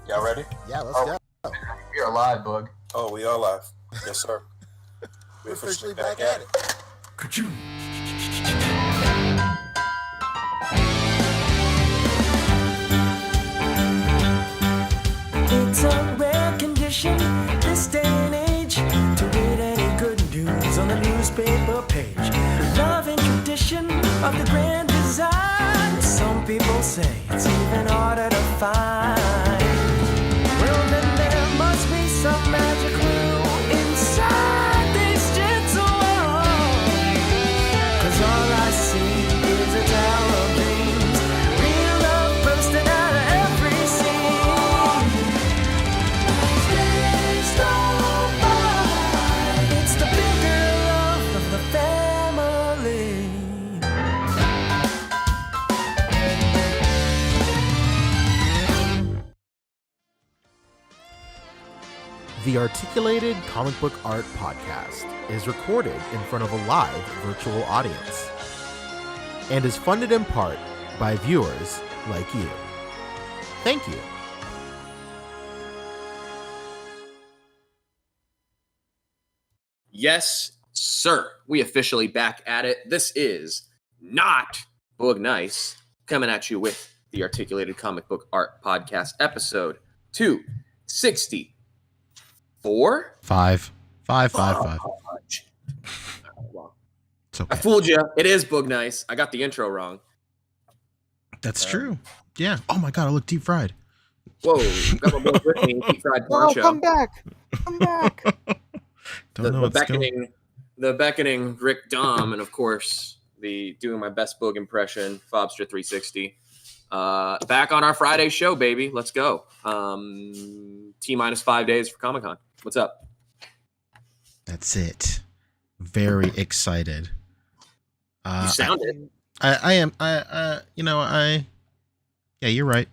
Y'all ready? Yeah, let's go. We are live, Bug. Oh, we are live. Yes, sir. We're officially back at it. Ka-choo. It's a rare condition this day and age to read any good news on the newspaper page. Love and tradition of the grand design. Some people say it's even harder to find. Well, then there must be some magic clue inside these gentle walls. 'Cause all I see is a tower of dreams. Real love bursting out of every scene. Days go by. It's the bigger love of the family. The Articulated Comic Book Art Podcast is recorded in front of a live virtual audience and is funded in part by viewers like you. Thank you. Yes, sir. We officially back at it. This is not Goodnight coming at you with the Articulated Comic Book Art Podcast episode 264. Five. It's okay. I fooled you. It is Goodnight. I got the intro wrong. That's true. Yeah. Oh my god, I look deep fried. Whoa. Got my boy Brittany, deep fried poncho. Come back. Don't know The what's going. beckoning Rick Dom, and of course, the doing my best Boog impression, Fobster 360. Back on our Friday show, baby. Let's go. T-minus 5 days for Comic-Con. What's up? That's it. Very excited. You sounded. I am. Yeah, you're right.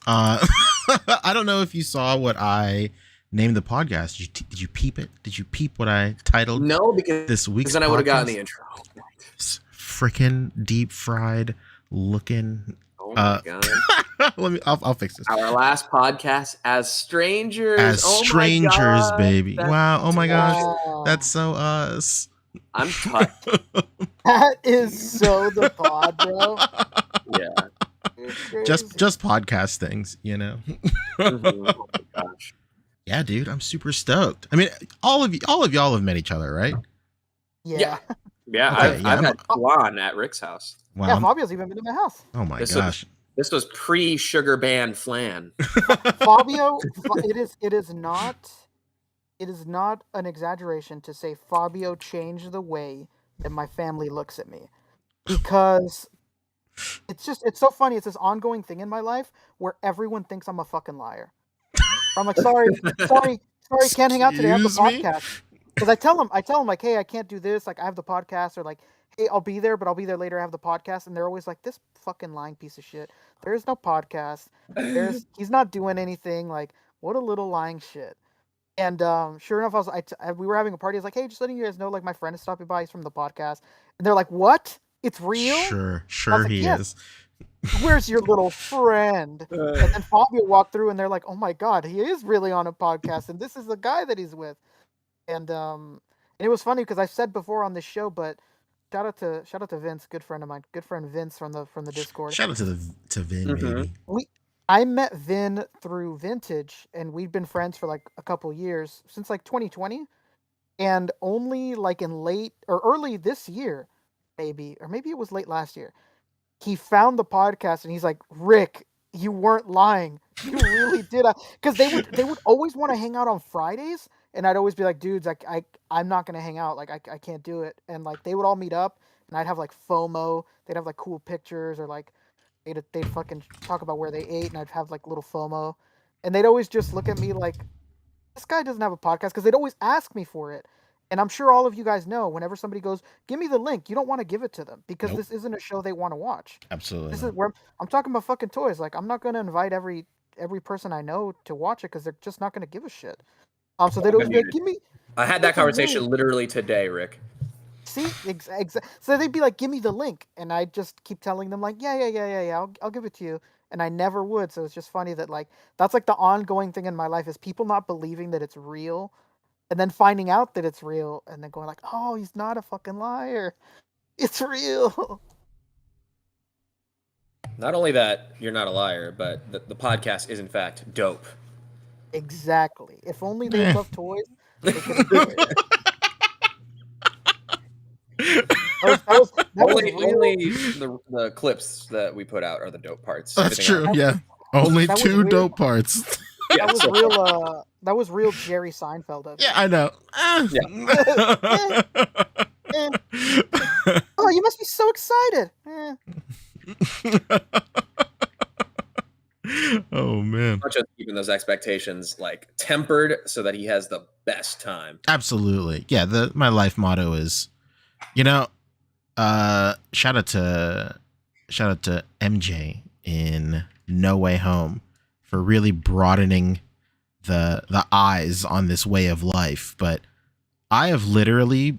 I don't know if you saw what I named the podcast. Did you peep it? Did you peep what I titled? No, because this week's then I would have gotten podcast? the intro. Freaking deep fried looking. Oh my god! I'll fix this. Our last podcast as strangers. As Oh my strangers, God. baby. That's Wow. Oh my gosh. Wow. That's so us. I'm touched. That is so the pod, bro. Yeah. Just podcast things, you know. Mhm. Oh my gosh. Yeah, dude, I'm super stoked. I mean, all of y'all have met each other, right? Yeah. Yeah, Okay, I've had Juan at Rick's house. Wow. Yeah, Fabio's even been in my house. Oh my This gosh. This was pre-sugar band flan. Fabio, it is not an exaggeration to say Fabio changed the way that my family looks at me, because it's so funny. It's this ongoing thing in my life where everyone thinks I'm a fucking liar. I'm like, sorry, can't hang out today. I have the Excuse me? podcast. Because I tell them like, hey, I can't do this. Like, I have the podcast, or like, hey, I'll be there, but I'll be there later. I have the podcast, and they're always like, this fucking lying piece of shit. There is no podcast. He's not doing anything. Like, what a little lying shit. And sure enough, we were having a party. I was like, hey, just letting you guys know, like, my friend is stopping by. He's from the podcast, and they're like, what? It's real? Sure like, he yes. is. Where's your little friend? And then Fabio walked through, and they're like, oh my god, he is really on a podcast, and this is the guy that he's with. And it was funny because I said before on this show, but shout out to Vince, good friend of mine, good friend Vince from the Discord. Shout out to Vin, Mhm. baby. I met Vin through Vintage, and we've been friends for like a couple years, since like 2020, and only like in late or early this year, maybe it was late last year, he found the podcast and he's like, Rick, you weren't lying, you really did. Because they would always want to hang out on Fridays, and I'd always be like, dudes, I'm not gonna hang out, like I can't do it. And like they would all meet up, and I'd have like FOMO, they'd have like cool pictures, or like they'd fucking talk about where they ate, and I'd have like little FOMO, and they'd always just look at me like, this guy doesn't have a podcast, because they'd always ask me for it. And I'm sure all of you guys know, whenever somebody goes, give me the link, you don't want to give it to them, because Nope. This isn't a show they want to watch. Absolutely. This is where I'm talking about fucking toys. Like, I'm not going to invite every person I know to watch it, because they're just not going to give a shit. So they'd always be like, give me. I had that conversation literally today, Rick. See, so they'd be like, give me the link, and I just keep telling them like, yeah, I'll give it to you. and I never would. So it's just funny that like that's like the ongoing thing in my life is people not believing that it's real, and then finding out that it's real, and then going like, oh, he's not a fucking liar. It's real. Not only that, you're not a liar, but the podcast is in fact dope. Exactly. If only they love toys, they could enjoy it. That was Only real. the clips that we put out are the dope parts. That's Everything true. else- Yeah, only that was two weird. dope parts. Yeah, That was so- real. That was real Jerry Seinfeld of it. Yeah, I know. Oh, you must be so excited. Oh man. Not just keeping those expectations like tempered so that he has the best time. Absolutely. Yeah, my life motto is, shout out to MJ in No Way Home for really broadening the eyes on this way of life. But I have literally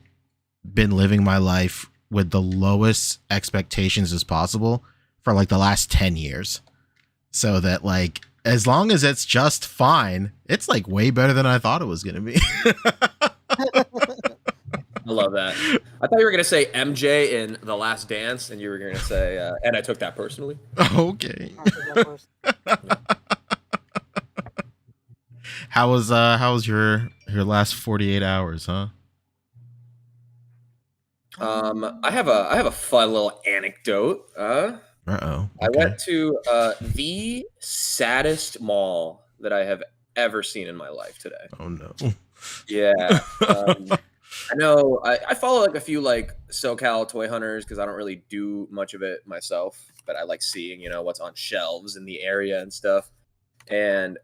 been living my life with the lowest expectations as possible for like the last 10 years. So that like as long as it's just fine, it's like way better than I thought it was gonna be. I love that. I thought you were gonna say MJ in The Last Dance, and you were gonna say, and I took that personally. Okay. How was your last 48 hours, huh? I have a fun little anecdote. Uh-oh. I went to the saddest mall that I have ever seen in my life today. Oh no. Yeah. I know I follow like a few like SoCal toy hunters because I don't really do much of it myself, but I like seeing, what's on shelves in the area and stuff. And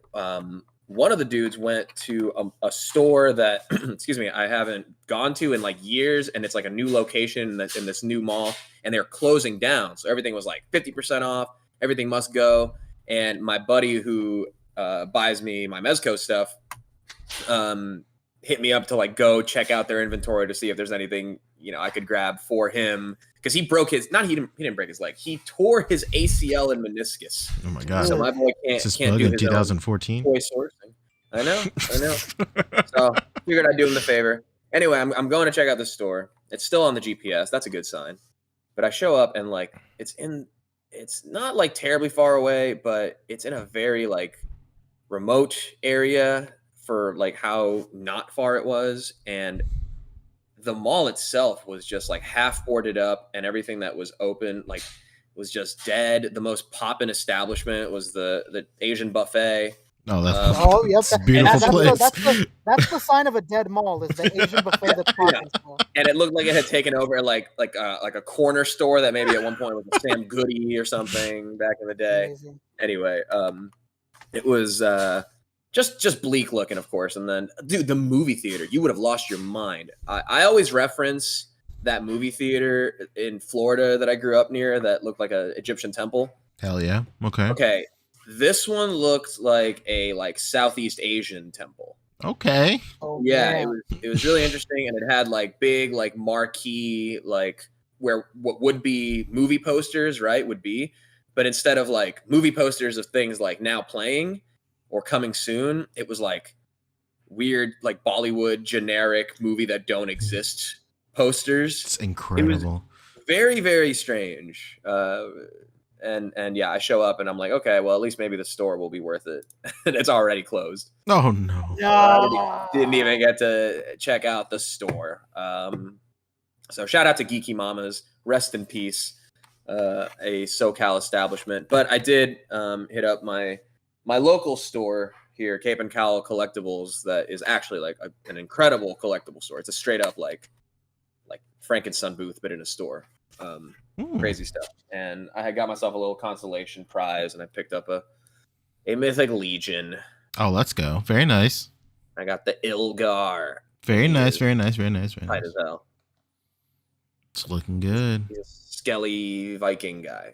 one of the dudes went to a store that, excuse me, I haven't gone to in like years, and it's like a new location that's in this new mall, and they're closing down. So everything was like 50% off. Everything must go. And my buddy who buys me my Mezco stuff hit me up to like go check out their inventory to see if there's anything I could grab for him, because he broke his he didn't break his leg, he tore his ACL and meniscus. Oh my god. So my boy can't do in his 2014. own toy sourcing. I know. So figured I'd do him the favor. Anyway, I'm going to check out the store. It's still on the GPS. That's a good sign. But I show up and like it's not like terribly far away, but it's in a very like remote area for like how not far it was. And the mall itself was just like half boarded up, and everything that was open like was just dead. The most poppin' establishment was the Asian buffet. Oh, that's yep. it's a beautiful place. That's the sign of a dead mall, is the Asian buffet that's popping. And it looked like it had taken over like a corner store that maybe at one point was a Sam Goody or something back in the day. Amazing. Anyway, it was just bleak looking, of course. And then, dude, the movie theater, you would have lost your mind. I always reference that movie theater in Florida that I grew up near that looked like a Egyptian temple. Hell yeah. Okay. Okay. This one looked like a Southeast Asian temple. Okay. Oh, Yeah, it was really interesting, and it had like big like marquee like where what would be movie posters, right, would be, but instead of like movie posters of things like now playing or coming soon, it was like weird like Bollywood generic movie that don't exist posters. It's incredible. Very, very strange. And yeah, I show up and I'm like, okay, well, at least maybe the store will be worth it. And it's already closed. Oh no. Didn't even get to check out the store. So shout out to Geeky Mamas. Rest in peace. A SoCal establishment. But I did hit up my local store here, Cape and Cowl Collectibles, that is actually like an incredible collectible store. It's a straight up like Frankenstein booth, but in a store. Crazy stuff. And I had got myself a little consolation prize, and I picked up a Mythic Legion. Oh, let's go. Very nice. I got the Ilgar. Very nice. Very nice. Very nice. Very Tight nice. as hell. It's looking good. He's a skelly Viking guy.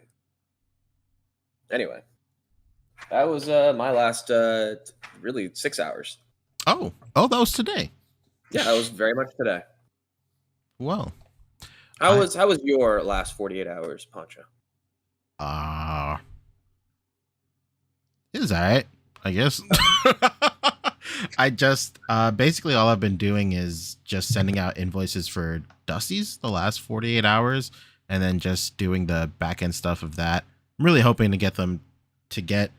Anyway, that was my last really 6 hours. Oh, that was today. Yeah, that was very much today. Well, How was your last 48 hours, Pancho? It was all right, I guess. I just basically all I've been doing is just sending out invoices for Dusty's the last 48 hours and then just doing the back end stuff of that. I'm really hoping to get them to get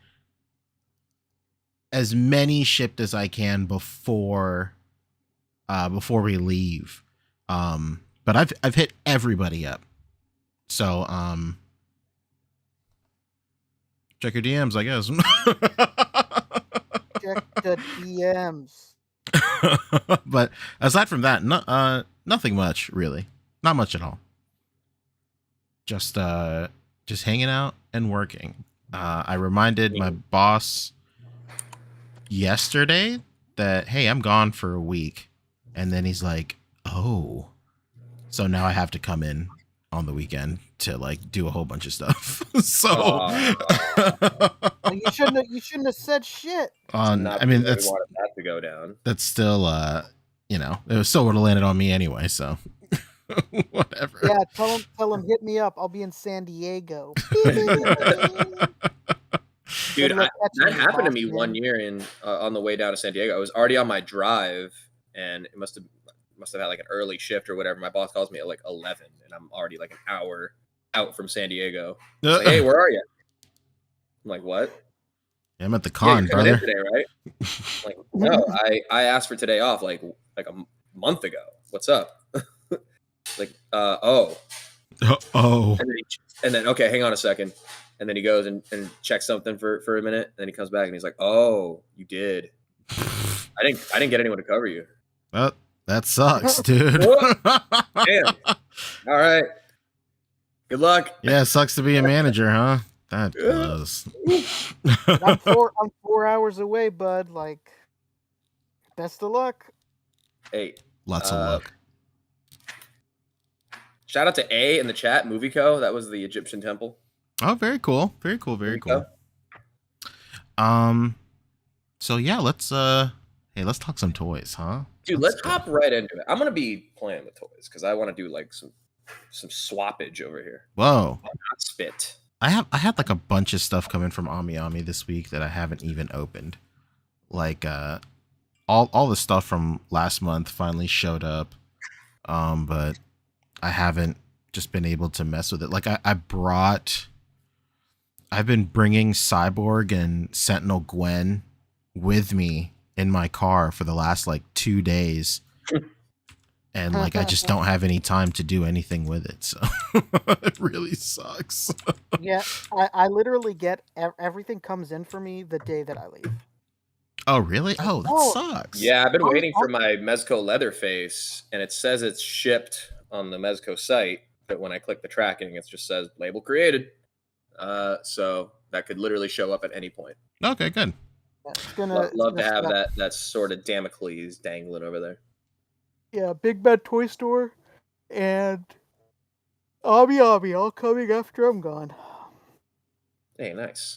as many shipped as I can before we leave. But I've hit everybody up. So check your DMs, I guess. Check the DMs. But aside from that, nothing much really. Not much at all. Just hanging out and working. I reminded my boss yesterday that, hey, I'm gone for a week. And then he's like, oh, so now I have to come in on the weekend to like do a whole bunch of stuff. So Well, you shouldn't have said shit. I mean, that's wanted that to go down. That's still it still would have landed on me anyway, so whatever. Yeah, tell him hit me up. I'll be in San Diego. Dude, that happened to me one year on the way down to San Diego. I was already on my drive, and it must have had like an early shift or whatever. My boss calls me at like 11, and I'm already like an hour out from San Diego. Like, hey, where are you? I'm like, what? I'm at the con, you're brother. in today, right? I'm like, no, I asked for today off like a month ago. What's up? Like, oh. And then okay, hang on a second. And then he goes and checks something for a minute. And then he comes back and he's like, oh, you did. I didn't get anyone to cover you. Well, that sucks, dude. Damn. All right. Good luck. Yeah, it sucks to be a manager, huh? That does. I'm 4 hours away, bud. Like, best of luck. Hey. Lots of luck. Shout out to A in the chat, Movieco. That was the Egyptian temple. Oh, very cool. Very cool. Very cool. So yeah, let's talk some toys, huh? Dude, let's hop right into it. I'm gonna be playing with toys because I want to do like some swappage over here. Whoa. Not spit. I had like a bunch of stuff coming from Ami this week that I haven't even opened. Like all the stuff from last month finally showed up. But I haven't just been able to mess with it. Like I've been bringing Cyborg and Sentinel Gwen with me in my car for the last like 2 days. And like, I just don't have any time to do anything with it. So it really sucks. Yeah. I literally get everything comes in for me the day that I leave. Oh, really? Oh, that sucks. Yeah. I've been waiting for my Mezco Leatherface and it says it's shipped on the Mezco site. But when I click the tracking, it just says label created. So that could literally show up at any point. Okay, good. Yeah, love to have that sort of Damocles dangling over there. Yeah, Big Bad Toy Store and Ami all coming after I'm gone. Hey, nice.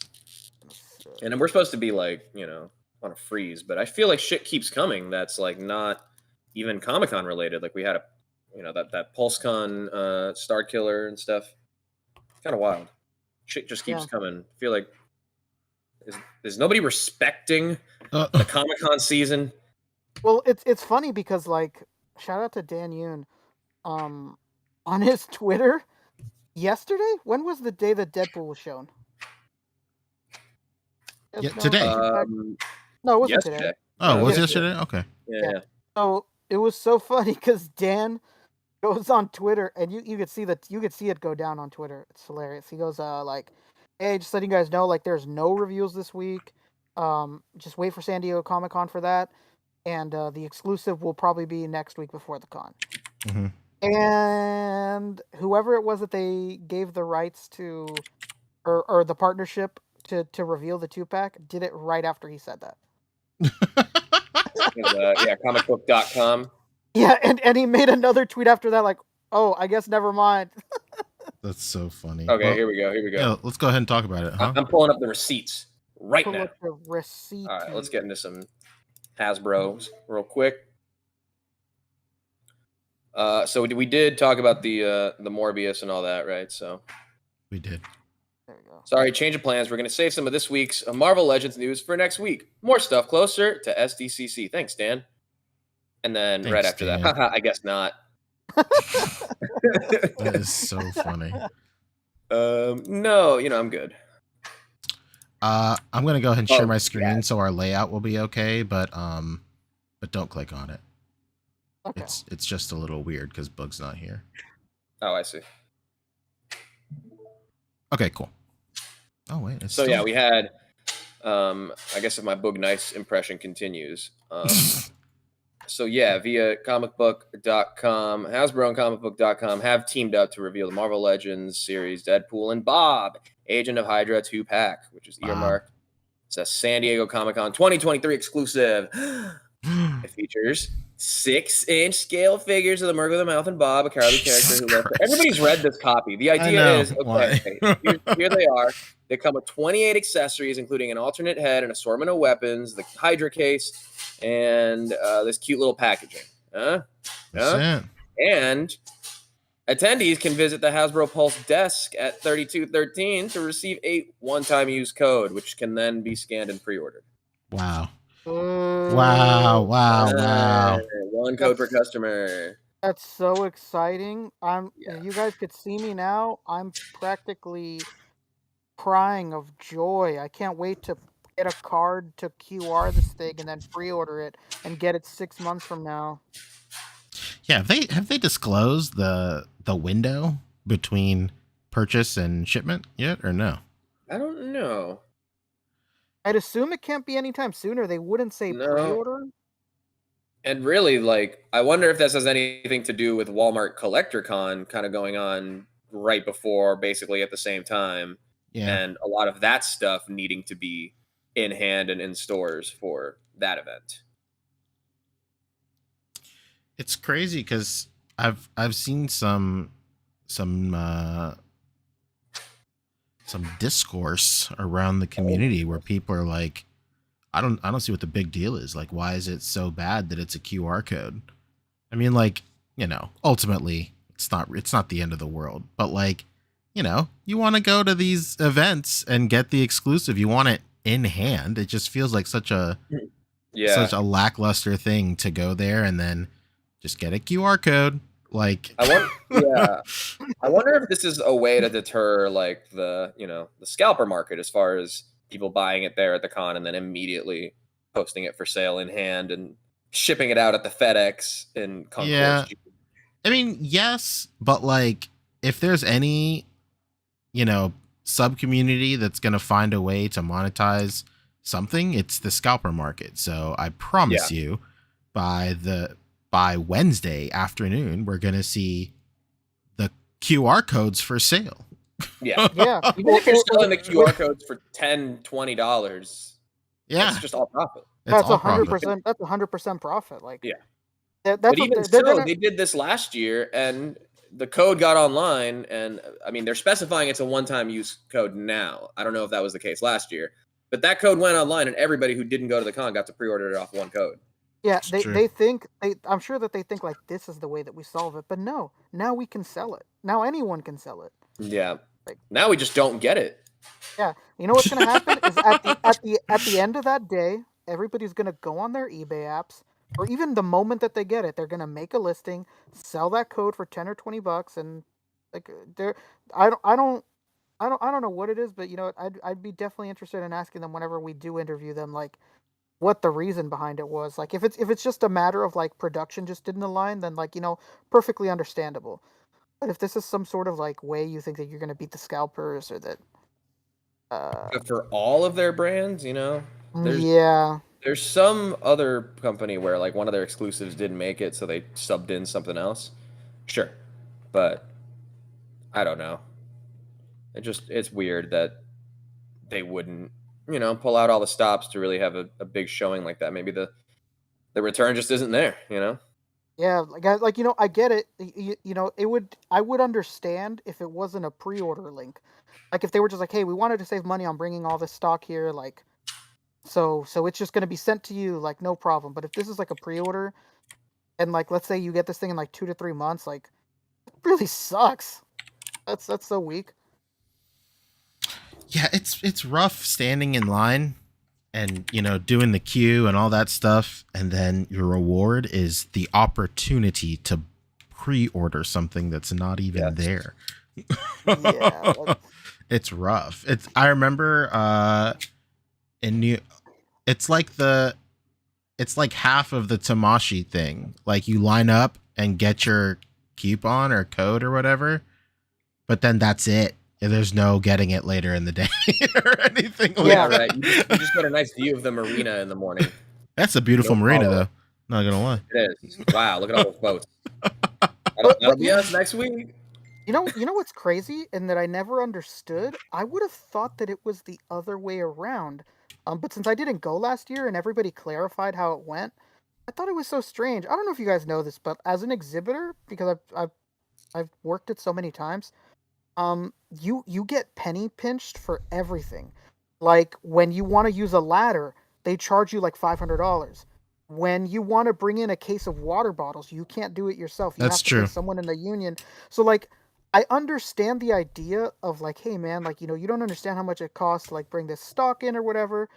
And then we're supposed to be like, on a freeze, but I feel like shit keeps coming that's like not even Comic-Con related. Like we had that PulseCon Star Killer and stuff. Kind of wild. Shit just keeps coming. I feel like is nobody respecting the Comic-Con season? Well, it's funny because like shout out to Dan Yoon, on his Twitter yesterday. When was the day that Deadpool was shown? Yeah, today. No, it wasn't yesterday. Today. Oh, was yesterday? Okay. Yeah. So it was so funny because Dan goes on Twitter and you could see it go down on Twitter. It's hilarious. He goes like, hey, just letting you guys know, like there's no reviews this week. Just wait for San Diego Comic-Con for that. And the exclusive will probably be next week before the con. Mm-hmm. And whoever it was that they gave the rights to, or the partnership to reveal the 2-pack, did it right after he said that. Comicbook.com. Yeah, and he made another tweet after that, like, oh, I guess never mind. That's so funny. Okay, well, here we go. Yeah, let's go ahead and talk about it, huh? I'm pulling up the receipts right now. The receipt. All right, let's get into some Hasbro real quick. So we did talk about the Morbius and all that, right? So we did. There we go. Sorry, change of plans. We're going to save some of this week's Marvel Legends news for next week. More stuff closer to SDCC. Thanks, Dan. And then right Thanks, after Dan. that, haha, I guess not. That is so funny. No, I'm good. I'm gonna go ahead and share my screen yeah. so our layout will be okay, but don't click on it. Okay. It's just a little weird because Bug's not here. Oh, I see. Okay, cool. Oh wait. So yeah, we had. I guess if my Goodnight impression continues. So yeah, via comicbook.com, Hasbro and comicbook.com have teamed up to reveal the Marvel Legends series Deadpool and Bob, Agent of Hydra 2-pack, which is earmarked. It's a San Diego Comic-Con 2023 exclusive. It features 6-inch scale figures of the Merc with a Mouth and Bob, a cowardly character who left. Everybody's read this copy. The idea is, okay, here they are. They come with 28 accessories, including an alternate head, an assortment of weapons, the Hydra case, and this cute little packaging. And attendees can visit the Hasbro Pulse desk at 3213 to receive a one-time use code, which can then be scanned and pre-ordered. Wow. Wow. One code per customer. That's so exciting. You guys could see me now. I'm practically crying of joy. I can't wait to get a card to QR this thing and then pre-order it and get it 6 months from now. Yeah, have they disclosed the window between purchase and shipment yet, or no? I don't know. I'd assume it can't be anytime sooner. They wouldn't say pre-order. And really, I wonder if this has anything to do with Walmart Collector Con kind of going on right before, basically at the same time. Yeah. And a lot of that stuff needing to be in hand and in stores for that event. It's crazy because I've seen some discourse around the community where people are like, I don't see what the big deal is. Like, why is it so bad that it's a QR code? I mean, ultimately it's not the end of the world, but you want to go to these events and get the exclusive. You want it in hand. It just feels like such a lackluster thing to go there and then just get a QR code. I wonder if this is a way to deter the scalper market as far as people buying it there at the con and then immediately posting it for sale in hand and shipping it out at the FedEx in Concourse. Yeah. I mean, yes, but if there's any, sub community that's going to find a way to monetize something, it's the scalper market. So I promise you by Wednesday afternoon, we're going to see the QR codes for sale. Yeah. Even if you're selling the QR codes for $10, $20, it's just all profit. That's 100%. That's 100% profit. But even so, they did this last year, and the code got online, and I mean, they're specifying it's a one-time use code now. I don't know if that was the case last year, but that code went online, and everybody who didn't go to the con got to pre-order it off one code. Yeah, they think I'm sure that they think this is the way that we solve it, but no, now we can sell it. Now anyone can sell it. Yeah. Now we just don't get it. Yeah. You know what's gonna happen is at the end of that day, everybody's gonna go on their eBay apps, or even the moment that they get it, they're gonna make a listing, sell that code for $10 or $20, and I don't know what it is, but I'd be definitely interested in asking them whenever we do interview them, what the reason behind it was. If it's just a matter of production just didn't align, then perfectly understandable. But if this is some sort of way you think that you're gonna beat the scalpers, or that for all of their brands, there's some other company where one of their exclusives didn't make it, so they subbed in something else. Sure, but I don't know. It's weird that they wouldn't pull out all the stops to really have a big showing like that. Maybe the return just isn't there. Yeah, I get it. I would understand if it wasn't a pre-order link. If they were just hey, we wanted to save money on bringing all this stock here, so it's just going to be sent to you, no problem. But if this is a pre-order, and let's say you get this thing in 2 to 3 months, it really sucks. That's so weak. Yeah, it's rough standing in line and, you know, doing the queue and all that stuff. And then your reward is the opportunity to pre-order something that's not even there. Yeah. It's rough. I remember it's like half of the Tamashi thing. Like you line up and get your coupon or code or whatever, but then that's it. There's no getting it later in the day or anything. Yeah, right. You just got a nice view of the marina in the morning. That's a beautiful marina, though. Not gonna lie. It is. Wow, look at all those boats. That'll be us next week. You know what's crazy, and that I never understood. I would have thought that it was the other way around. But since I didn't go last year and everybody clarified how it went, I thought it was so strange. I don't know if you guys know this, but as an exhibitor, because I've worked it so many times, you get penny pinched for everything. Like when you want to use a ladder, they charge you like $500. When you want to bring in a case of water bottles, you can't do it yourself. You That's have to true. pay someone in the union. So like I understand the idea of like, hey man, like, you know, you don't understand how much it costs to like bring this stock in or whatever.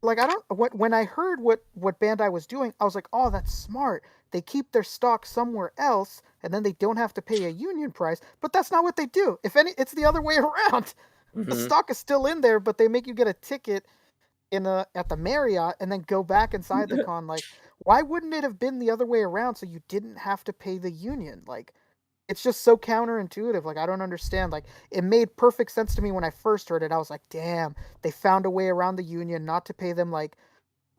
Like when I heard what Bandai was doing, I was like, oh, that's smart. They keep their stock somewhere else, and then they don't have to pay a union price. But that's not what they do. If any, it's the other way around. The stock is still in there, but they make you get a ticket at the Marriott and then go back inside the con. Like, why wouldn't it have been the other way around so you didn't have to pay the union? Like, it's just so counterintuitive. Like, I don't understand. Like, it made perfect sense to me when I first heard it. I was like, damn, they found a way around the union not to pay them like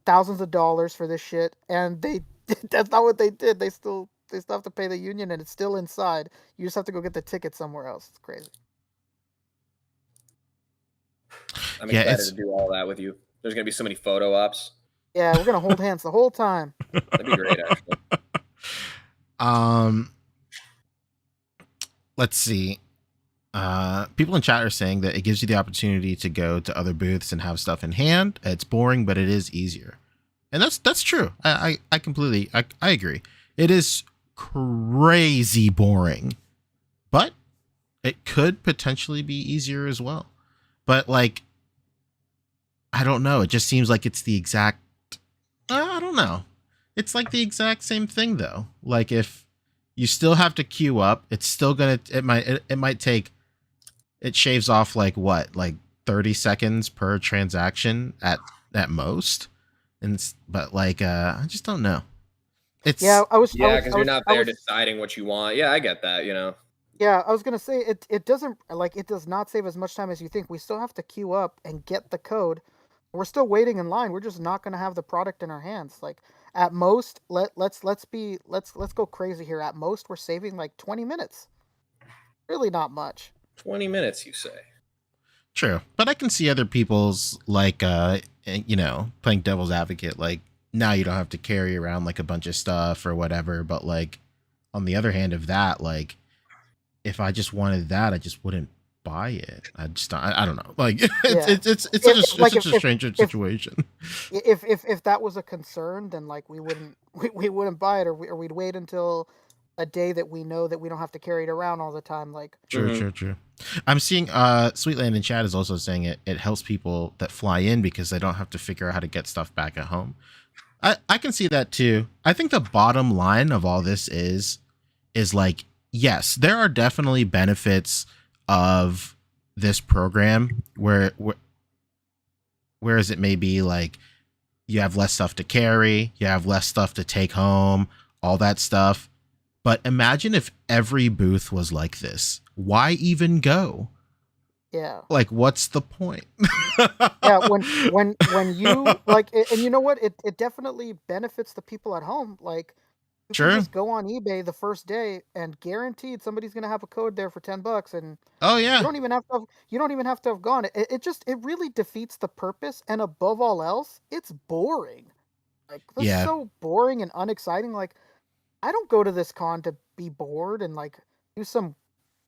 thousands of dollars for this shit. And that's not what they did. They still have to pay the union, and it's still inside. You just have to go get the ticket somewhere else. It's crazy. I'm excited to do all that with you. There's gonna be so many photo ops. Yeah, we're gonna hold hands the whole time. That'd be great, actually. Let's see. People in chat are saying that it gives you the opportunity to go to other booths and have stuff in hand. It's boring, but it is easier. And that's true. I completely I agree. It is crazy boring, but it could potentially be easier as well. But like, I don't know. It just seems like it's the exact. I don't know. It's like the exact same thing though. Like if you still have to queue up, it's still gonna. It might take. It shaves off like what, like 30 seconds per transaction at most. But like, I just don't know. It's because you're not there deciding what you want. Yeah, I get that. You know. Yeah, I was gonna say it doesn't it does not save as much time as you think. We still have to queue up and get the code. We're still waiting in line. We're just not gonna have the product in our hands. Like at most, let's go crazy here. At most, we're saving like 20 minutes. Really not much. 20 minutes, you say? True, but I can see other people's like playing devil's advocate. Like now you don't have to carry around like a bunch of stuff or whatever. But like on the other hand of that, like if I just wanted that, I just wouldn't buy it. I don't know. Like it's such a strange situation. If that was a concern, then like we wouldn't buy it, or we'd wait until a day that we know that we don't have to carry it around all the time. Like true. I'm seeing Sweetland in chat is also saying it helps people that fly in because they don't have to figure out how to get stuff back at home. I can see that too. I think the bottom line of all this is like, yes, there are definitely benefits of this program whereas it may be like you have less stuff to carry, you have less stuff to take home, all that stuff. But imagine if every booth was like this. Why even go? Yeah. Like, what's the point? Yeah, when you like, and you know what? It definitely benefits the people at home. Like, you can just go on eBay the first day and guaranteed somebody's gonna have a code there for $10, and you don't even have to have gone. It really defeats the purpose, and above all else, it's boring. Like, it's so boring and unexciting. Like, I don't go to this con to be bored and like do some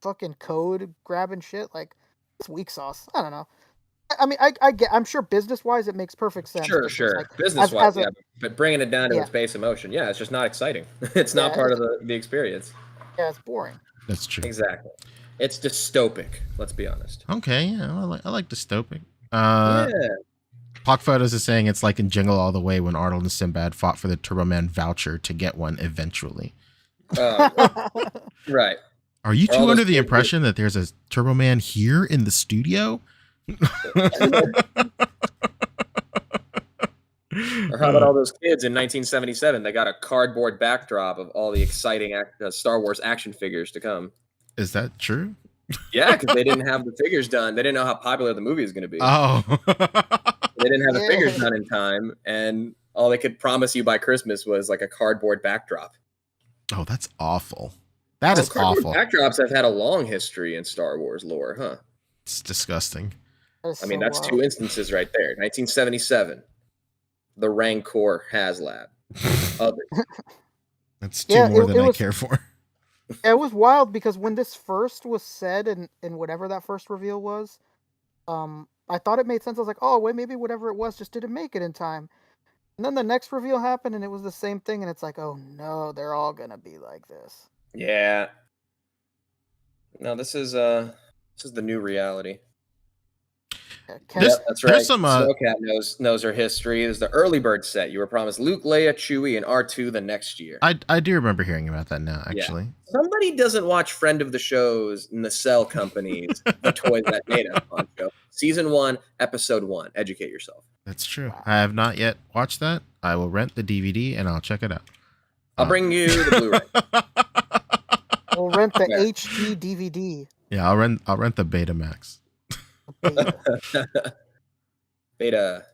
fucking code grabbing shit. Like, it's weak sauce. I don't know. I mean, I'm sure business wise it makes perfect sense. Sure. Like, business wise, but bringing it down to its base emotion, it's just not exciting. It's not part of the experience. Yeah, it's boring. That's true. Exactly. It's dystopic. Let's be honest. Okay, yeah, I like dystopic. Yeah. Pock Photos is saying it's like in Jingle All the Way when Arnold and Sinbad fought for the Turbo Man voucher to get one eventually. Right. Are you two under the impression that there's a Turbo Man here in the studio? Or how about all those kids in 1977? They got a cardboard backdrop of all the exciting Star Wars action figures to come. Is that true? Yeah, because they didn't have the figures done. They didn't know how popular the movie was going to be. Oh. They didn't have the figures done in time, and all they could promise you by Christmas was like a cardboard backdrop. Oh, that's awful. That is awful. Backdrops have had a long history in Star Wars lore, huh? It's disgusting. I mean, that's two instances right there. 1977, the Rancor Haslab. That's two more than I care for. It was wild because when this first was said in whatever that first reveal was, I thought it made sense. I was like, oh, wait, maybe whatever it was just didn't make it in time. And then the next reveal happened and it was the same thing. And it's like, oh no, they're all going to be like this. Yeah. No, this is the new reality. That's right. Snowcat knows her history. It was the early bird set. You were promised Luke, Leia, Chewie, and R2 the next year. I do remember hearing about that now, actually. Yeah. Somebody doesn't watch friend of the shows, Nacelle Companies, the toys that made us on show. Season 1, episode 1. Educate yourself. That's true. I have not yet watched that. I will rent the DVD and I'll check it out. I'll bring you the Blu-ray. We'll rent the HD DVD. Yeah, I'll rent the Betamax. Beta.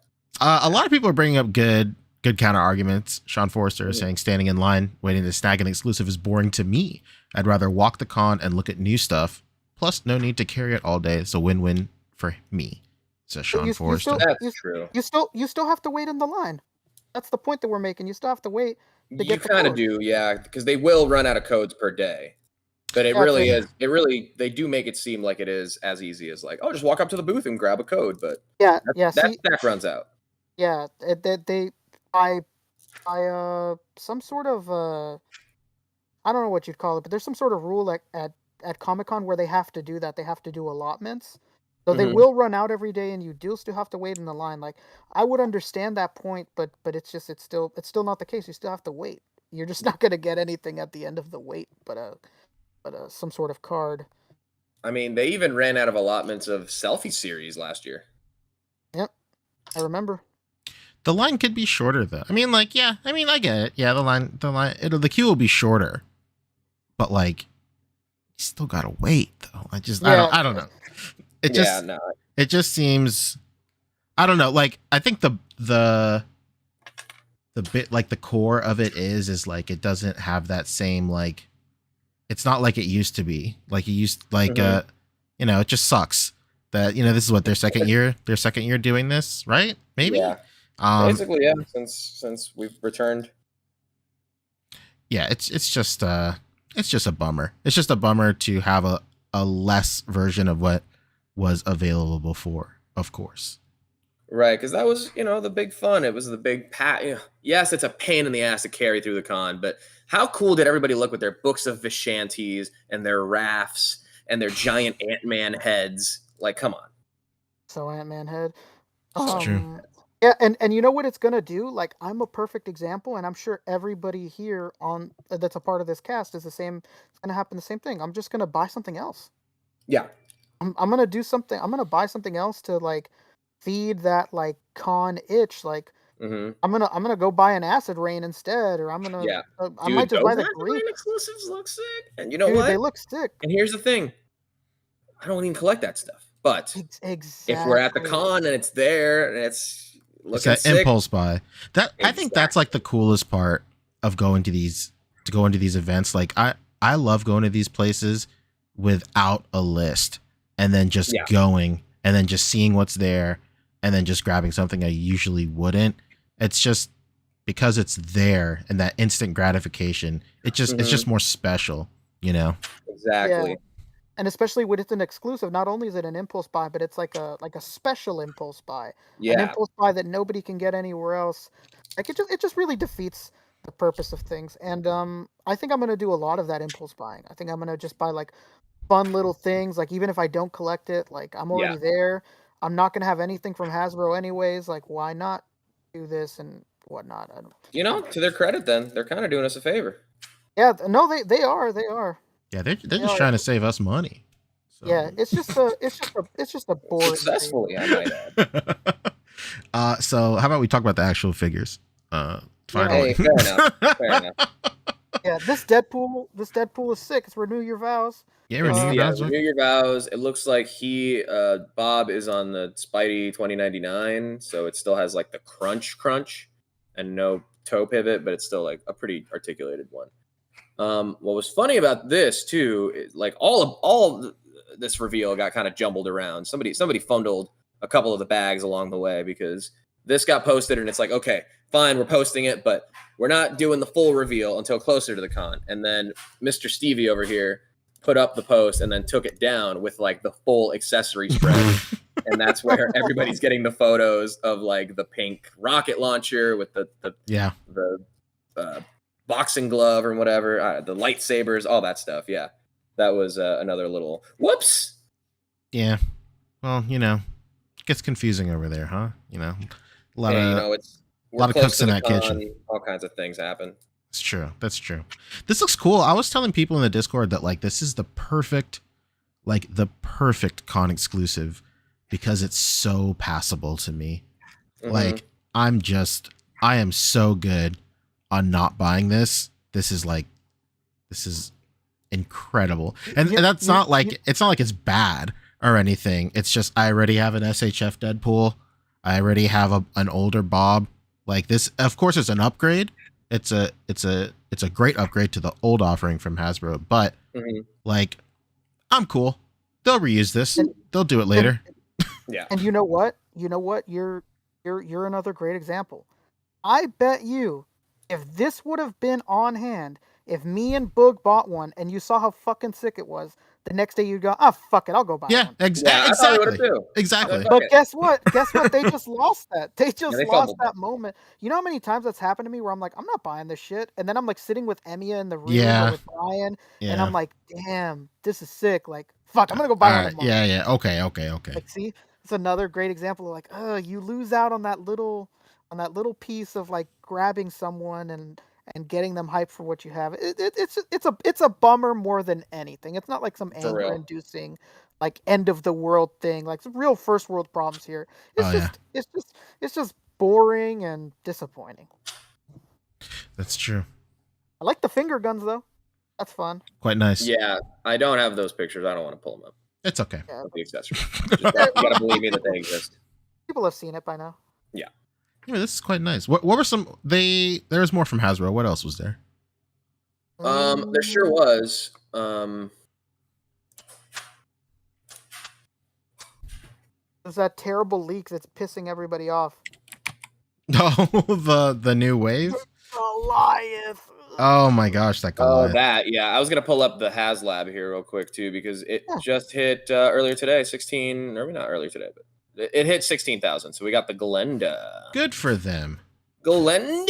A lot of people are bringing up good counter arguments. Sean Forrester is saying standing in line waiting to snag an exclusive is boring to me. I'd rather walk the con and look at new stuff. Plus, no need to carry it all day. It's a win-win for me. Says Sean Forrester. That's true. You still have to wait in the line. That's the point that we're making. You still have to wait. You kind of do, yeah, because they will run out of codes per day. But it really is. They do make it seem like it is as easy as like, oh, just walk up to the booth and grab a code. But that stack runs out. Yeah, some sort of I don't know what you'd call it, but there's some sort of rule at Comic-Con where they have to do that. They have to do allotments. So they will run out every day, and you do still have to wait in the line. Like, I would understand that point, but it's still not the case. You still have to wait. You're just not going to get anything at the end of the wait, but some sort of card. I mean, they even ran out of allotments of selfie series last year. Yep, I remember. The line could be shorter, though. I mean, I get it. Yeah, the queue will be shorter, but like, you still gotta wait, though. I don't know. It just seems, I don't know. Like, I think the bit, like, the core of it is like, it doesn't have that same, like, it's not like it used to be. Like, it it just sucks that, this is what their second year doing this, right? Maybe. Yeah. Basically, yeah. Since we've returned. Yeah, it's just a bummer. It's just a bummer to have a less version of what was available before, of course. Right, because that was, the big fun. It was the big yes, it's a pain in the ass to carry through the con, but how cool did everybody look with their books of Vishantis and their rafts and their giant Ant-Man heads? Like, come on. So Ant-Man head. It's true. Yeah, and you know what it's gonna do? Like, I'm a perfect example, and I'm sure everybody here that's a part of this cast is the same. It's gonna happen the same thing. I'm just gonna buy something else. Yeah. I'm gonna do something. I'm gonna buy something else to like feed that like con itch. Like I'm gonna go buy an Acid Rain instead, or I'm gonna I might just buy the green exclusives. Look sick, and you know what? They look sick. And here's the thing: I don't even collect that stuff. But exactly. If we're at the con and it's there and it's looking sick, impulse buy. I think that's like the coolest part of going to these events. Like I love going to these places without a list. And then just going and then just seeing what's there and then just grabbing something I usually wouldn't. It's just because it's there and that instant gratification. It's just more special, Exactly. Yeah. And especially when it's an exclusive, not only is it an impulse buy, but it's like a special impulse buy. Yeah. An impulse buy that nobody can get anywhere else. Like it just really defeats the purpose of things. And I think I'm gonna do a lot of that impulse buying. I think I'm gonna just buy like fun little things. Like even if I don't collect it, like I'm already there. I'm not gonna have anything from Hasbro anyways. Like why not do this and whatnot? I don't... You know, to their credit, then they're kind of doing us a favor. Yeah, no, they are. Yeah, they're just trying to save us money. So. Yeah, it's just a boring. Successfully, I might add. So how about we talk about the actual figures? Finally. Hey, fair enough. Yeah, this Deadpool is sick. It's Renew Your Vows. Yeah, Renew Your Vows. It looks like Bob is on the Spidey 2099, so it still has like the crunch and no toe pivot, but it's still like a pretty articulated one. What was funny about this too, is like all of this reveal got kind of jumbled around. Somebody fumbled a couple of the bags along the way because this got posted and it's like, okay, fine, we're posting it, but we're not doing the full reveal until closer to the con. And then Mr. Stevie over here put up the post and then took it down with like the full accessory spread. And that's where everybody's getting the photos of like the pink rocket launcher with the boxing glove or whatever, the lightsabers, all that stuff. Yeah, that was another little whoops. Yeah, well, it gets confusing over there, huh? A lot of cooks in that kitchen. All kinds of things happen. It's true. That's true. This looks cool. I was telling people in the Discord that like this is the perfect con exclusive because it's so passable to me. Mm-hmm. Like I am so good on not buying this. This is incredible. And that's not like it's bad or anything. It's just I already have an SHF Deadpool. I already have an older Bob. Like this, of course, it's an upgrade. It's a great upgrade to the old offering from Hasbro. But like, I'm cool. They'll reuse this. They'll do it later. Yeah. And you know what? You're another great example. I bet you, if this would have been on hand, if me and Boog bought one and you saw how fucking sick it was, the next day you'd go, fuck it, I'll go buy one. Exactly. But guess what? They just lost that. They lost that moment. You know how many times that's happened to me where I'm like, I'm not buying this shit. And then I'm like sitting with Emiya in the room with Brian. And I'm like, damn, this is sick. Like, fuck, I'm going to go buy one. Yeah. Okay. Like, see, it's another great example of like, you lose out on that little piece of like grabbing someone and getting them hyped for what you have. It's a bummer more than anything. It's not like some anger inducing like end of the world thing, like some real first world problems here. It's just boring and disappointing. That's true. I like the finger guns though. That's fun. Quite nice. Yeah, I don't have those pictures. I don't want to pull them up. It's okay. Yeah, the accessories. You gotta believe me that they exist. People have seen it by now. Yeah. Yeah, this is quite nice. What were some? There was more from Hasbro. What else was there? There sure was. There's that terrible leak that's pissing everybody off. Oh, the new wave. Goliath. Oh my gosh, that Goliath. Oh, that, yeah. I was gonna pull up the Haslab here real quick too because it just hit earlier today. 16, or maybe not earlier today, but it hit 16,000. So we got the Glenda. Good for them. Glenda,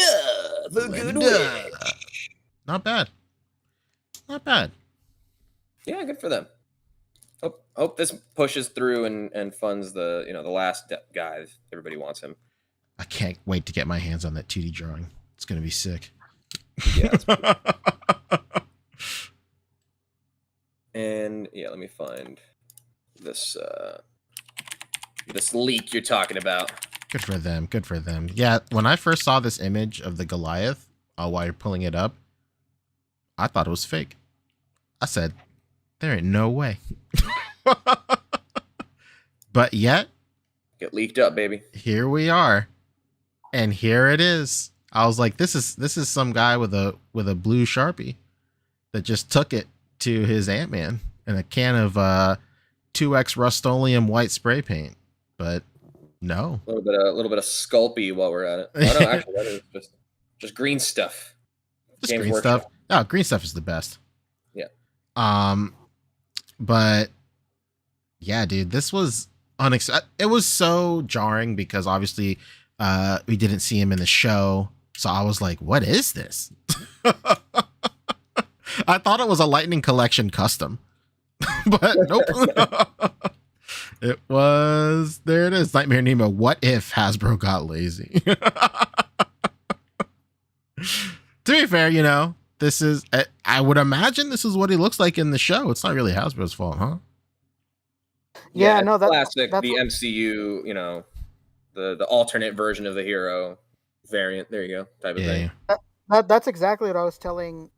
the good witch. Not bad. Yeah, good for them. Hope this pushes through and funds the the last guy. Everybody wants him. I can't wait to get my hands on that 2D drawing. It's gonna be sick. Yeah. And yeah, let me find this leak you're talking about. Good for them. Yeah, when I first saw this image of the Goliath while you're pulling it up, I thought it was fake. I said, there ain't no way. But yet, get leaked up, baby. Here we are. And here it is. I was like, this is some guy with a blue Sharpie that just took it to his Ant-Man and a can of 2X Rust-Oleum white spray paint. But no. A little bit of Sculpey while we're at it. Oh, no, actually, that is just green stuff. Just green stuff. Oh, green stuff is the best. Yeah. But yeah, dude, this was unexpected. It was so jarring because obviously we didn't see him in the show. So I was like, what is this? I thought it was a Lightning Collection custom. but nope. It was, there it is, Nightmare Nemo. What if Hasbro got lazy? To be fair, you know, this is, I would imagine this is what he looks like in the show. It's not really Hasbro's fault, huh? Yeah, it's no, classic. that's The MCU, you know, the alternate version of the hero variant. There you go, type of thing. that's exactly what I was telling.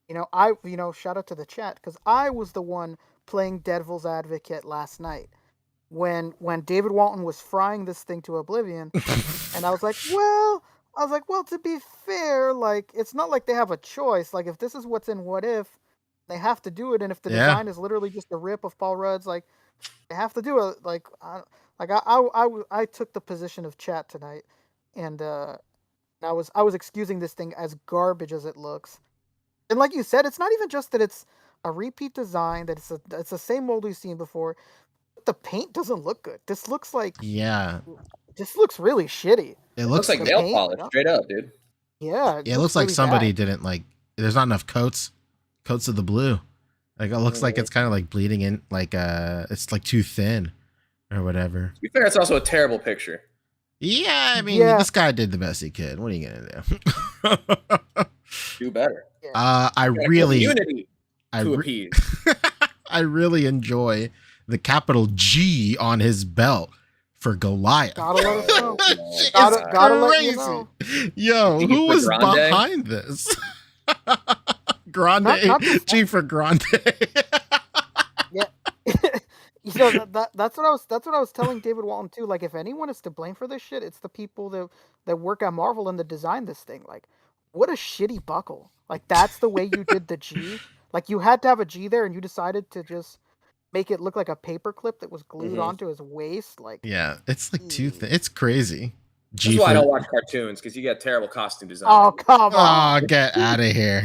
Shout out to the chat because I was the one playing Devil's Advocate last night when David Walton was frying this thing to oblivion, and I was like, well, to be fair, like it's not like they have a choice. Like if this is what's in What If, they have to do it, and if the design is literally just a rip of Paul Rudd's, like they have to do it. I took the position of chat tonight, and I was excusing this thing as garbage as it looks. And like you said, it's not even just that it's a repeat design, that it's the same mold we've seen before. The paint doesn't look good. This looks like this looks really shitty. It looks like nail polish, straight up, dude. Yeah. It looks like really somebody didn't like. There's not enough coats of the blue. Like it looks like it's kind of like bleeding in, like it's like too thin, or whatever. To be fair, it's also a terrible picture. Yeah, I mean, this guy did the best he could. What are you gonna do? Do better. I really appease. I really enjoy the capital G on his belt for Goliath. Gotta let us know. Gotta let you know. Yo, who was behind this? Grande, G for Grande. Yeah. That's what I was telling David Walton too. Like, if anyone is to blame for this shit, it's the people that work at Marvel and that design this thing. Like, what a shitty buckle. Like, that's the way you did the G. Like, you had to have a G there, and you decided to just make it look like a paper clip that was glued onto his waist. Like, yeah, it's like too thin. It's crazy. That's why I don't watch cartoons, because you get terrible costume design. Oh, come on! Oh, get out of here!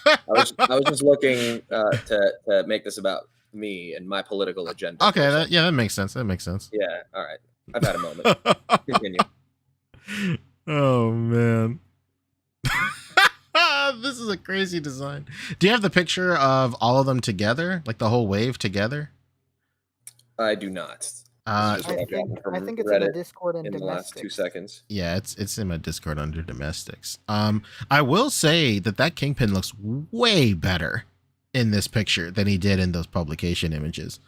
I was just looking to make this about me and my political agenda. Okay, that makes sense. That makes sense. Yeah, all right. I've had a moment. Continue. Oh man. This is a crazy design. Do you have the picture of all of them together, like the whole wave together? I do not. I think it's in the Discord and in the last 2 seconds. Yeah, it's in my Discord under domestics. I will say that Kingpin looks way better in this picture than he did in those publication images.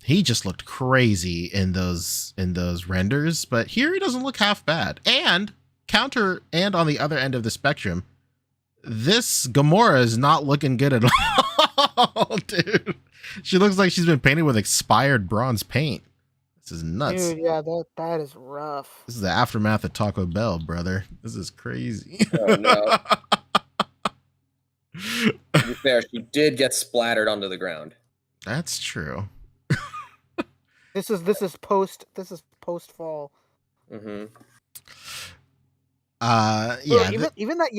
He just looked crazy in those renders, but here he doesn't look half bad. And on the other end of the spectrum, this Gamora is not looking good at all, dude. She looks like she's been painted with expired bronze paint. This is nuts. Dude, yeah, that is rough. This is the aftermath of Taco Bell, brother. This is crazy. Oh no. To be fair, she did get splattered onto the ground. That's true. This is post fall. Mm-hmm. Yeah. Look, even that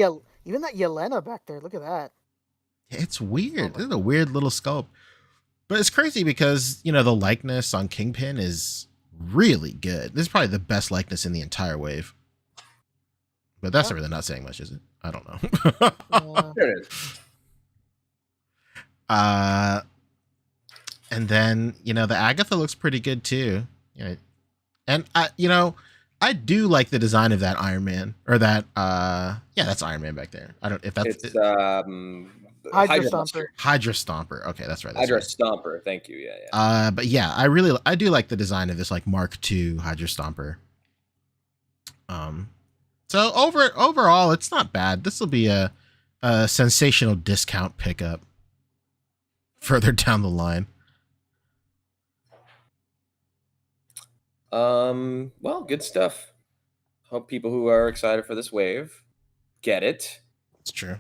Yelena back there. Look at that. It's weird. This is a weird little sculpt, but it's crazy because the likeness on Kingpin is really good. This is probably the best likeness in the entire wave. But that's really not saying much, is it? I don't know. There it is. And then the Agatha looks pretty good too. And I do like the design of that Iron Man, or that that's Iron Man back there. I don't if that's it's Hydra Stomper. Hydra Stomper. Okay, that's right. Hydra Stomper. Thank you. Yeah. But yeah, I do like the design of this like Mark II Hydra Stomper. So overall, it's not bad. This will be a sensational discount pickup further down the line. Well, good stuff. Hope people who are excited for this wave get it. It's true.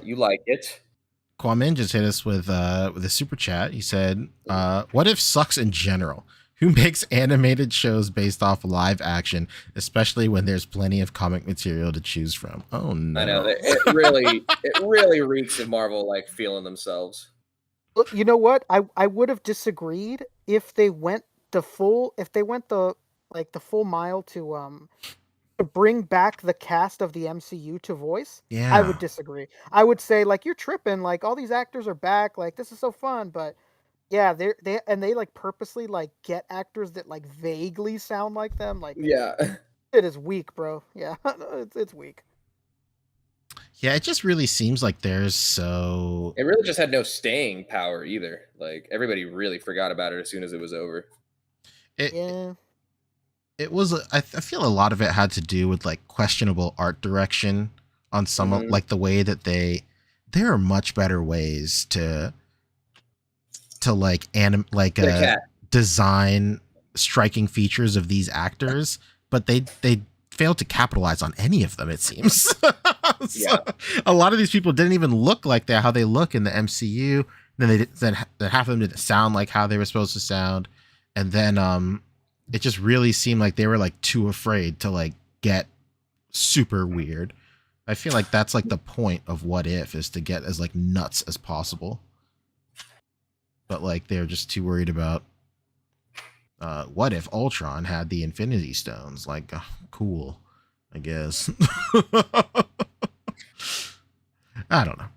You like it. Kwamin just hit us with a super chat. He said, "What if sucks in general? Who makes animated shows based off live action, especially when there's plenty of comic material to choose from?" Oh no! I know it really reeks of Marvel like feeling themselves. Look, you know what? I would have disagreed if they went the full mile to to bring back the cast of the MCU to voice, Yeah. I would disagree. I would say like you're tripping. Like all these actors are back. Like this is so fun, but yeah, they like purposely like get actors that like vaguely sound like them. Like Yeah. it is weak, bro. Yeah, it's weak. Yeah, it just really seems like there's so... It really just had no staying power either. Like everybody really forgot about it as soon as it was over. Yeah. It was, I feel a lot of it had to do with like questionable art direction on some of like the way that there are much better ways to like design striking features of these actors, but they failed to capitalize on any of them, it seems. So, a lot of these people didn't even look like how they look in the MCU. Then half of them didn't sound like how they were supposed to sound, and then it just really seemed like they were like too afraid to like get super weird. I feel like that's like the point of What If, is to get as like nuts as possible. But like they're just too worried about what if Ultron had the Infinity Stones? Like, cool, I guess. I don't know.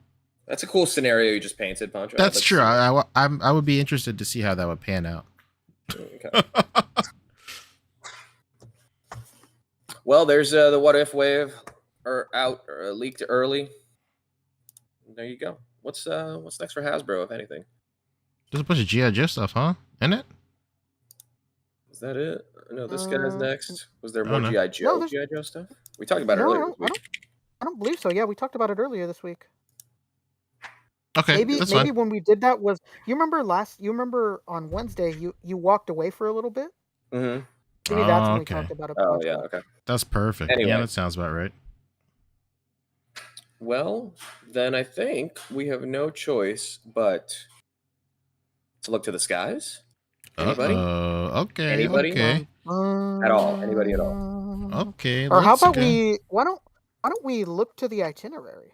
That's a cool scenario you just painted, Pancho. That's true. I would be interested to see how that would pan out. Okay. Well, there's the What If wave leaked early. There you go. What's next for Hasbro, if anything? There's a bunch of G.I. Joe stuff, huh? Isn't it? Is that it? No, this guy's next. Was there more G.I. No, G.I. Joe stuff? We talked about it earlier this week. I don't believe so. Yeah, we talked about it earlier this week. Okay, maybe when we did that was, you remember on Wednesday you walked away for a little bit? Mm-hmm. Maybe that's when we talked about it. Oh yeah, okay. That's perfect. Anyway. Yeah, that sounds about right. Well, then I think we have no choice but to look to the skies. Anybody? Okay. Anybody? Okay. At all? Anybody at all? Okay. Or how about why don't we look to the itinerary?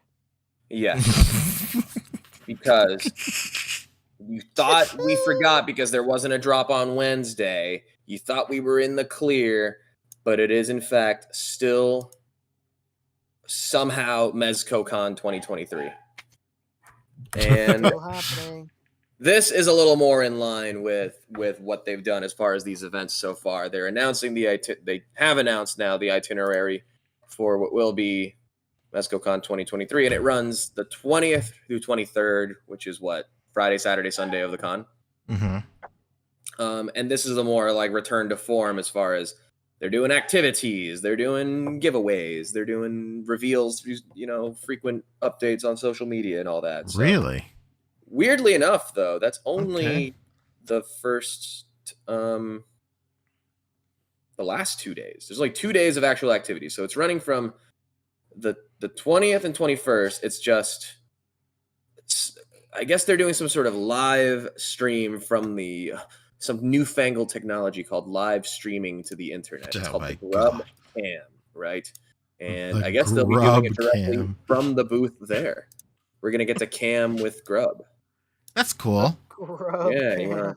Yes. Because you thought we forgot because there wasn't a drop on Wednesday. You thought we were in the clear, but it is in fact still somehow Mezco Con 2023. And Still happening. This is a little more in line with what they've done as far as these events so far. They're announcing they have announced now the itinerary for what will be Mezco Con 2023, and it runs the 20th through 23rd, which is what, Friday, Saturday, Sunday of the con. Mm-hmm. And this is a more like return to form as far as they're doing activities, they're doing giveaways, they're doing reveals, frequent updates on social media and all that. So, really? Weirdly enough, though, that's only the first, the last 2 days. There's like 2 days of actual activity. So it's running from the 20th and 21st. I guess they're doing some sort of live stream from some newfangled technology called live streaming to the internet. It's called the Grub Cam, right? And I guess they'll be doing it directly from the booth there. We're going to get to cam with Grub. That's cool. Grub Cam.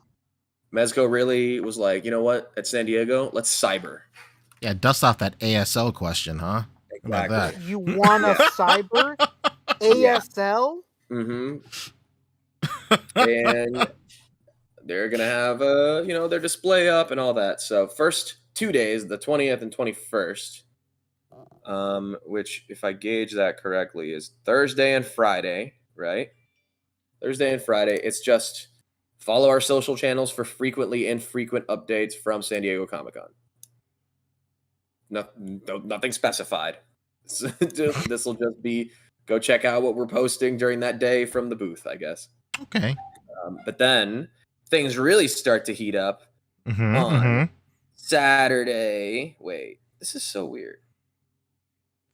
Mezco really was like, you know what? At San Diego, let's cyber. Yeah, dust off that ASL question, huh? Exactly. About that? You want to cyber ASL? Mm-hmm. And they're going to have, their display up and all that. So first 2 days, the 20th and 21st, which, if I gauge that correctly, is Thursday and Friday, right? Thursday and Friday. It's just follow our social channels for frequently infrequent updates from San Diego Comic-Con. Nothing specified. This will just be go check out what we're posting during that day from the booth, I guess. Okay. But then things really start to heat up on Saturday. Wait, this is so weird.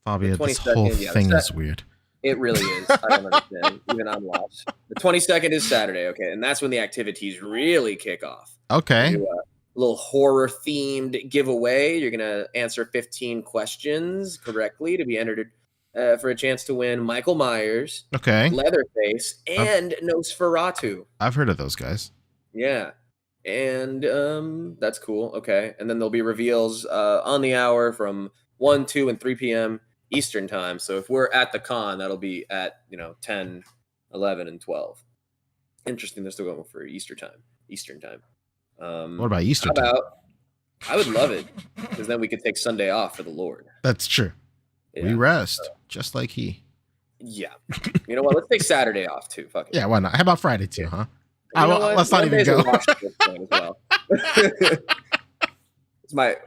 Fabio, this whole thing is weird. It really is. I don't understand. Even I'm lost. The 22nd is Saturday, okay, and that's when the activities really kick off. Okay. Do a little horror-themed giveaway. You're going to answer 15 questions correctly to be entered for a chance to win Michael Myers, Leatherface, and Nosferatu. I've heard of those guys. Yeah. And that's cool. Okay. And then there'll be reveals on the hour from 1, 2, and 3 p.m. Eastern time. So if we're at the con, that'll be at 10, 11, and 12. Interesting. They're still going for Eastern time. What about Easter time? I would love it because then we could take Sunday off for the Lord. That's true. Yeah. We rest just like he. Yeah. You know what? Let's take Saturday off too. Fuck it. Yeah, why not? How about Friday too, huh? You know what? Let's not even go. As well. It's my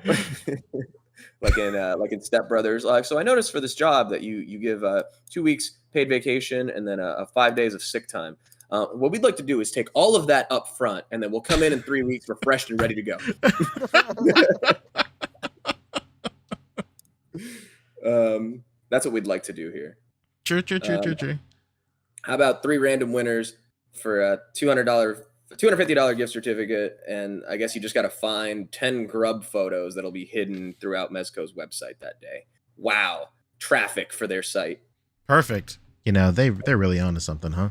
like in Step Brothers. So I noticed for this job that you give 2 weeks paid vacation and then 5 days of sick time. What we'd like to do is take all of that up front, and then we'll come in 3 weeks refreshed and ready to go. That's what we'd like to do here. True. How about 3 random winners for a $250 gift certificate? And I guess you just got to find 10 grub photos that'll be hidden throughout Mezco's website that day. Wow. Traffic for their site. Perfect. They're really onto something, huh?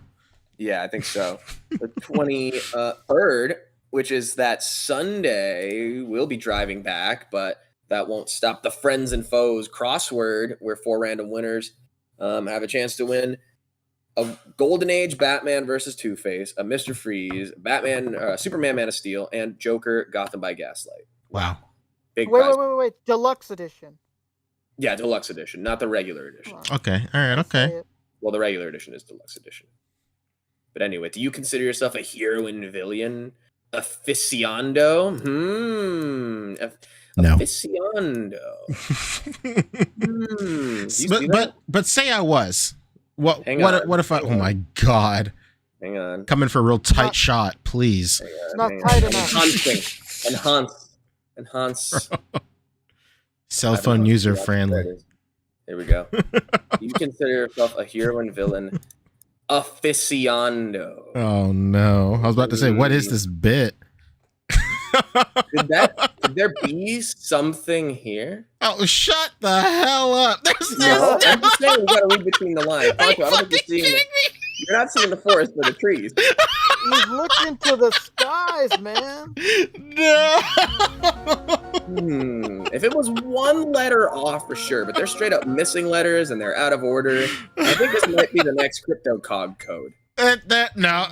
Yeah, I think so. The 23rd, which is that Sunday, we'll be driving back, but that won't stop the Friends and Foes crossword, where 4 random winners have a chance to win a Golden Age Batman versus Two-Face, a Mr. Freeze, Batman, Superman Man of Steel, and Joker Gotham by Gaslight. Wow. Big prize. Wait. Deluxe edition. Yeah, deluxe edition, not the regular edition. Okay. All right. Okay. Well, the regular edition is deluxe edition. But anyway, do you consider yourself a hero and villain aficionado? No. Aficionado. But say I was. What if I? Oh my God. Hang on. Coming for a real tight shot, please. It's not tight enough. Enhance. Cell phone user friendly. Here we go. You consider yourself a hero and villain aficionado. Oh no. I was about to say, what is this bit? Could there be something here? Oh, shut the hell up. There's No, I'm just saying we gotta read between the lines. Are you I don't think you're seeing it. You're not seeing the forest for the trees. He's looking to the skies, man. No. If it was one letter off for sure, but they're straight up missing letters and they're out of order. I think this might be the next CryptoCog code. No.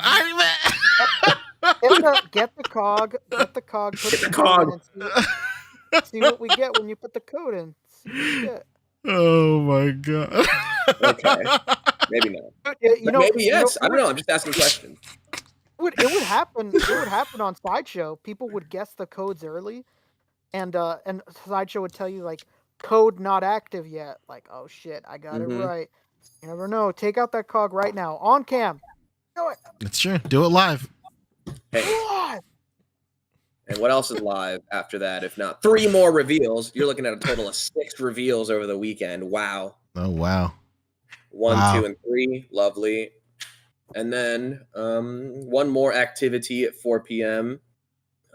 Get the cog. Put the cog in. See what we get when you put the code in. See what we get. Oh my God. Okay. Maybe not. Maybe yes. I don't know. I'm just asking questions. It would happen. It would happen on Sideshow. People would guess the codes early, and Sideshow would tell you like code not active yet. Like, oh shit, I got it right. You never know. Take out that cog right now on cam. Do it. That's true. Do it live. Hey. Live. And what else is live after that? If not 3 more reveals, you're looking at a total of 6 reveals over the weekend. Wow. Oh wow. 1, 2, and 3. Lovely. And then one more activity at 4 p.m.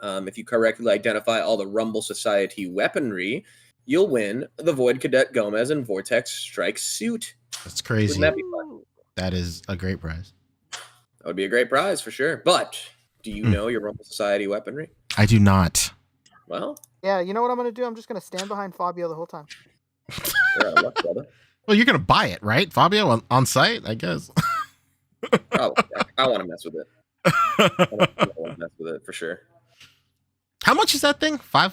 If you correctly identify all the Rumble Society weaponry, you'll win the Void Cadet Gomez and Vortex Strike suit. That's crazy. Wouldn't that be fun? That is a great prize. That would be a great prize for sure. But do you know your Rumble Society weaponry? I do not. Well, yeah, you know what I'm going to do? I'm just going to stand behind Fabio the whole time. you're out of luck, brother. Well, you're going to buy it, right, Fabio, on site, I guess. Probably. I want to mess with it. I want to mess with it for sure. How much is that thing? 4?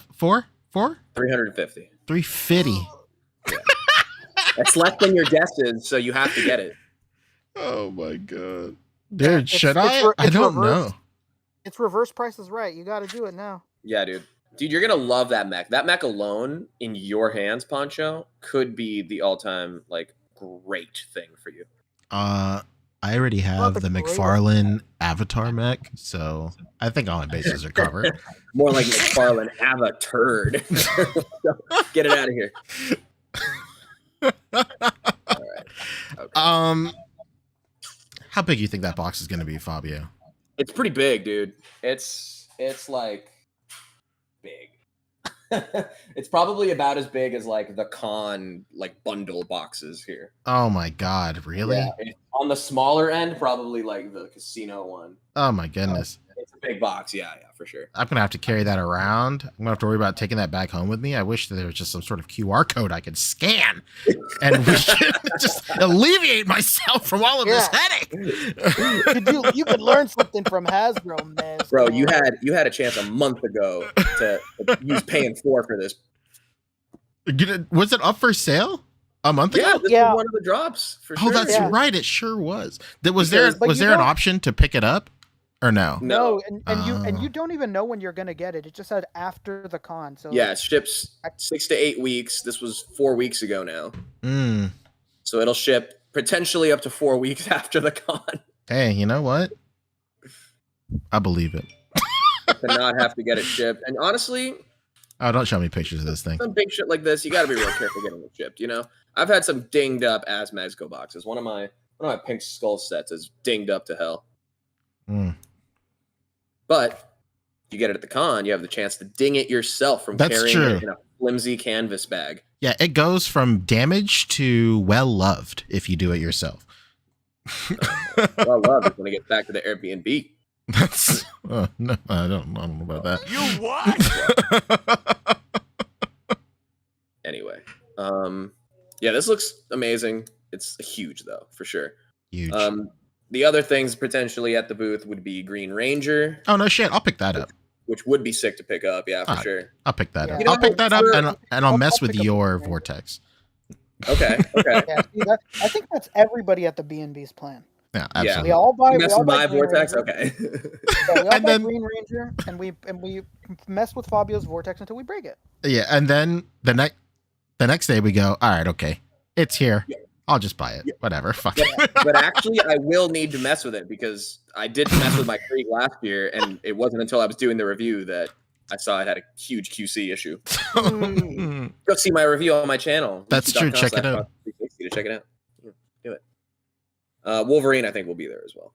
350. 350. Yeah. That's less than your guess is, so you have to get it. Oh my God. Dude, should I? I don't know. It's reverse Price is Right. You got to do it now. Yeah, dude. Dude, you're going to love that mech. That mech alone in your hands, Poncho, could be the all-time, great thing for you. I already have the McFarlane Avatar mech, so I think all my bases are covered. More like McFarlane Avatar. Get it out of here. All right. Okay. How big do you think that box is going to be, Fabio? It's pretty big, dude. It's big. It's probably about as big as the con bundle boxes here. Oh my God, really? Yeah, on the smaller end, probably the casino one. Oh my goodness. It's a big box. Yeah, for sure. I'm gonna have to carry that around. I'm gonna have to worry about taking that back home with me. I wish that there was just some sort of QR code I could scan and we could just alleviate myself from all of this headache. You could learn something from Hasbro, man. Bro, you had a chance a month ago to use Pay in 4 for this. Was it up for sale a month ago? This was one of the drops for sure. Oh, that's right. It sure was. Was there an option to pick it up or no? No, and you don't even know when you're gonna get it. It just said after the con. So yeah, it ships 6 to 8 weeks. This was 4 weeks ago now. So it'll ship potentially up to 4 weeks after the con. Hey, you know what? I believe it. To not have to get it shipped. And honestly, don't show me pictures of this thing. Some big shit like this, you got to be real careful getting it shipped. You know, I've had some dinged up ass Mezco boxes. One of my pink skull sets is dinged up to hell. But you get it at the con, you have the chance to ding it yourself from carrying it in a flimsy canvas bag. Yeah, it goes from damaged to well loved if you do it yourself. Well loved is when it gets back to the Airbnb. That's no, I don't know about that. You what? Anyway, yeah, this looks amazing. It's huge though, for sure. Huge. The other things potentially at the booth would be Green Ranger. Oh no shit! I'll pick that up. Which would be sick to pick up, yeah, for sure. I'll pick that up. You know, I'll pick that up and I'll mess with your vortex. Okay. Yeah, see, I think that's everybody at the B&B's plan. Yeah, absolutely. We all buy. We all buy vortex. Ranger. Okay. Yeah, we all buy Green Ranger, and we mess with Fabio's vortex until we break it. Yeah, and then the next day we go. All right, okay, it's here. Yeah. I'll just buy it. Yeah. Whatever. Fuck it. But actually, I will need to mess with it because I did mess with my Krieg last year, and it wasn't until I was doing the review that I saw it had a huge QC issue. Go see my review on my channel. That's true. Check it out. To check it out. Yeah, do it. Wolverine, I think, will be there as well.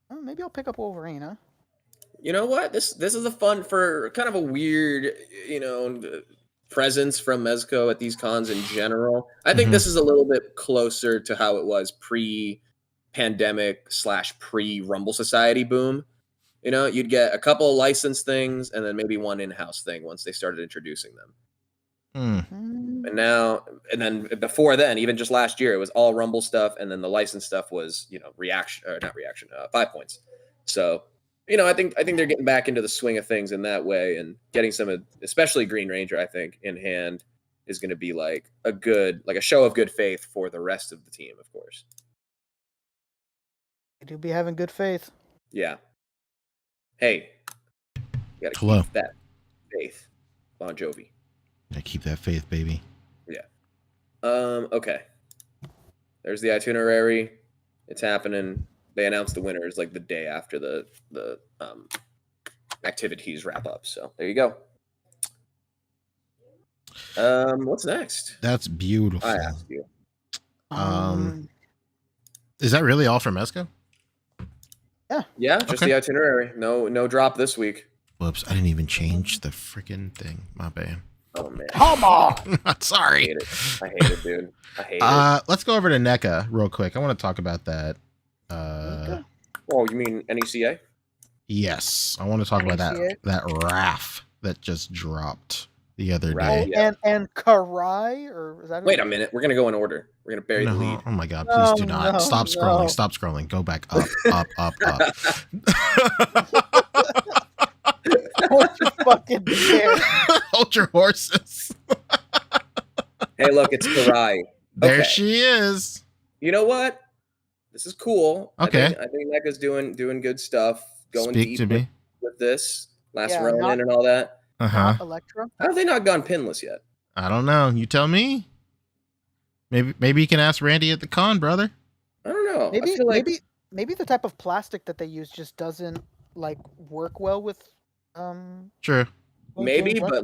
Oh, maybe I'll pick up Wolverine, huh? You know what? This is a fun for kind of a weird, presence from Mezco at these cons in general. I think this is a little bit closer to how it was pre-pandemic / pre-Rumble Society boom. You know, you'd get a couple of licensed things and then maybe one in-house thing once they started introducing them. And then before then, even just last year, it was all Rumble stuff, and then the licensed stuff was, reaction or not reaction, 5 points. So, I think they're getting back into the swing of things in that way, and getting some, especially Green Ranger, I think, in hand is going to be like a show of good faith for the rest of the team, of course. I do be having good faith. Yeah. Hey, you got to keep that faith, Bon Jovi. Yeah, keep that faith, baby. Yeah. Okay. There's the itinerary. It's happening. They announced the winners like the day after the activities wrap up. So there you go. What's next? That's beautiful. I asked you. Is that really all for Mezco? Yeah, just the itinerary. No drop this week. Whoops, I didn't even change the freaking thing. My bad. Oh man. Come on. Sorry. I hate it, dude. I hate it. Let's go over to NECA real quick. I want to talk about that. Oh, you mean NECA? Yes. I want to talk about that RAF that just dropped the other day. And Karai, or is that? Wait a minute. We're gonna go in order. We're gonna bury the lead. Oh my god! Please do not. Stop scrolling. Stop scrolling. Go back up, up, up, up. Hold your fucking beer. Hold your horses. Hey, look, it's Karai. There she is. You know what? This is cool. Okay. I think NECA's doing good stuff. Going Speak deep to me. with this last Ronin and all that. Electra. How have they not gone pinless yet? I don't know. You tell me. Maybe you can ask Randy at the con, brother. I don't know. Maybe the type of plastic that they use just doesn't work well with. True. Maybe, but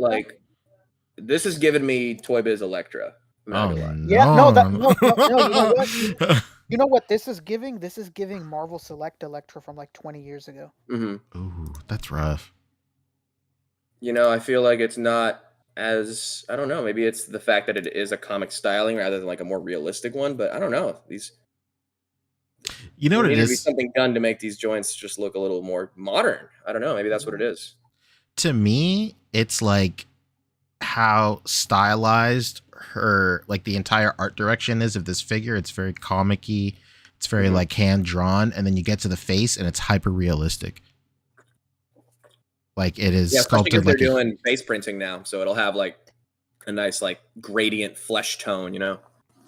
this has given me Toy Biz Electra. No. Yeah, no. You know what? You know what this is giving? This is giving Marvel Select Electra from 20 years ago. Mm-hmm. Ooh, that's rough. I feel like it's not as, I don't know, maybe it's the fact that it is a comic styling rather than a more realistic one, but I don't know. You know what there it needs to be is? something done to make these joints just look a little more modern. I don't know. Maybe that's what it is. To me, it's like how stylized her, like the entire art direction is of this figure. It's very comic-y. It's very like hand drawn, and then you get to the face, and it's hyper realistic. Like it is especially sculpted because like they're doing face printing now, so it'll have like a nice like gradient flesh tone, you know.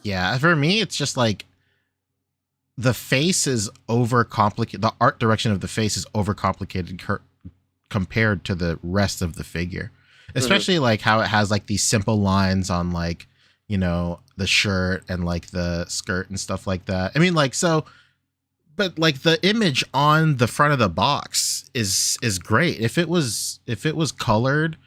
Yeah, for me, it's just like the face is overcomplicated. The art direction of the face is overcomplicated compared to the rest of the figure, especially like how it has like these simple lines on like, you know, the shirt and like the skirt and stuff like that. I mean, like, so, but like the image on the front of the box is great. If it was colored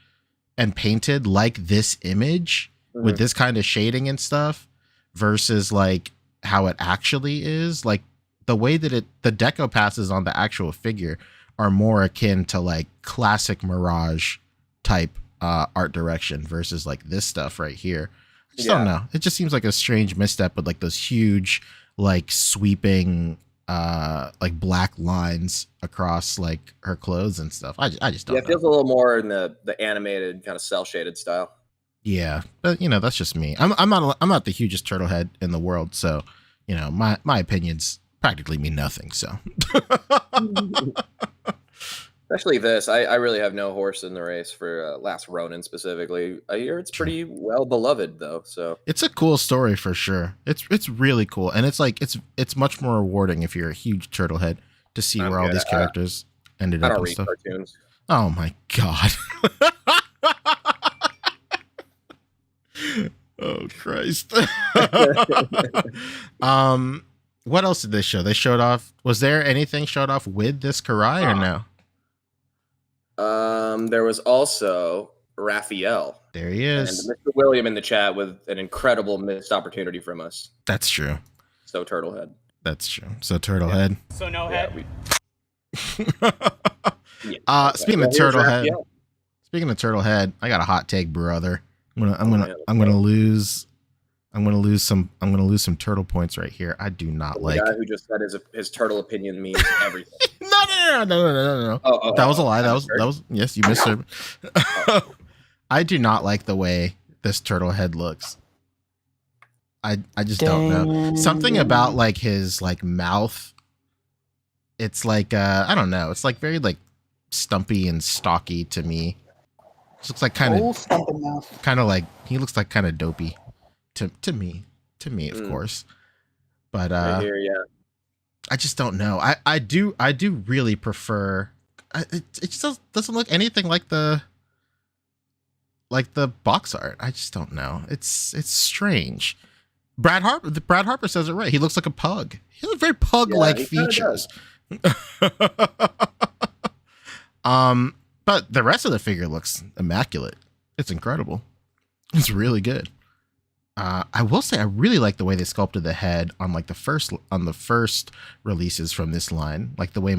and painted like this image with this kind of shading and stuff versus like how it actually is, like the way that the deco passes on the actual figure are more akin to like classic Mirage type art direction versus like this stuff right here. I just don't know. It just seems like a strange misstep with like those huge, like sweeping, like black lines across like her clothes and stuff. I just don't know. It feels a little more in the animated kind of cell shaded style. Yeah, but you know, that's just me. I'm not the hugest turtle head in the world, so you know, my opinions practically mean nothing. So especially this, I really have no horse in the race for Last Ronin specifically. I hear it's pretty well beloved though, so it's a cool story for sure. It's really cool, and it's like it's much more rewarding if you're a huge turtle head to see where all these characters ended up and stuff. Cartoons. Oh my god. Oh Christ. What else did they show? They showed off. Was there anything showed off with this Karai or no? There was also Raphael. There he is. And Mr. William in the chat with an incredible missed opportunity from us. That's true. So Turtlehead. That's true. So Turtlehead. So no head. Speaking of Turtlehead. Speaking of Turtlehead, I got a hot take, brother. I'm gonna lose some turtle points right here. I do not like. The guy who just said his turtle opinion means everything. No. Oh, that was a lie. That was yes, you missed it. I do not like the way this turtle head looks. I just don't know. Something about like his like mouth. It's like I don't know. It's like very like stumpy and stocky to me. It looks like kind of like he looks like kind of dopey to me of course. But I just don't know. I do really prefer. It just doesn't look anything like the box art. I just don't know. It's strange. Brad Harper says it right. He looks like a pug. He has very pug-like features. But the rest of the figure looks immaculate. It's incredible. It's really good. I will say I really like the way they sculpted the head on like the first releases from this line, like the way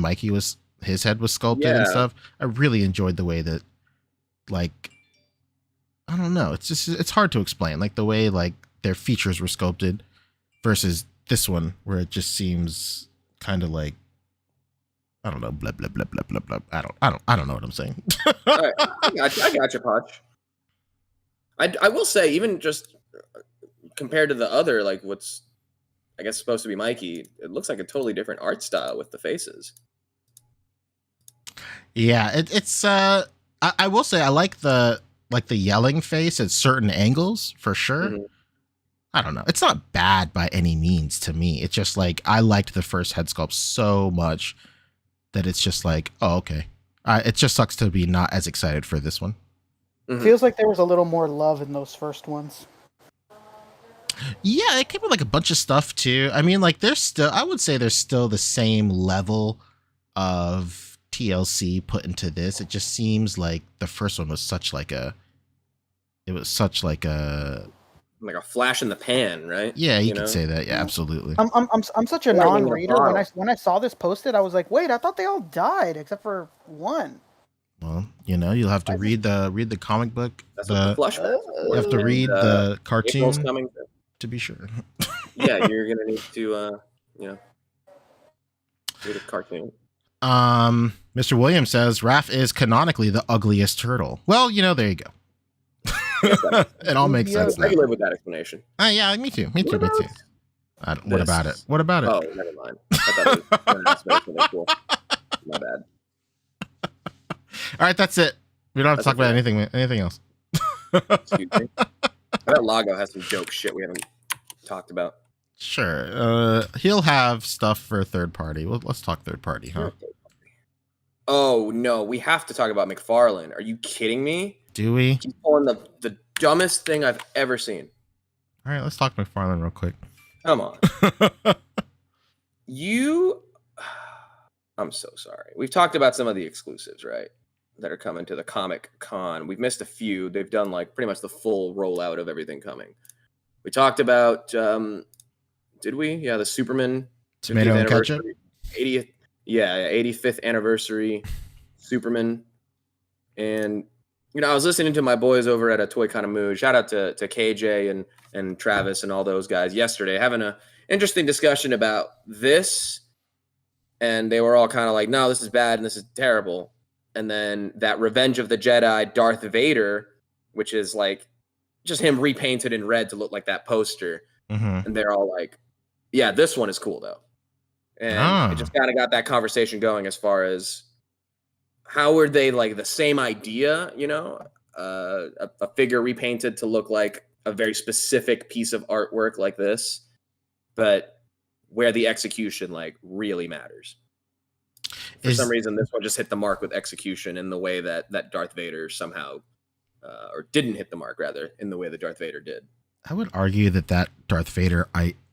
his head was sculpted and stuff. I really enjoyed the way that, like, I don't know. It's hard to explain, like the way like their features were sculpted versus this one where it just seems kind of like, I don't know, blah blah blah blah blah blah. I don't know what I'm saying. Right. I got you, Potch. I will say, even just compared to the other, like what's I guess supposed to be Mikey, it looks like a totally different art style with the faces. Yeah, it's I will say I like the yelling face at certain angles for sure. Mm-hmm. I don't know. It's not bad by any means to me. It's just like I liked the first head sculpt so much that it's just like, oh, okay. It just sucks to be not as excited for this one. Mm-hmm. Feels like there was a little more love in those first ones. Yeah, it came with like a bunch of stuff too. I mean, like I would say there's still the same level of TLC put into this. It just seems like the first one was such like a flash in the pan, right? Yeah, you could say that. Yeah, absolutely. I'm such a non-reader. When I saw this posted, I was like, wait, I thought they all died except for one. Well, you'll have to read the comic book. That's the flush. You have to read the cartoon to be sure. Yeah, you're gonna need to Read a cartoon. Mr. Williams says Raph is canonically the ugliest turtle. Well, there you go. It all makes sense I now. can live with that explanation. Yeah, me too. Me too. What about it? Oh, never mind. I thought it was explanation. Cool. My bad. All right, that's it. We don't have to talk about anything else. Excuse me. That Lago has some joke shit we haven't talked about. Sure. He'll have stuff for third party. Well, let's talk third party, huh? Oh, no. We have to talk about McFarlane. Are you kidding me? Do we? He's pulling the dumbest thing I've ever seen. All right, let's talk McFarlane real quick. Come on. I'm so sorry. We've talked about some of the exclusives, right? That are coming to the Comic Con. We've missed a few. They've done like pretty much the full rollout of everything coming. We talked about, did we? Yeah, the Superman Tomato and ketchup. 85th anniversary Superman. And I was listening to my boys over at a Toy Con of Mood. Shout out to KJ and Travis and all those guys yesterday, having an interesting discussion about this. And they were all kind of like, no, this is bad and this is terrible. And then that Revenge of the Jedi Darth Vader, which is like just him repainted in red to look like that poster. Mm-hmm. And they're all like, yeah, this one is cool though. And it just kind of got that conversation going as far as how were they like the same idea, a figure repainted to look like a very specific piece of artwork like this, but where the execution like really matters. For some reason, this one just hit the mark with execution in the way that Darth Vader somehow, or didn't hit the mark rather, in the way that Darth Vader did. I would argue that Darth Vader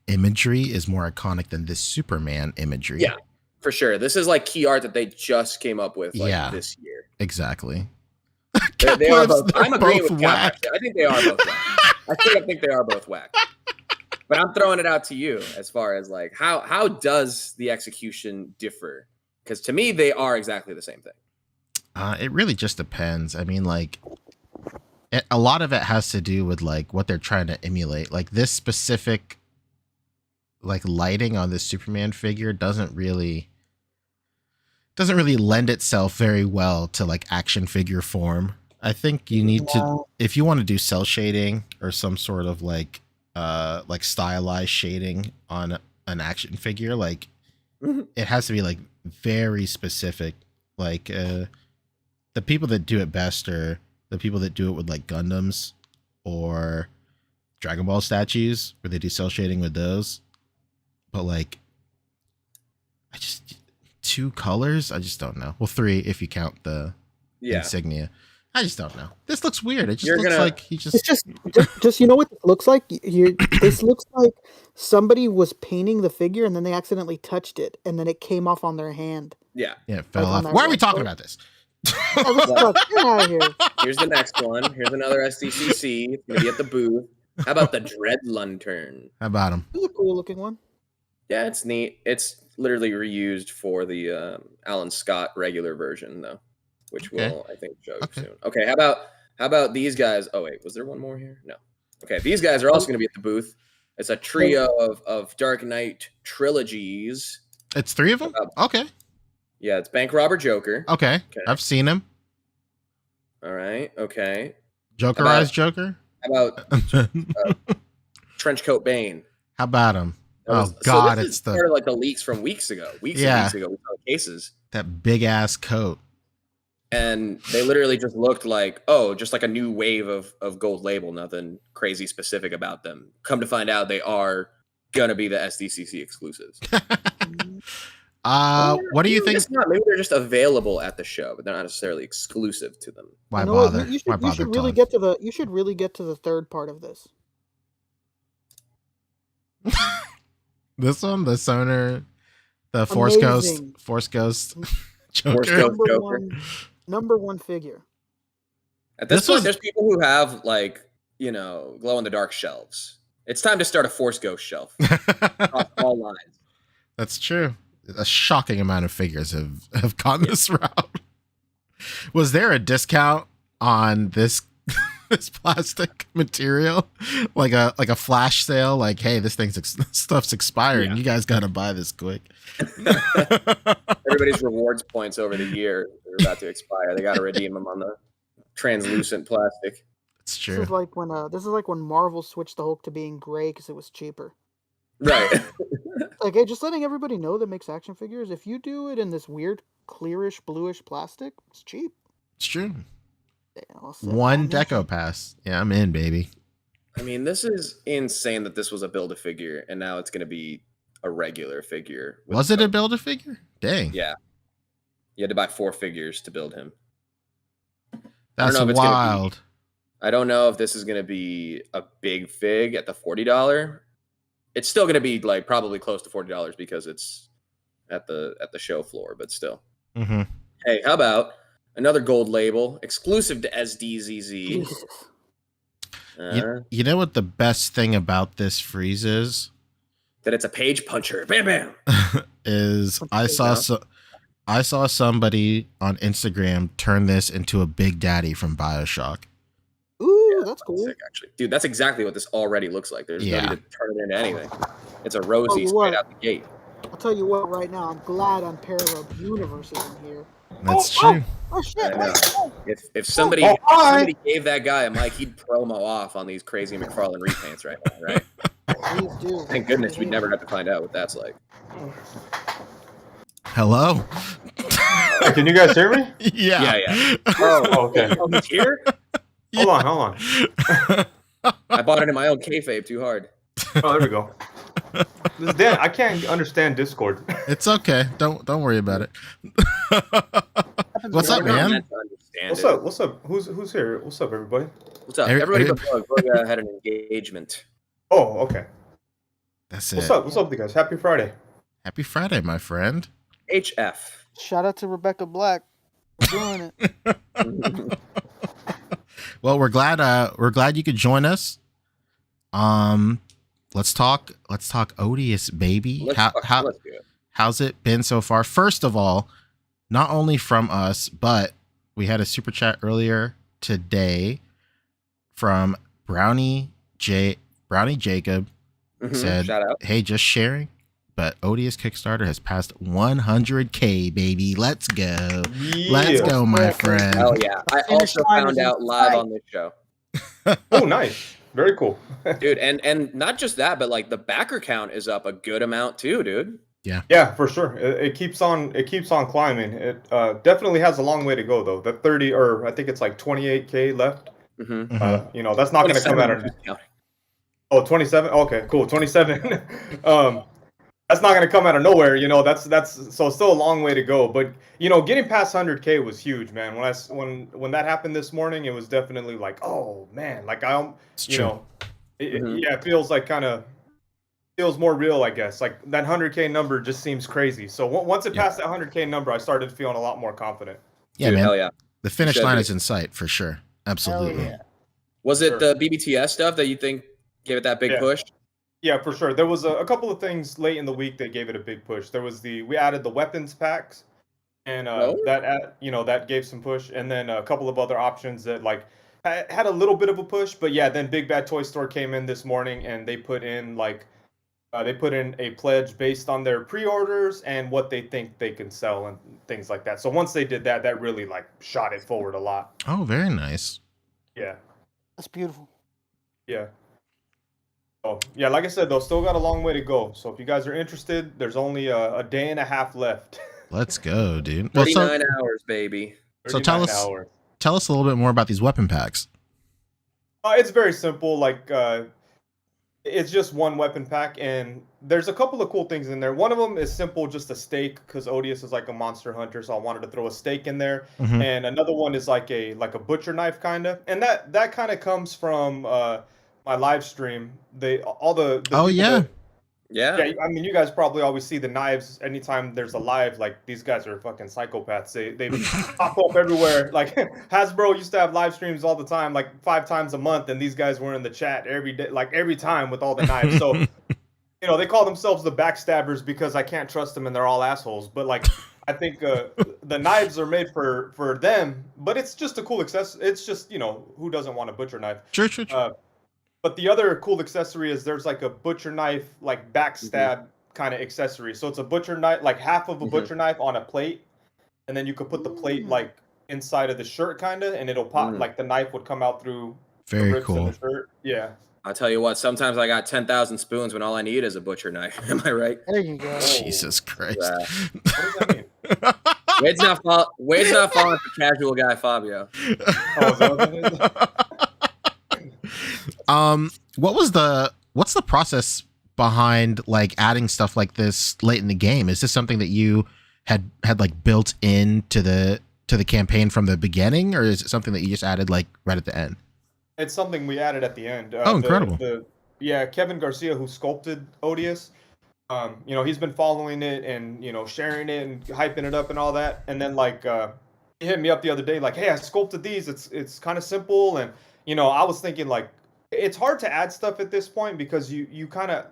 imagery is more iconic than this Superman imagery. Yeah, for sure. This is like key art that they just came up with this year. Exactly. They are both. I'm agreeing with Cap. I think they are both whack. I think they are both whack. But I'm throwing it out to you as far as like how does the execution differ? Because to me, they are exactly the same thing. It really just depends. I mean, like, a lot of it has to do with like what they're trying to emulate. Like this specific, like lighting on this Superman figure doesn't really lend itself very well to like action figure form. I think you need to, if you want to do cell shading or some sort of like stylized shading on an action figure, like it has to be like very specific. Like the people that do it best are the people that do it with like Gundams or Dragon Ball statues, where they do cell shading with those. But like, two colors, I just don't know. Well, three if you count the insignia. I just don't know. This looks weird. It just looks like he just. It's just you know what this looks like. This looks like somebody was painting the figure and then they accidentally touched it and then it came off on their hand. Yeah, it fell off. Why are we talking about this? Get out of here. Here's the next one. Here's another SDCC. It's gonna be at the booth. How about the Dread Lantern? How about him? This is a cool looking one. Yeah, it's neat. It's literally reused for the Alan Scott regular version though, which will I think show soon. Okay, how about these guys? Oh wait, was there one more here? No. Okay, these guys are also going to be at the booth. It's a trio of Dark Knight trilogies. It's three of them. Okay. Yeah, it's Bank Robber Joker. Okay. I've seen him. All right. Okay. Jokerized Joker. How about Trenchcoat Bane? How about him? God, it's part of like the leaks from weeks ago. Weeks and weeks ago, we saw cases. That big ass coat. And they literally just looked like, just like a new wave of gold label. Nothing crazy specific about them. Come to find out, they are gonna be the SDCC exclusives. What do you think? Maybe they're just available at the show, but they're not necessarily exclusive to them. Why bother? You should really get to the third part of this. This one, the Sonar, the Force Ghost Joker. Number one figure. At this point, there's people who have like, glow in the dark shelves. It's time to start a Force Ghost shelf. Off all lines. That's true. A shocking amount of figures have gone this route. Was there a discount on this this plastic material, like a flash sale. Like, hey, this stuff's expiring. Yeah. You guys got to buy this quick. Everybody's rewards points over the year are about to expire. They got to redeem them on the translucent plastic. It's This true. is like when Marvel switched the Hulk to being gray because it was cheaper. Right. Like, hey, just letting everybody know that makes action figures. If you do it in this weird clearish bluish plastic, it's cheap. It's true. Yeah, I'll say One that. deco pass. Yeah, I'm in, baby. I mean, this is insane that this was a Build-A-Figure, and now it's going to be a regular figure. with Was it a stuff. Build-A-Figure? Dang. Yeah. You had to buy 4 figures to build him. That's know if it's gonna be- wild. I don't know if this is going to be a big fig at the $40. It's still going to be like probably close to $40 because it's at the show floor, but still. Mm-hmm. Hey, how about another gold label exclusive to SDZZ? Jesus. You know what the best thing about this freeze is? That it's a page puncher. Bam, bam. Is I saw somebody on Instagram turn this into a Big Daddy from BioShock. Ooh, that's cool. Sick, actually. Dude, that's exactly what this already looks like. There's Yeah. no need to turn it into anything. It's a Rosie you straight what? out the gate. I'll tell you what, right now, I'm glad Unparalleled Universe is in here. That's true. Oh shit! I know. Wait. If somebody, Oh, if hi. somebody gave that guy a mic, he'd promo off on these crazy McFarlane repaints right now, right? Please do. Thank goodness we never have to find out what that's like. Hello. Can you guys hear me? Yeah. Yeah. Oh, okay. Oh, he's here? Hold on. I bought it in my own kayfabe too hard. Oh, there we go. This Dan, I can't understand Discord. It's okay. Don't worry about it. What's up, We're not man? meant to understand What's it. up? What's up? Who's here? What's up, everybody? What's up? Every- Everybody every- but Bug had an engagement. Oh, okay. That's it. What's up? What's up, you guys? Happy Friday. Happy Friday, my friend. HF. Shout out to Rebecca Black for doing it. Well, we're glad you could join us. Let's talk Odious, baby. Let's do it. How's it been so far? First of all, not only from us, but we had a super chat earlier today from Brownie Jacob. Said, Shout out. hey, just sharing, but Odious Kickstarter has passed 100K, baby. Let's go. Let's go, my Yeah. friend. Hell yeah. I Finish also line found is out live inside. on this show. Oh, nice. Very cool. Dude, and not just that, but like the backer count is up a good amount too, dude. Yeah, for sure. It keeps on climbing. It definitely has a long way to go though. The 30 or I think it's like 28K left. Mm-hmm. Mhm. That's not going to come out of 27. Okay, cool. 27. That's not going to come out of nowhere. That's so still a long way to go. But getting past 100K was huge, man. When that happened this morning, it was definitely like, oh man, like It's true. it feels like feels more real, I guess. Like that 100K number just seems crazy. So once it passed that 100K number, I started feeling a lot more confident. Yeah, Dude, man. hell yeah. The finish Should line be. is in sight for sure. Absolutely. yeah. Was it Sure. the BBTS stuff that you think gave it that big Yeah. push? Yeah, for sure. There was a couple of things late in the week that gave it a big push. There was we added the weapons packs, and that gave some push, and then a couple of other options that like had a little bit of a push. But yeah, then Big Bad Toy Store came in this morning, and they put in a pledge based on their pre-orders and what they think they can sell and things like that. So once they did that, that really like shot it forward a lot. Oh, very nice. Yeah. That's beautiful. Yeah. Oh, yeah, like I said, though, still got a long way to go. So if you guys are interested, there's only a day and a half left. Let's go, dude. Well, 39 hours, baby. So tell 39 us- hours. tell us a little bit more about these weapon packs. It's very simple. Like, it's just one weapon pack, and there's a couple of cool things in there. One of them is simple, just a stake, because Odious is like a monster hunter, so I wanted to throw a stake in there. Mhm. And another one is like a butcher knife, kind of. And that kind of comes from my live stream. Oh, people yeah. Yeah. Yeah, I mean, you guys probably always see the knives anytime there's a live. Like, these guys are fucking psychopaths. They pop up everywhere. Like, Hasbro used to have live streams all the time, like 5 times a month, and these guys were in the chat every day, like every time with all the knives. So, they call themselves the backstabbers because I can't trust them and they're all assholes. But like, I think the knives are made for them, but it's just a cool accessory. It's just, who doesn't want a butcher knife? True. But the other cool accessory is there's like a butcher knife, like backstab kind of accessory. So it's a butcher knife, like half of a butcher knife on a plate, and then you could put the plate like inside of the shirt kind of, and it'll pop, like the knife would come out through the Very rips cool. in the shirt. Yeah. I'll tell you what, sometimes I got 10,000 spoons when all I need is a butcher knife. Am I right? There you go. Jesus Christ. What does that mean? Wade's not falling for casual guy Fabio. Oh, is that what that is? What's the process behind like adding stuff like this late in the game? Is this something that you had like built into the campaign from the beginning, or is it something that you just added like right at the end? It's something we added at the end. Incredible. Kevin Garcia, who sculpted Odious, he's been following it and, sharing it and hyping it up and all that. And then he hit me up the other day, like, hey, I sculpted these. It's kind of simple. And, I was thinking like, it's hard to add stuff at this point because you kind of,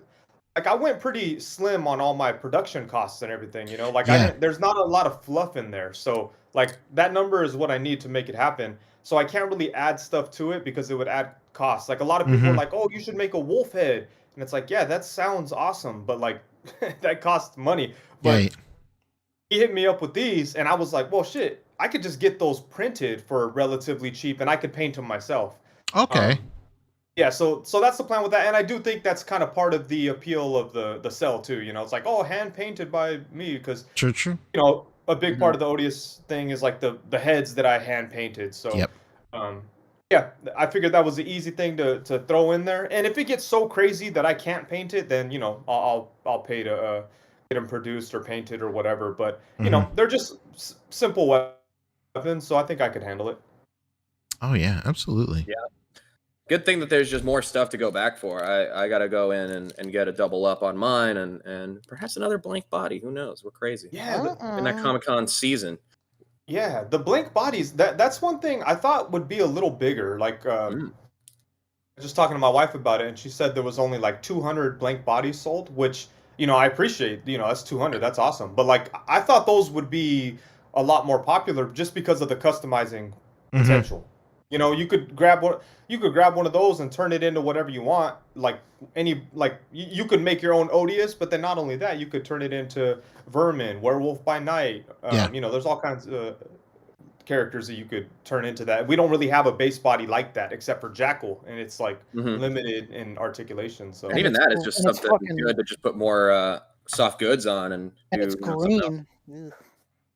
like, I went pretty slim on all my production costs and everything, there's not a lot of fluff in there. So like that number is what I need to make it happen. So I can't really add stuff to it because it would add costs. Like a lot of people are like, oh, you should make a wolf head. And it's like, yeah, that sounds awesome. But like that costs money. But he hit me up with these and I was like, well, shit, I could just get those printed for relatively cheap and I could paint them myself. Okay. Yeah, so that's the plan with that. And I do think that's kind of part of the appeal of the cell too. It's like, oh, hand painted by me because, true. A big part of the Odious thing is like the heads that I hand painted. So, I figured that was the easy thing to throw in there. And if it gets so crazy that I can't paint it, then I'll pay to get them produced or painted or whatever. But they're just simple weapons, so I think I could handle it. Oh yeah, absolutely. Yeah. Good thing that there's just more stuff to go back for. I got to go in and get a double up on mine and perhaps another blank body. Who knows? We're crazy. Yeah. In that Comic-Con season. Yeah, the blank bodies, that's one thing I thought would be a little bigger. Like, just talking to my wife about it, and she said there was only like 200 blank bodies sold, which, I appreciate, that's 200. That's awesome. But like, I thought those would be a lot more popular just because of the customizing potential. You could grab one of those and turn it into whatever you want. Like you could make your own Odious, but then not only that, you could turn it into Vermin, Werewolf by Night. There's all kinds of characters that you could turn into that. We don't really have a base body like that except for Jackal, and it's like limited in articulation. So and even that is just something good to just put more soft goods on and it's green.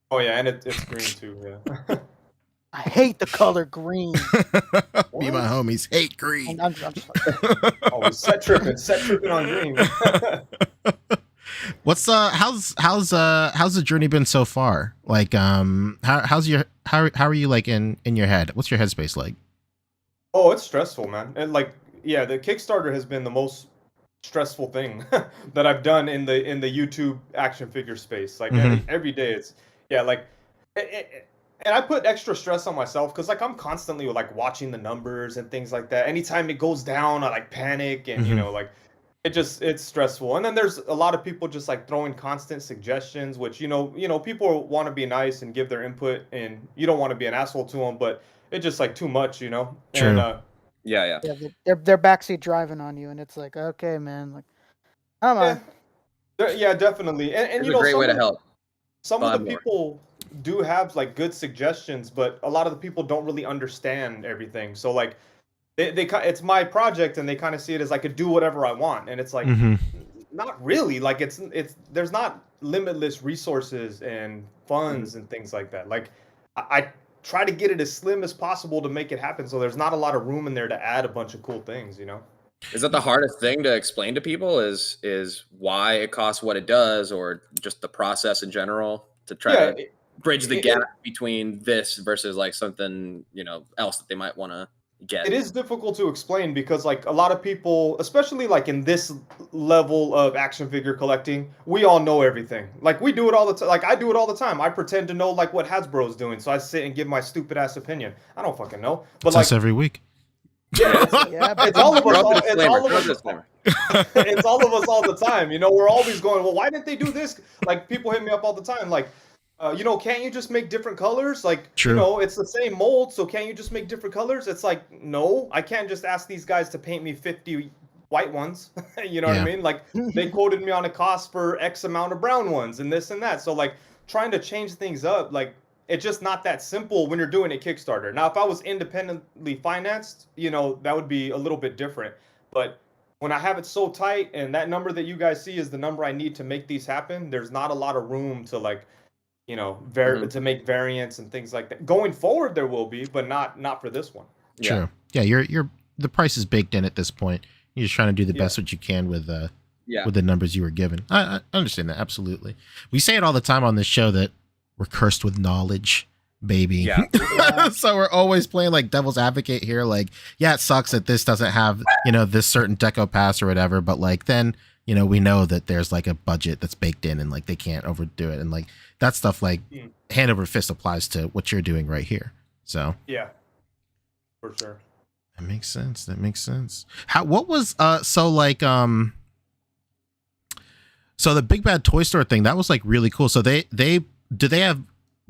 Oh yeah, and it's green too. Yeah. I hate the color green. Me and my homies hate green. I'm just like, oh, set tripping on green. What's how's the journey been so far? Like how are you like in your head? What's your headspace like? Oh, it's stressful, man. And like, yeah, the Kickstarter has been the most stressful thing that I've done in the YouTube action figure space. Like every day it's like and I put extra stress on myself because like I'm constantly like watching the numbers and things like that. Anytime it goes down, I like panic and like it's stressful. And then there's a lot of people just like throwing constant suggestions, which people want to be nice and give their input, and you don't want to be an asshole to them, but it's just like too much, True. And yeah. They're backseat driving on you, and it's like, okay, man, like, come on. Yeah, definitely. And it's a great way to help. Some of the people do have like good suggestions, but a lot of the people don't really understand everything. So like they it's my project and they kind of see it as I could do whatever I want, and it's like not really. Like it's there's not limitless resources and funds and things like that. Like I try to get it as slim as possible to make it happen, so there's not a lot of room in there to add a bunch of cool things, Is that the hardest thing to explain to people is why it costs what it does, or just the process in general, to try to bridge the gap between this versus like something, else that they might want to get? It is difficult to explain because like a lot of people, especially like in this level of action figure collecting, we all know everything. Like we do it all the time. Like I do it all the time. I pretend to know like what Hasbro is doing. So I sit and give my stupid ass opinion. I don't fucking know. But it's like us every week. Yeah, it's all of us. It's all of us all the time. We're always going, well, why didn't they do this? Like people hit me up all the time. Like you know, can't you just make different colors? Like, True. you know, it's the same mold, so can't you just make different colors? It's like, no, I can't just ask these guys to paint me 50 white ones. You know what I mean? Like, they quoted me on a cost for X amount of brown ones and this and that. So, like, trying to change things up, like, it's just not that simple when you're doing a Kickstarter. Now, if I was independently financed, you know, that would be a little bit different. But when I have it so tight and that number that you guys see is the number I need to make these happen, there's not a lot of room to, like, you know, to make variants and things like that. Going forward, there will be, but not for this one. True. Yeah, you're the price is baked in at this point. You're just trying to do the best what you can with the numbers you were given. I understand that absolutely. We say it all the time on this show that we're cursed with knowledge, baby. Yeah. So we're always playing like devil's advocate here. Like, yeah, it sucks that this doesn't have, you know, this certain deco pass or whatever, but like then, you know, we know that there's like a budget that's baked in and like they can't overdo it. And like that stuff, like hand over fist applies to what you're doing right here. So yeah, for sure. That makes sense. That makes sense. What was, so the Big Bad Toy Store thing, that was like really cool. So they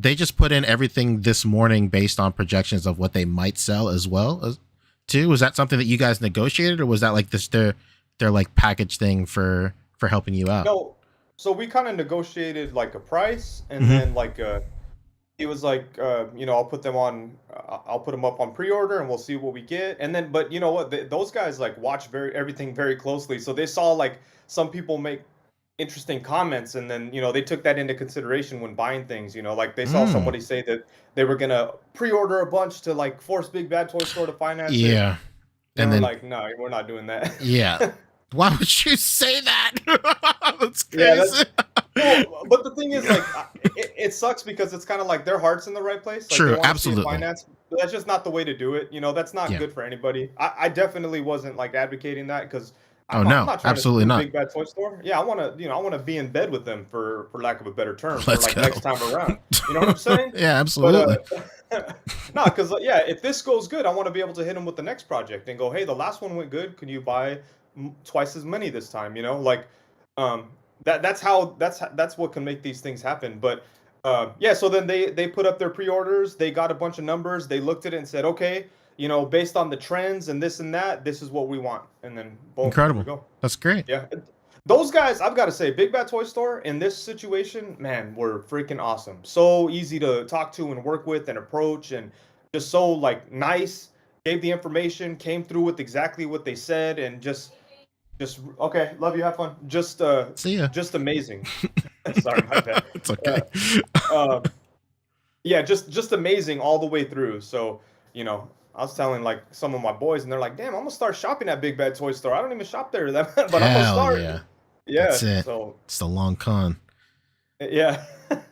just put in everything this morning based on projections of what they might sell as well as too. Was that something that you guys negotiated or was that like their like package thing for helping you out? No, so we kind of negotiated like a price, and then like he was like, you know, I'll put them up on pre-order, and we'll see what we get. And then, but you know what, those guys like watch everything very closely, so they saw like some people make interesting comments, and then you know they took that into consideration when buying things. You know, like they saw somebody say that they were gonna pre-order a bunch to like force Big Bad Toy Store to finance it. Yeah, and then like, no, we're not doing that. Yeah. Why would you say that? That's crazy. Yeah, but the thing is, like, it sucks because it's kind of like their heart's in the right place. Like, true, they want absolutely. To see finance, but that's just not the way to do it. You know, that's not good for anybody. I definitely wasn't like advocating that because I'm not absolutely not. Big Bad Toy Store. Yeah, I want to be in bed with them for lack of a better term. Let's for like go. next time around. You know what I'm saying? Yeah, absolutely. No, because if this goes good, I want to be able to hit them with the next project and go, hey, the last one went good. Can you buy twice as many this time? You know, like that's what can make these things happen. But so then they put up their pre-orders. They got a bunch of numbers. They looked at it and said, okay, you know, based on the trends and this and that, this is what we want. And then boom, incredible. There we go. That's great. Yeah. Those guys, I've got to say, Big Bad Toy Store in this situation, man, were freaking awesome. So easy to talk to and work with and approach, and just so like nice. Gave the information, came through with exactly what they said, and just okay. Love you. Have fun. Just see ya. Just amazing. Sorry, my bad. It's okay. Just amazing all the way through. So you know, I was telling like some of my boys, and they're like, "Damn, I'm gonna start shopping at Big Bad Toy Store. I don't even shop there, but I'm gonna start." Yeah, that's it. So it's the long con. Yeah.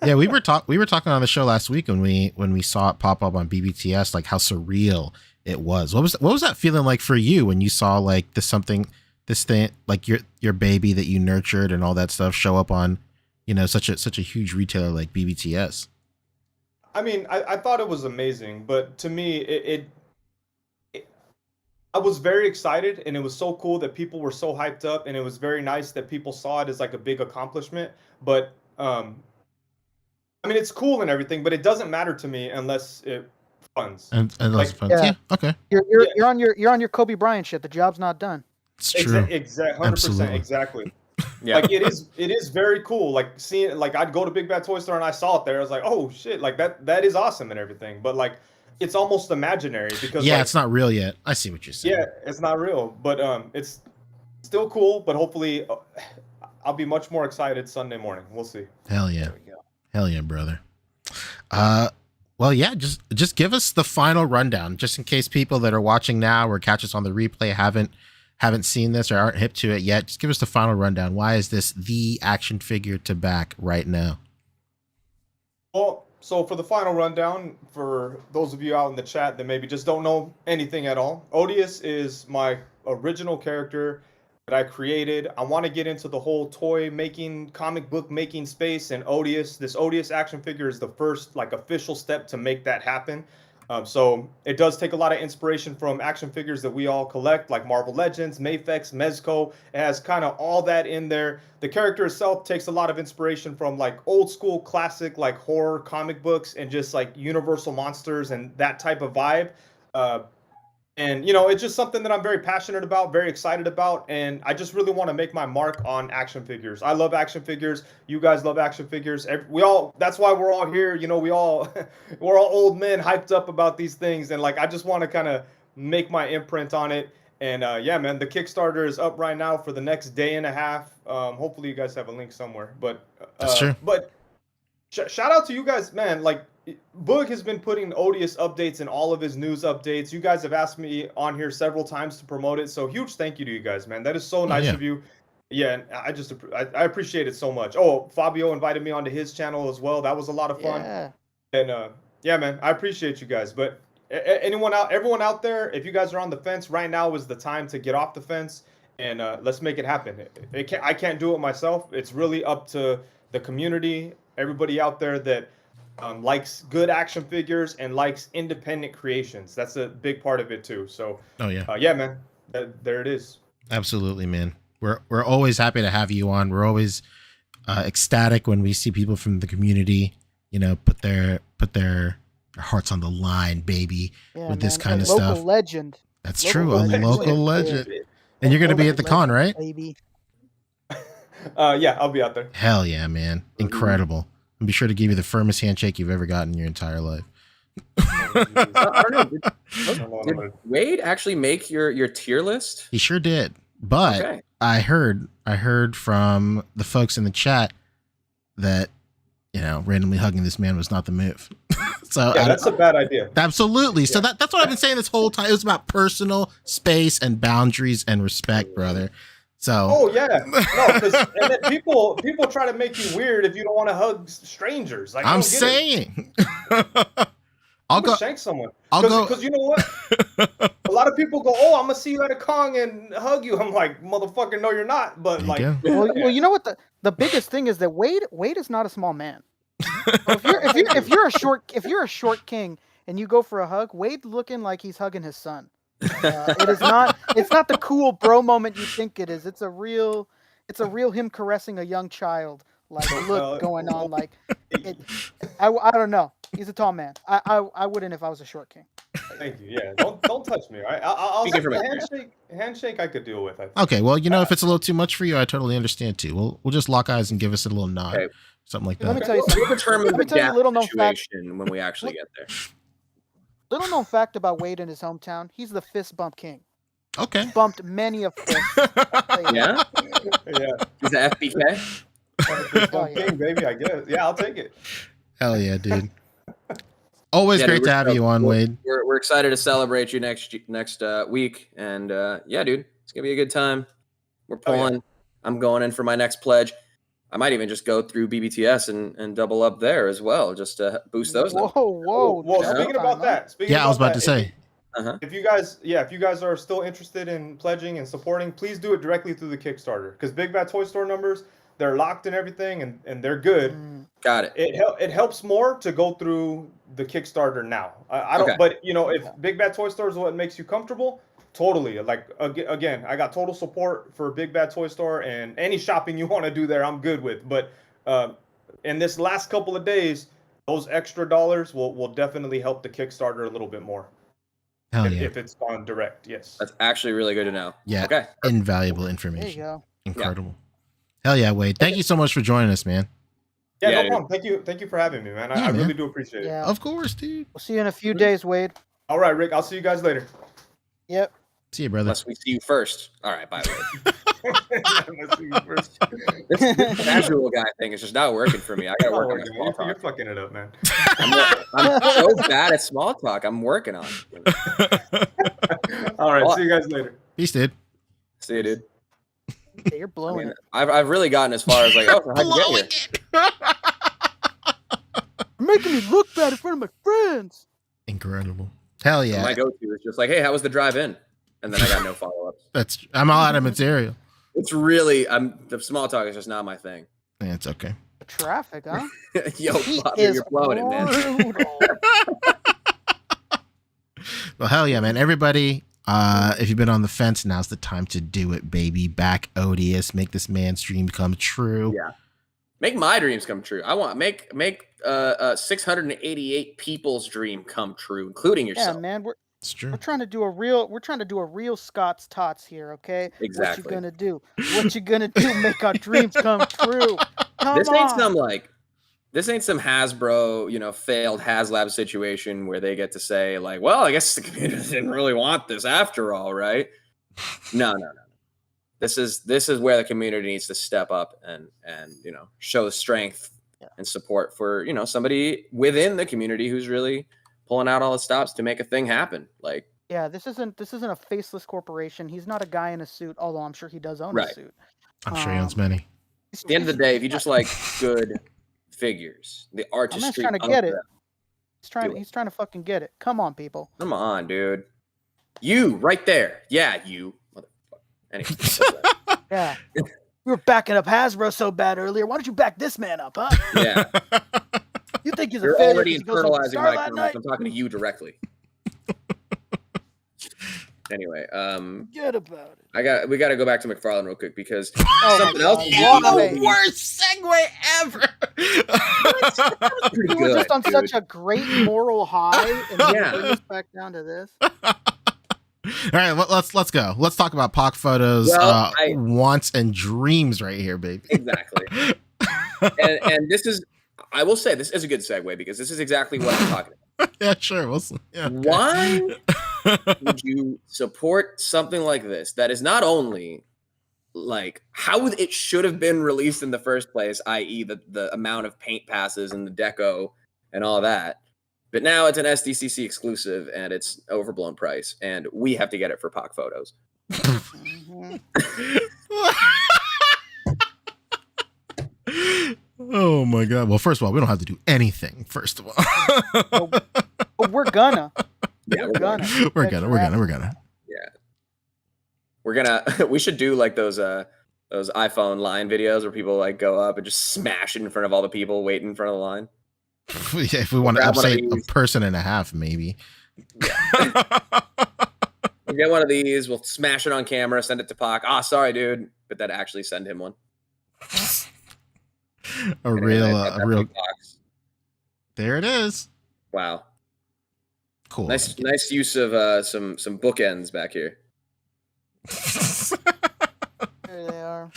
Yeah, we were talking on the show last week when we saw it pop up on BBTS, like how surreal it was. What was that feeling like for you when you saw like this thing, like your baby that you nurtured and all that stuff show up on, you know, such a huge retailer like BBTS? I mean, I thought it was amazing, but to me, I was very excited, and it was so cool that people were so hyped up, and it was very nice that people saw it as like a big accomplishment. But I mean, it's cool and everything, but it doesn't matter to me unless it funds. Unless it funds. Yeah. Okay. You're on your Kobe Bryant shit. The job's not done. It's true. Exactly. 100%. Exactly. Yeah. Like it is very cool. Like seeing, like I'd go to Big Bad Toy Store and I saw it there. I was like, oh shit, like that is awesome and everything. But like, it's almost imaginary because like, it's not real yet. I see what you're saying. Yeah, it's not real, but it's still cool. But hopefully, I'll be much more excited Sunday morning. We'll see. Hell yeah. Hell yeah, brother. Well, yeah, just give us the final rundown, just in case people that are watching now or catch us on the replay haven't seen this or aren't hip to it yet. Just give us the final rundown. Why is this the action figure to back right now? Well, so for the final rundown, for those of you out in the chat that maybe just don't know anything at all, Odious is my original character that I created. I want to get into the whole toy making, comic book making space, and this Odious action figure is the first like official step to make that happen. So it does take a lot of inspiration from action figures that we all collect, like Marvel Legends, Mafex, Mezco. It has kind of all that in there. The character itself takes a lot of inspiration from like old school classic like horror comic books and just like universal monsters and that type of vibe. And you know, it's just something that I'm very passionate about, very excited about, and I just really want to make my mark on action figures. I love action figures. You guys love action figures. We all, that's why we're all here. You know, we're all old men hyped up about these things, and like I just want to kind of make my imprint on it. And yeah, man, the Kickstarter is up right now for the next day and a half. Hopefully you guys have a link somewhere. But That's true. But shout out to you guys, man. Like Boog has been putting Odious updates in all of his news updates. You guys have asked me on here several times to promote it. So huge thank you to you guys, man. That is so nice of you. Yeah, and I appreciate it so much. Oh, Fabio invited me onto his channel as well. That was a lot of fun. Yeah. And yeah, man, I appreciate you guys. But everyone out there, if you guys are on the fence, right now is the time to get off the fence and let's make it happen. I can't do it myself. It's really up to the community, everybody out there that likes good action figures and likes independent creations. That's a big part of it too. So, yeah, man, there it is. Absolutely, man. We're always happy to have you on. We're always ecstatic when we see people from the community, you know, put their hearts on the line, baby, with this kind of stuff. Local legend. That's true. A local legend. And you're going to be at the con, right? Baby. Yeah, I'll be out there. Hell yeah, man. Incredible. And be sure to give you the firmest handshake you've ever gotten in your entire life. Did Wade actually make your tier list? He sure did. But I heard from the folks in the chat that, you know, randomly hugging this man was not the move. So yeah, that's a bad idea. Absolutely. So that's what I've been saying this whole time. It was about personal space and boundaries and respect, brother. So. Oh yeah, no, because and then people try to make you weird if you don't want to hug strangers. Like, I'm saying, I'll go shank someone. I'll go because you know what? A lot of people go, "Oh, I'm gonna see you at a con and hug you." I'm like, "Motherfucker, no, you're not." But like, well, you know what? The biggest thing is that Wade is not a small man. If you're a short king and you go for a hug, Wade looking like he's hugging his son. It's not the cool bro moment you think it is. It's a real him caressing a young child, like look going on. Like I don't know. He's a tall man. I wouldn't if I was a short king. Thank you. Yeah, don't touch me. All right, I'll handshake I could deal with. I think. Okay, well, you know, if it's a little too much for you, I totally understand too. We'll just lock eyes and give us a little nod, something like that. Let me tell you something. We'll determine the gap situation when we actually get there. Little known fact about Wade in his hometown: he's the fist bump king. Okay. He's bumped many a fist. Yeah. Yeah. He's an FBK. Fist bump king, baby. I guess. Yeah, I'll take it. Hell yeah, dude. Always great to have you on, Wade. We're excited to celebrate you next week, and yeah, dude, it's gonna be a good time. We're pulling. Yeah. I'm going in for my next pledge. I might even just go through BBTS and double up there as well, just to boost those. Whoa! Well, speaking about that, I was about to say. If you guys are still interested in pledging and supporting, please do it directly through the Kickstarter, because Big Bad Toy Store numbers, they're locked and everything, and they're good. Got it. It helps more to go through the Kickstarter now. I don't, but you know, if Big Bad Toy Store is what makes you comfortable, totally. Like again, I got total support for Big Bad Toy Store, and any shopping you want to do there, I'm good with. But in this last couple of days, those extra dollars will definitely help the Kickstarter a little bit more. Hell yeah. If it's on direct, yes. That's actually really good to know. Yeah. Okay. Invaluable information. There you go. Incredible. Hell yeah, Wade. Thank you so much for joining us, man. Yeah, no problem. Thank you for having me, man. I really do appreciate it. Yeah. Of course, dude. We'll see you in a few days, Wade. All right, Rick. I'll see you guys later. Yep. See you, brother. Unless we see you first. All right, bye, Wade. Let's see you first. This casual guy thing is just not working for me. I gotta work on my small talk. You're fucking it up, man. I'm so bad at small talk. I'm working on it. All right, see you guys later. Peace, dude. See you, dude. Yeah, you're blowing it. I've really gotten as far as like, oh, how'd you get here? You're making me look bad in front of my friends. Incredible. Hell yeah. So my go-to is just like, hey, how was the drive in? And then I got no follow-ups. I'm all out of material. It's really, the small talk is just not my thing. Yeah, it's okay. The traffic, huh? Yo, Bobby, you're blowing it, man. Well, hell yeah, man. Everybody, if you've been on the fence, now's the time to do it, baby. Back Odious. Make this man's dream come true. Yeah. Make my dreams come true. I want make 688 people's dream come true, including yourself. Yeah, man. It's true. We're trying to do a real Scott's Tots here, okay? Exactly. What you gonna do? What you gonna do? Make our dreams come true. This ain't some Hasbro, failed Haslab situation where they get to say like, well, I guess the community didn't really want this after all, right? No. This is where the community needs to step up and show strength and support for somebody within the community who's really pulling out all the stops to make a thing happen. Like, yeah, this isn't a faceless corporation. He's not a guy in a suit, although I'm sure he does own a suit. I'm sure he owns many. At the end of the day, if you just like good figures, the artistry, I'm just trying to get it. He's trying to fucking get it. Come on, people. Come on, dude. You right there. Yeah, you motherfucker. Anyway, yeah. You were backing up Hasbro so bad earlier. Why don't you back this man up, huh? Yeah. You think he's You're a failure already internalizing my comments. comments. I'm talking to you directly. Anyway, forget about it. We got to go back to McFarlane real quick because something else. The worst segue ever. We were just on such a great moral high, and bring us back down to this. All right, let's go. Let's talk about POC photos, wants and dreams right here, baby. Exactly. and this is, I will say, this is a good segue because this is exactly what I'm talking about. Yeah, sure. Why would you support something like this that is not only like how it should have been released in the first place, i.e. the amount of paint passes and the deco and all that, but now it's an SDCC exclusive and it's overblown price and we have to get it for POC photos. Oh my god. Well, first of all, we don't have to do anything, first of all. But we're gonna. Yeah, we're gonna. Yeah. We're gonna we should do like those iPhone line videos where people like go up and just smash it in front of all the people waiting in front of the line. Yeah, if we want to upstate a person and a half, maybe. Yeah. We'll get one of these, we'll smash it on camera, send it to POC. Sorry, dude. But then actually send him one. a real box. There it is. Wow. Cool. Nice use of some bookends back here. There they are.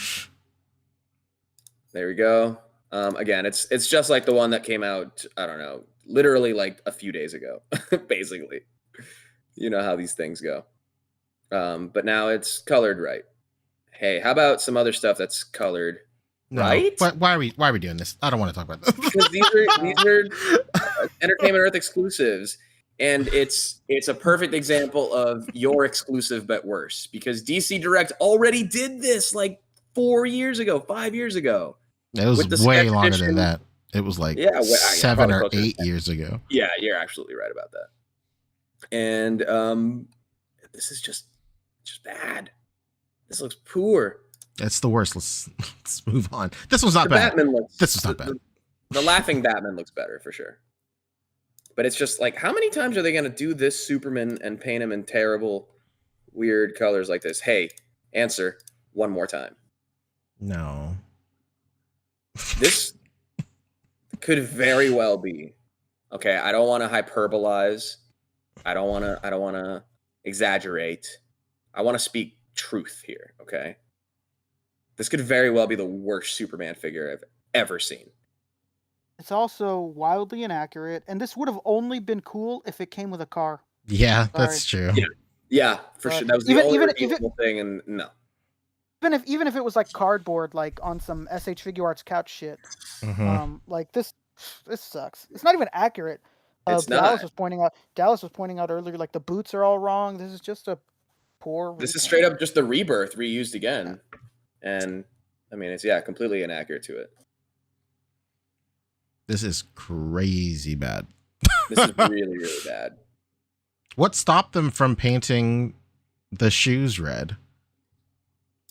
There we go. Again, it's just like the one that came out, I don't know, literally like a few days ago, basically. You know how these things go. But now it's colored right. Hey, how about some other stuff that's colored right? Why are we doing this? I don't want to talk about this. Because these are Entertainment Earth exclusives. And it's a perfect example of your exclusive but worse. Because DC Direct already did this like 4 years ago, 5 years ago. It was way longer than that. It was like 7 or 8 years ago. Yeah, you're absolutely right about that. And this is just bad. This looks poor. It's the worst. Let's move on. This was not bad. This was not bad. The laughing Batman looks better for sure. But it's just like, how many times are they going to do this Superman and paint him in terrible, weird colors like this? Hey, answer one more time. No. This could very well be. Okay, I don't want to hyperbolize. I don't want to exaggerate. I want to speak truth here, okay? This could very well be the worst Superman figure I've ever seen. It's also wildly inaccurate, and this would have only been cool if it came with a car. Yeah, that's true. Yeah, for sure. That was the only redeemable thing, and no. Even if it was like cardboard, like on some SH Figuarts couch shit, like this sucks. It's not even accurate. It's Dallas was pointing out earlier, like the boots are all wrong. This is just a poor. This is straight up just the Rebirth reused again, and I mean it's completely inaccurate to it. This is crazy bad. This is really, really bad. What stopped them from painting the shoes red?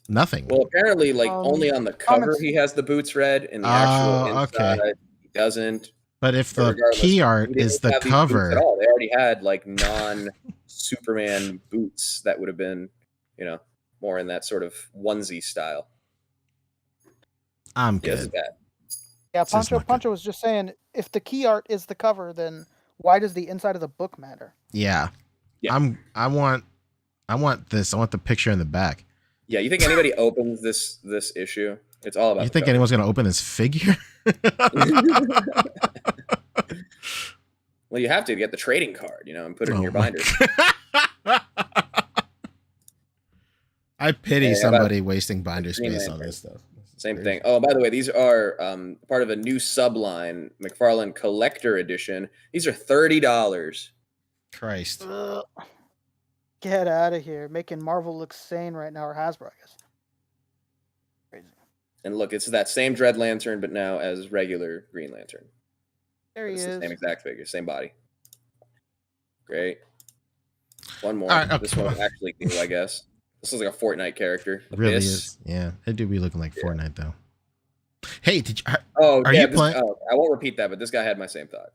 Nothing. Well, apparently, like only on the cover he has the boots red, and the actual inside he doesn't. But if the key art is the cover, at all. They already had like non-Superman boots that would have been, more in that sort of onesie style. I'm good. Yeah, Pancho was just saying, if the key art is the cover, then why does the inside of the book matter? Yeah. I want this. I want the picture in the back. Yeah, you think anybody opens this issue? It's all about. You think anyone's gonna open this figure? Well, you have to get the trading card, and put it in your binder. I pity somebody wasting binder space on this stuff. Same thing. Oh, by the way, these are part of a new subline, McFarlane Collector Edition. These are $30. Christ. Get out of here. Making Marvel look sane right now, or Hasbro, I guess. Crazy. And look, it's that same Dread Lantern, but now as regular Green Lantern. There he is. The same exact figure, same body. Great. One more. Right, okay. This one's actually cool, I guess. This is like a Fortnite character. It really is. Yeah, it do be looking like Fortnite though. Hey, did you? Are you playing? I won't repeat that, but this guy had my same thought.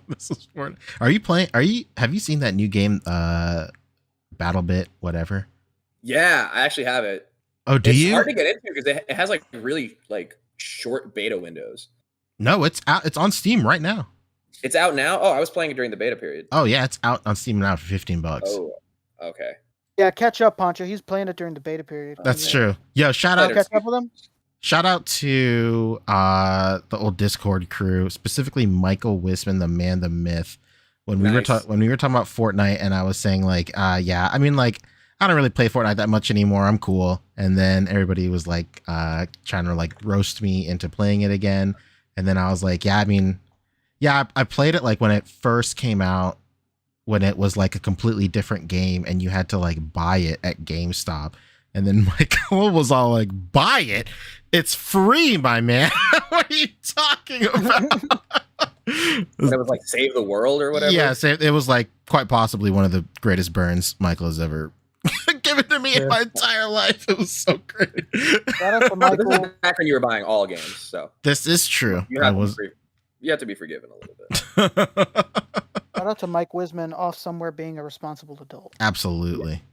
This is Fortnite. Are you playing? Have you seen that new game, BattleBit, whatever? Yeah, I actually have it. Oh, do you? It's hard to get into because it has like really like short beta windows. No, it's out. It's on Steam right now. It's out now? Oh, I was playing it during the beta period. Oh yeah, it's out on Steam now for $15. Oh, okay. Yeah, catch up, Pancho. He's playing it during the beta period. That's true. Yo, shout out. Catch up with him. Shout out to the old Discord crew, specifically Michael Wisman, the man, the myth. When we were talking about Fortnite, and I was saying like, yeah, I mean like, I don't really play Fortnite that much anymore. I'm cool. And then everybody was like, trying to like roast me into playing it again. And then I was like, yeah, I mean. Yeah, I played it like when it first came out, when it was like a completely different game and you had to like buy it at GameStop. And then Michael was all like, buy it? It's free, my man. What are you talking about? It was like Save the World or whatever? Yeah, it was like quite possibly one of the greatest burns Michael has ever given to me in my entire life. It was so great. Shout out to Michael. This is back when you were buying all games. So this is true. You have to be forgiven a little bit. Shout out to Mike Wisman off somewhere being a responsible adult. Absolutely.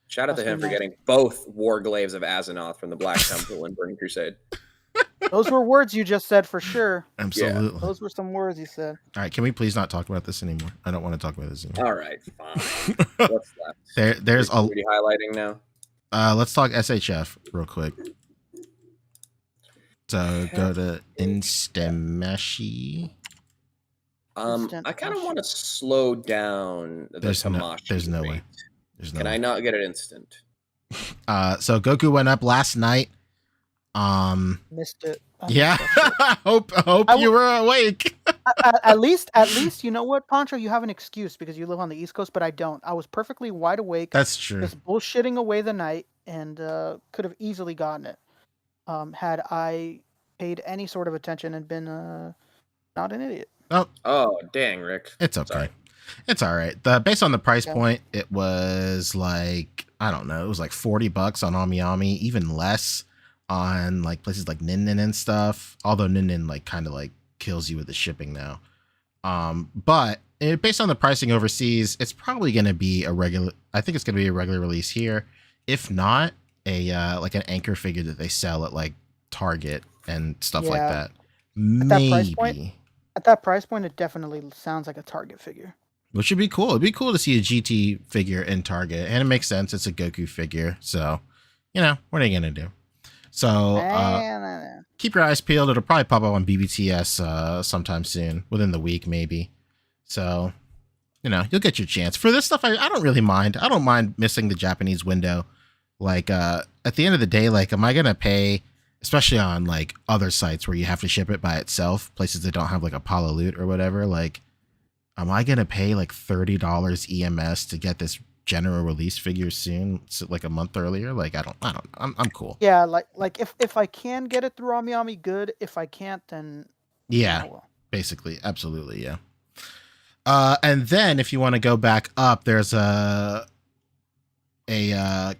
Shout out to him for getting both Warglaives of Azeroth from the Black Temple and Burning Crusade. Those were words you just said for sure. Absolutely. Yeah. Those were some words you said. All right, can we please not talk about this anymore? I don't want to talk about this anymore. All right, fine. What's left? There's a. What are you highlighting now? Let's talk SHF real quick. So go to Instameshi. I kind of want to slow down the Tamashi. There's no rate. way. Can I not get it instant? So Goku went up last night. Missed it. Yeah. hope you were awake. at least you know what, Pancho, you have an excuse because you live on the East Coast, but I don't. I was perfectly wide awake. That's true. Just bullshitting away the night and could have easily gotten it. Had I paid any sort of attention and been not an idiot. Oh, dang, Rick. It's okay. Sorry. It's all right. Based on the price point, it was like, I don't know, it was like $40 on Ami, even less on like places like Nin and stuff. Although Nin like kind of like kills you with the shipping now. But based on the pricing overseas, it's probably going to be I think it's going to be a regular release here. If not, like an anchor figure that they sell at like Target and stuff like that. Maybe. At that price point, it definitely sounds like a Target figure. Which would be cool. It'd be cool to see a GT figure in Target. And it makes sense. It's a Goku figure. So, what are you going to do? So, keep your eyes peeled. It'll probably pop up on BBTS sometime soon. Within the week, maybe. So, you'll get your chance. For this stuff, I don't really mind. I don't mind missing the Japanese window. Like, at the end of the day, like, am I going to pay, especially on, like, other sites where you have to ship it by itself, places that don't have, like, Apollo Loot or whatever, like, am I going to pay, like, $30 EMS to get this general release figure soon, like a month earlier? Like, I don't know. I'm cool. Yeah, like if I can get it through Ami, good. If I can't, then... Yeah, basically. Absolutely, yeah. And then, if you want to go back up, there's a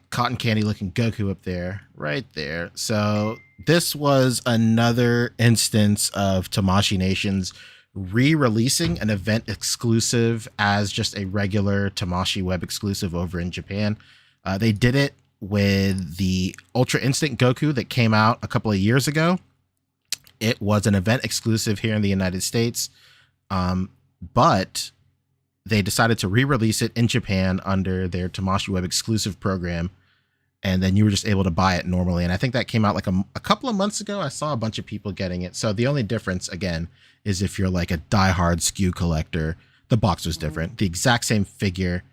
cotton candy looking Goku up there, right there. So this was another instance of Tamashii Nations re-releasing an event exclusive as just a regular Tamashii web exclusive over in Japan. They did it with the Ultra Instinct Goku that came out a couple of years ago. It was an event exclusive here in the United States, but they decided to re-release it in Japan under their Tamashii web exclusive program. And then you were just able to buy it normally. And I think that came out like a couple of months ago. I saw a bunch of people getting it. So the only difference, again, is if you're like a diehard SKU collector, the box was different. The exact same figure.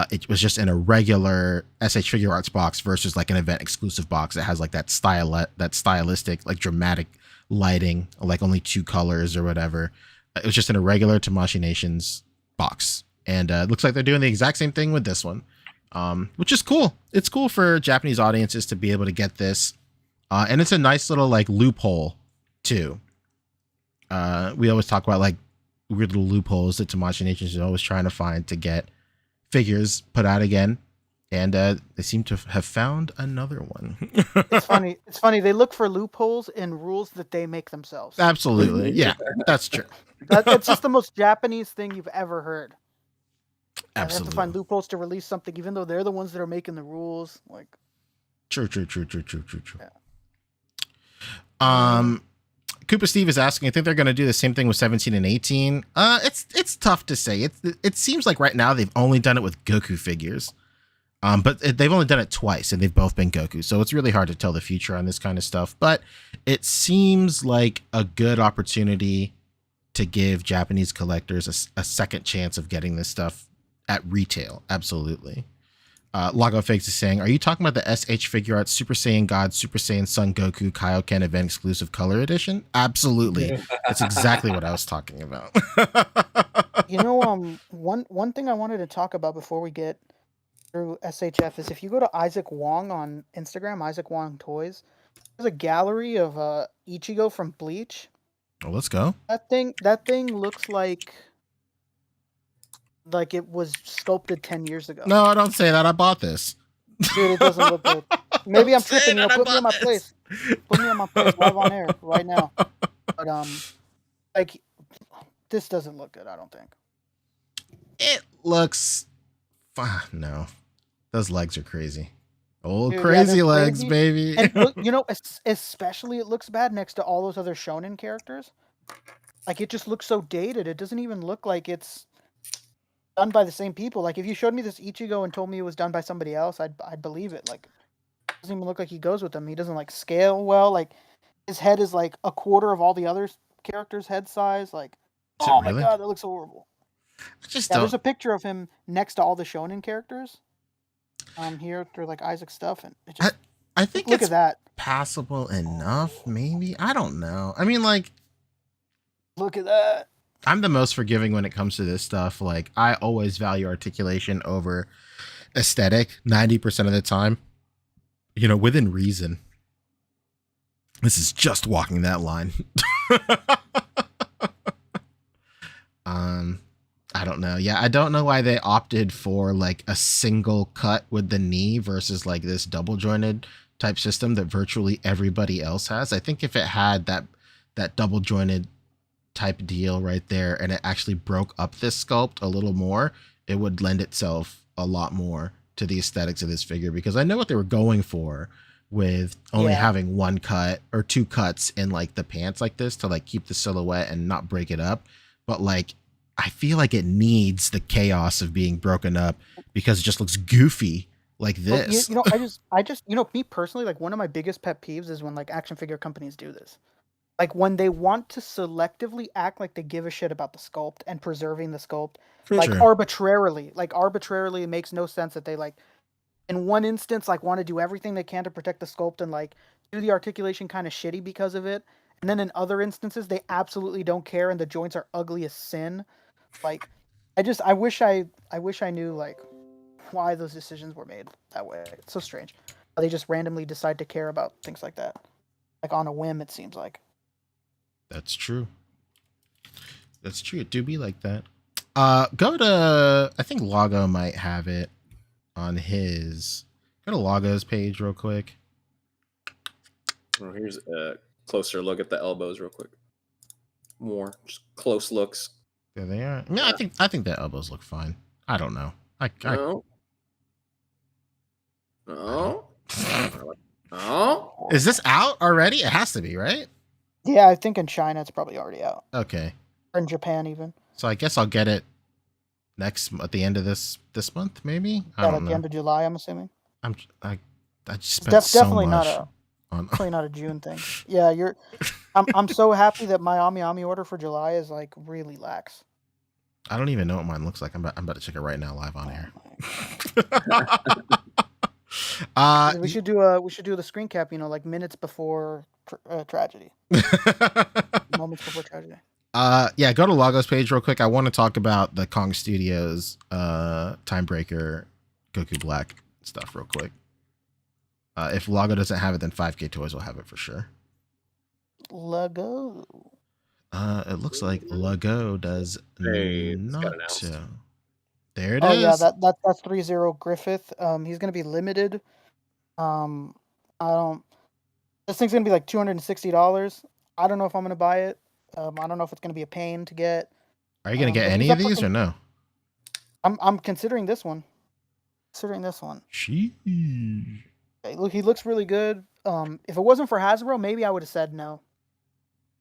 It was just in a regular SH Figuarts box versus like an event exclusive box that has like that stylistic, like dramatic lighting, like only 2 colors or whatever. It was just in a regular Tamashii Nations box. And it looks like they're doing the exact same thing with this one. Which is cool. It's cool for Japanese audiences to be able to get this. And it's a nice little like loophole too. We always talk about like weird little loopholes that Tamashii Nations is always trying to find to get figures put out again. And they seem to have found another one. It's funny. They look for loopholes in rules that they make themselves. Absolutely. Yeah, that's true. It's just the most Japanese thing you've ever heard. Absolutely. They have to find loopholes to release something, even though they're the ones that are making the rules. Like, true. Yeah. Koopa Steve is asking, I think they're going to do the same thing with 17 and 18. It's tough to say. It seems like right now they've only done it with Goku figures. But they've only done it twice and they've both been Goku. So it's really hard to tell the future on this kind of stuff, but it seems like a good opportunity to give Japanese collectors a second chance of getting this stuff at retail. Absolutely. Lago Figs is saying, are you talking about the SH Figuarts Super Saiyan God, Super Saiyan Son Goku Kaio-ken Event Exclusive Color Edition? Absolutely. That's exactly what I was talking about. One thing I wanted to talk about before we get through SHF is if you go to Isaac Wong on Instagram, Isaac Wong Toys, there's a gallery of Ichigo from Bleach. Oh, let's go. That thing looks like it was sculpted 10 years ago. No, don't say that. I bought this. Dude, it doesn't look good. Maybe I'm tripping. Put me on my place. Put me on my place live on air right now. But this doesn't look good. I don't think. It looks fine. No, those legs are crazy. Old Dude, crazy they're legs, crazy. baby. And look, especially it looks bad next to all those other shonen characters. Like it just looks so dated. It doesn't even look like it's done by the same people. Like if you showed me this Ichigo and told me it was done by somebody else, I'd believe it. Like it doesn't even look like he goes with them. He doesn't like scale well. Like his head is like a quarter of all the other characters' head size. Like oh my god, that looks horrible. There's a picture of him next to all the shonen characters. Here through like Isaac stuff, and it just, I think look it's at that. passable enough. Maybe I don't know. I mean, like, look at that. I'm the most forgiving when it comes to this stuff. Like, I always value articulation over aesthetic 90% of the time. You know, within reason. This is just walking that line. I don't know. Yeah, I don't know why they opted for like a single cut with the knee versus like this double jointed type system that virtually everybody else has. I think if it had that double jointed type deal right there and it actually broke up this sculpt a little more, it would lend itself a lot more to the aesthetics of this figure, because I know what they were going for with only having one cut or two cuts in like the pants like this to like keep the silhouette and not break it up. But like, I feel like it needs the chaos of being broken up because it just looks goofy like this. Well, I just me personally, like one of my biggest pet peeves is when like action figure companies do this. Like when they want to selectively act like they give a shit about the sculpt and preserving the sculpt, arbitrarily. Like arbitrarily, it makes no sense that they like, in one instance, like want to do everything they can to protect the sculpt and like do the articulation kind of shitty because of it. And then in other instances, they absolutely don't care and the joints are ugly as sin. Like, I wish I knew like why those decisions were made that way. It's so strange. They just randomly decide to care about things like that, like on a whim. It seems like. That's true. That's true. It do be like that. Go to, I think Lago might have it on his. Go to Lago's page real quick. Oh, here's a closer look at the elbows, real quick. More just close looks. There they are. Yeah, I think the elbows look fine. I don't know. No. Oh. Is this out already? It has to be, right? Yeah, I think in China it's probably already out. Okay. Or in Japan even. So I guess I'll get it at the end of this month, maybe. I don't At know. the end of July, I'm assuming. I just spent so Definitely much definitely not a June thing. Yeah, I'm so happy that my Ami order for July is like really lax. I don't even know what mine looks like. I'm about to check it right now live on air. We should do the screen cap, like minutes before tragedy. Moments before tragedy. Yeah, go to Logos page real quick. I want to talk about the Kong Studios Timebreaker Goku Black stuff real quick. If Lago doesn't have it, then 5K Toys will have it for sure. Lego. It looks like Lago does not. There it is. Oh yeah, that's Threezero Griffith. He's gonna be limited. This thing's gonna be like $260. I don't know if I'm gonna buy it. I don't know if it's gonna be a pain to get. Are you gonna get any of these or no? I'm considering this one. Sheesh. Look, he looks really good. If it wasn't for Hasbro, maybe I would have said no.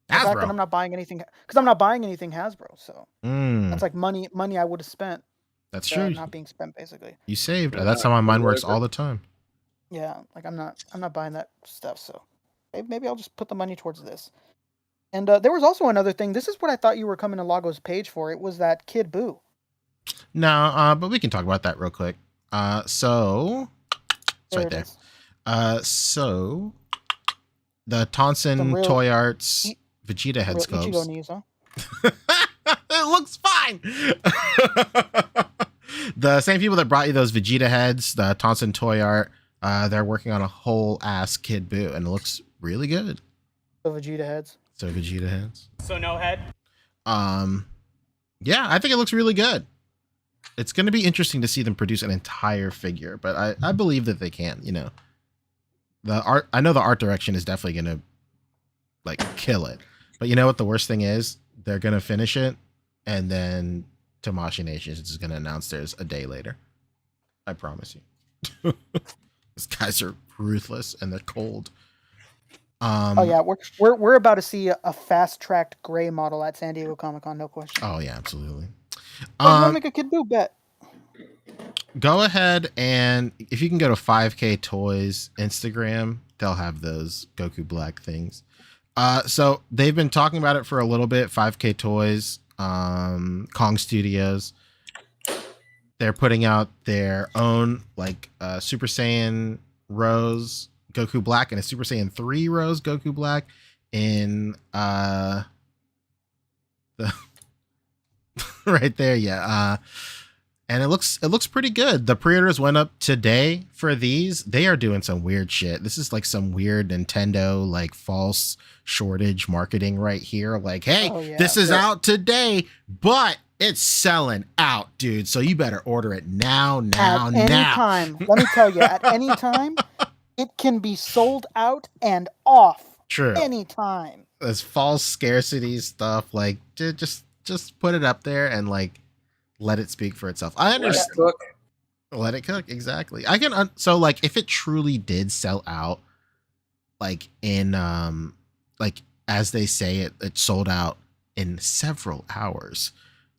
The fact that I'm not buying anything Hasbro, so that's like money I would have spent. That's true. Not being spent, basically. You saved. That's how my mind works all the time. Yeah, like I'm not buying that stuff, so maybe I'll just put the money towards this. And there was also another thing. This is what I thought you were coming to Lago's page for. It was that Kid Buu. No, but we can talk about that real quick. So it's right there. So the Tonsen Toy Arts Vegeta head sculpts. Ichigo knees, huh? It looks fine. The same people that brought you those Vegeta heads, the Tonsen Toy Art, they're working on a whole ass Kid Buu, and it looks really good. So Vegeta heads. So no head. Yeah, I think it looks really good. It's going to be interesting to see them produce an entire figure, but I believe that they can. The art. I know the art direction is definitely going to like kill it. But you know what the worst thing is? They're going to finish it, and then Tamashii Nation is just going to announce theirs a day later. I promise you. These guys are ruthless and they're cold. Oh yeah, we're about to see a fast-tracked gray model at San Diego Comic-Con, no question. Oh yeah, absolutely. We'll make a Kid Buu bet. Go ahead, and if you can go to 5K Toys Instagram, they'll have those Goku Black things. So they've been talking about it for a little bit. 5K Toys, Kong Studios. They're putting out their own like Super Saiyan Rose Goku Black and a Super Saiyan 3 Rose Goku Black in the right there, yeah. And it looks pretty good. The pre-orders went up today for these. They are doing some weird shit. This is like some weird Nintendo like false shortage marketing right here. Like, hey, this is out today, but it's selling out, dude. So you better order it now. At any time. Let me tell you, at any time, it can be sold out and off. True. Anytime. This false scarcity stuff, like just put it up there and like let it speak for itself. I understand. Let it cook. Exactly. I can. So like, if it truly did sell out, like in like as they say it sold out in several hours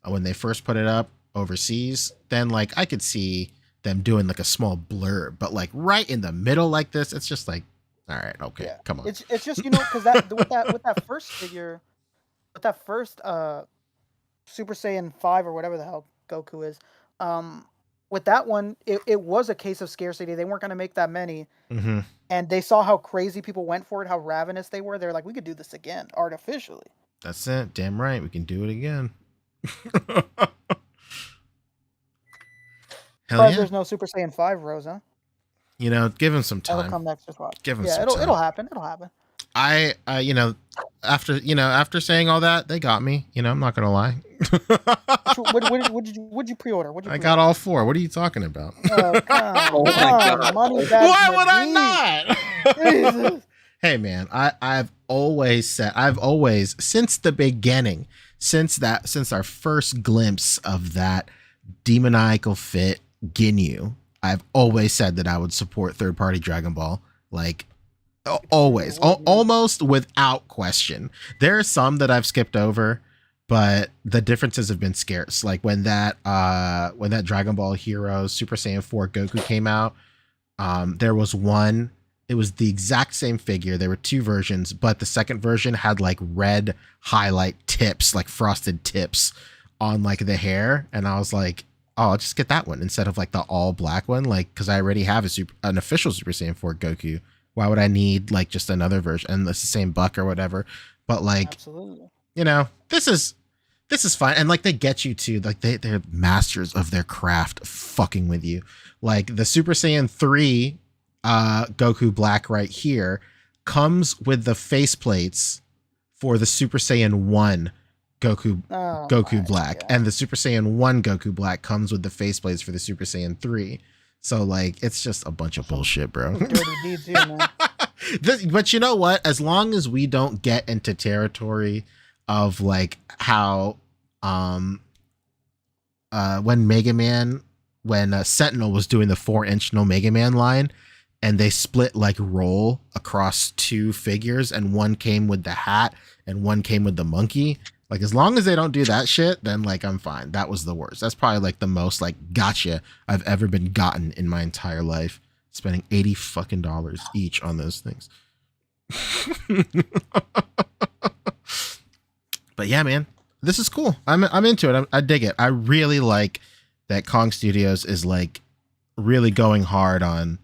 when they first put it up overseas, then like I could see them doing like a small blurb, but like right in the middle like this, it's just like, all right, okay, come on. It's just because with that first figure, with that first Super Saiyan 5 or whatever the hell Goku is, with that one, it was a case of scarcity. They weren't going to make that many, and they saw how crazy people went for it, how ravenous they were. They're like, we could do this again artificially. That's it. Damn right, we can do it again. Hell yeah. There's no Super Saiyan 5 Rose, huh? Give him some time. That'll come next as well. Give him some time. It'll happen. It'll happen. After saying all that, they got me. I'm not gonna lie. What did you pre-order? I got all 4. What are you talking about? Oh, come on. God. Money Why would I not? Jesus. Hey man, I've always said, since the beginning, since our first glimpse of that demoniacal fit Ginyu, I've always said that I would support third-party Dragon Ball. Like, always, almost without question. There are some that I've skipped over, but the differences have been scarce. Like when that Dragon Ball Heroes Super Saiyan 4 Goku came out, there was one. It was the exact same figure. There were two versions, but the second version had like red highlight tips, like frosted tips on like the hair. And I was like, oh, I'll just get that one instead of like the all black one. Like, cause I already have an official Super Saiyan 4 Goku. Why would I need like just another version? And it's the same buck or whatever. But like, absolutely, you know, this is fine. And like, they get you to like, they're masters of their craft fucking with you. Like the Super Saiyan 3 Goku Black right here comes with the faceplates for the Super Saiyan 1 Goku Black, and the Super Saiyan 1 Goku Black comes with the faceplates for the Super Saiyan 3. So like, it's just a bunch of bullshit, bro. Dirty deeds here, man. But you know what? As long as we don't get into territory of like how when Sentinel was doing the 4-inch No Mega Man line, and they split like roll across two figures, and one came with the hat and one came with the monkey. Like, as long as they don't do that shit, then like, I'm fine. That was the worst. That's probably like the most like gotcha I've ever been gotten in my entire life, spending $80 fucking each on those things. But yeah, man, this is cool. I'm into it. I dig it. I really like that Kong Studios is like really going hard on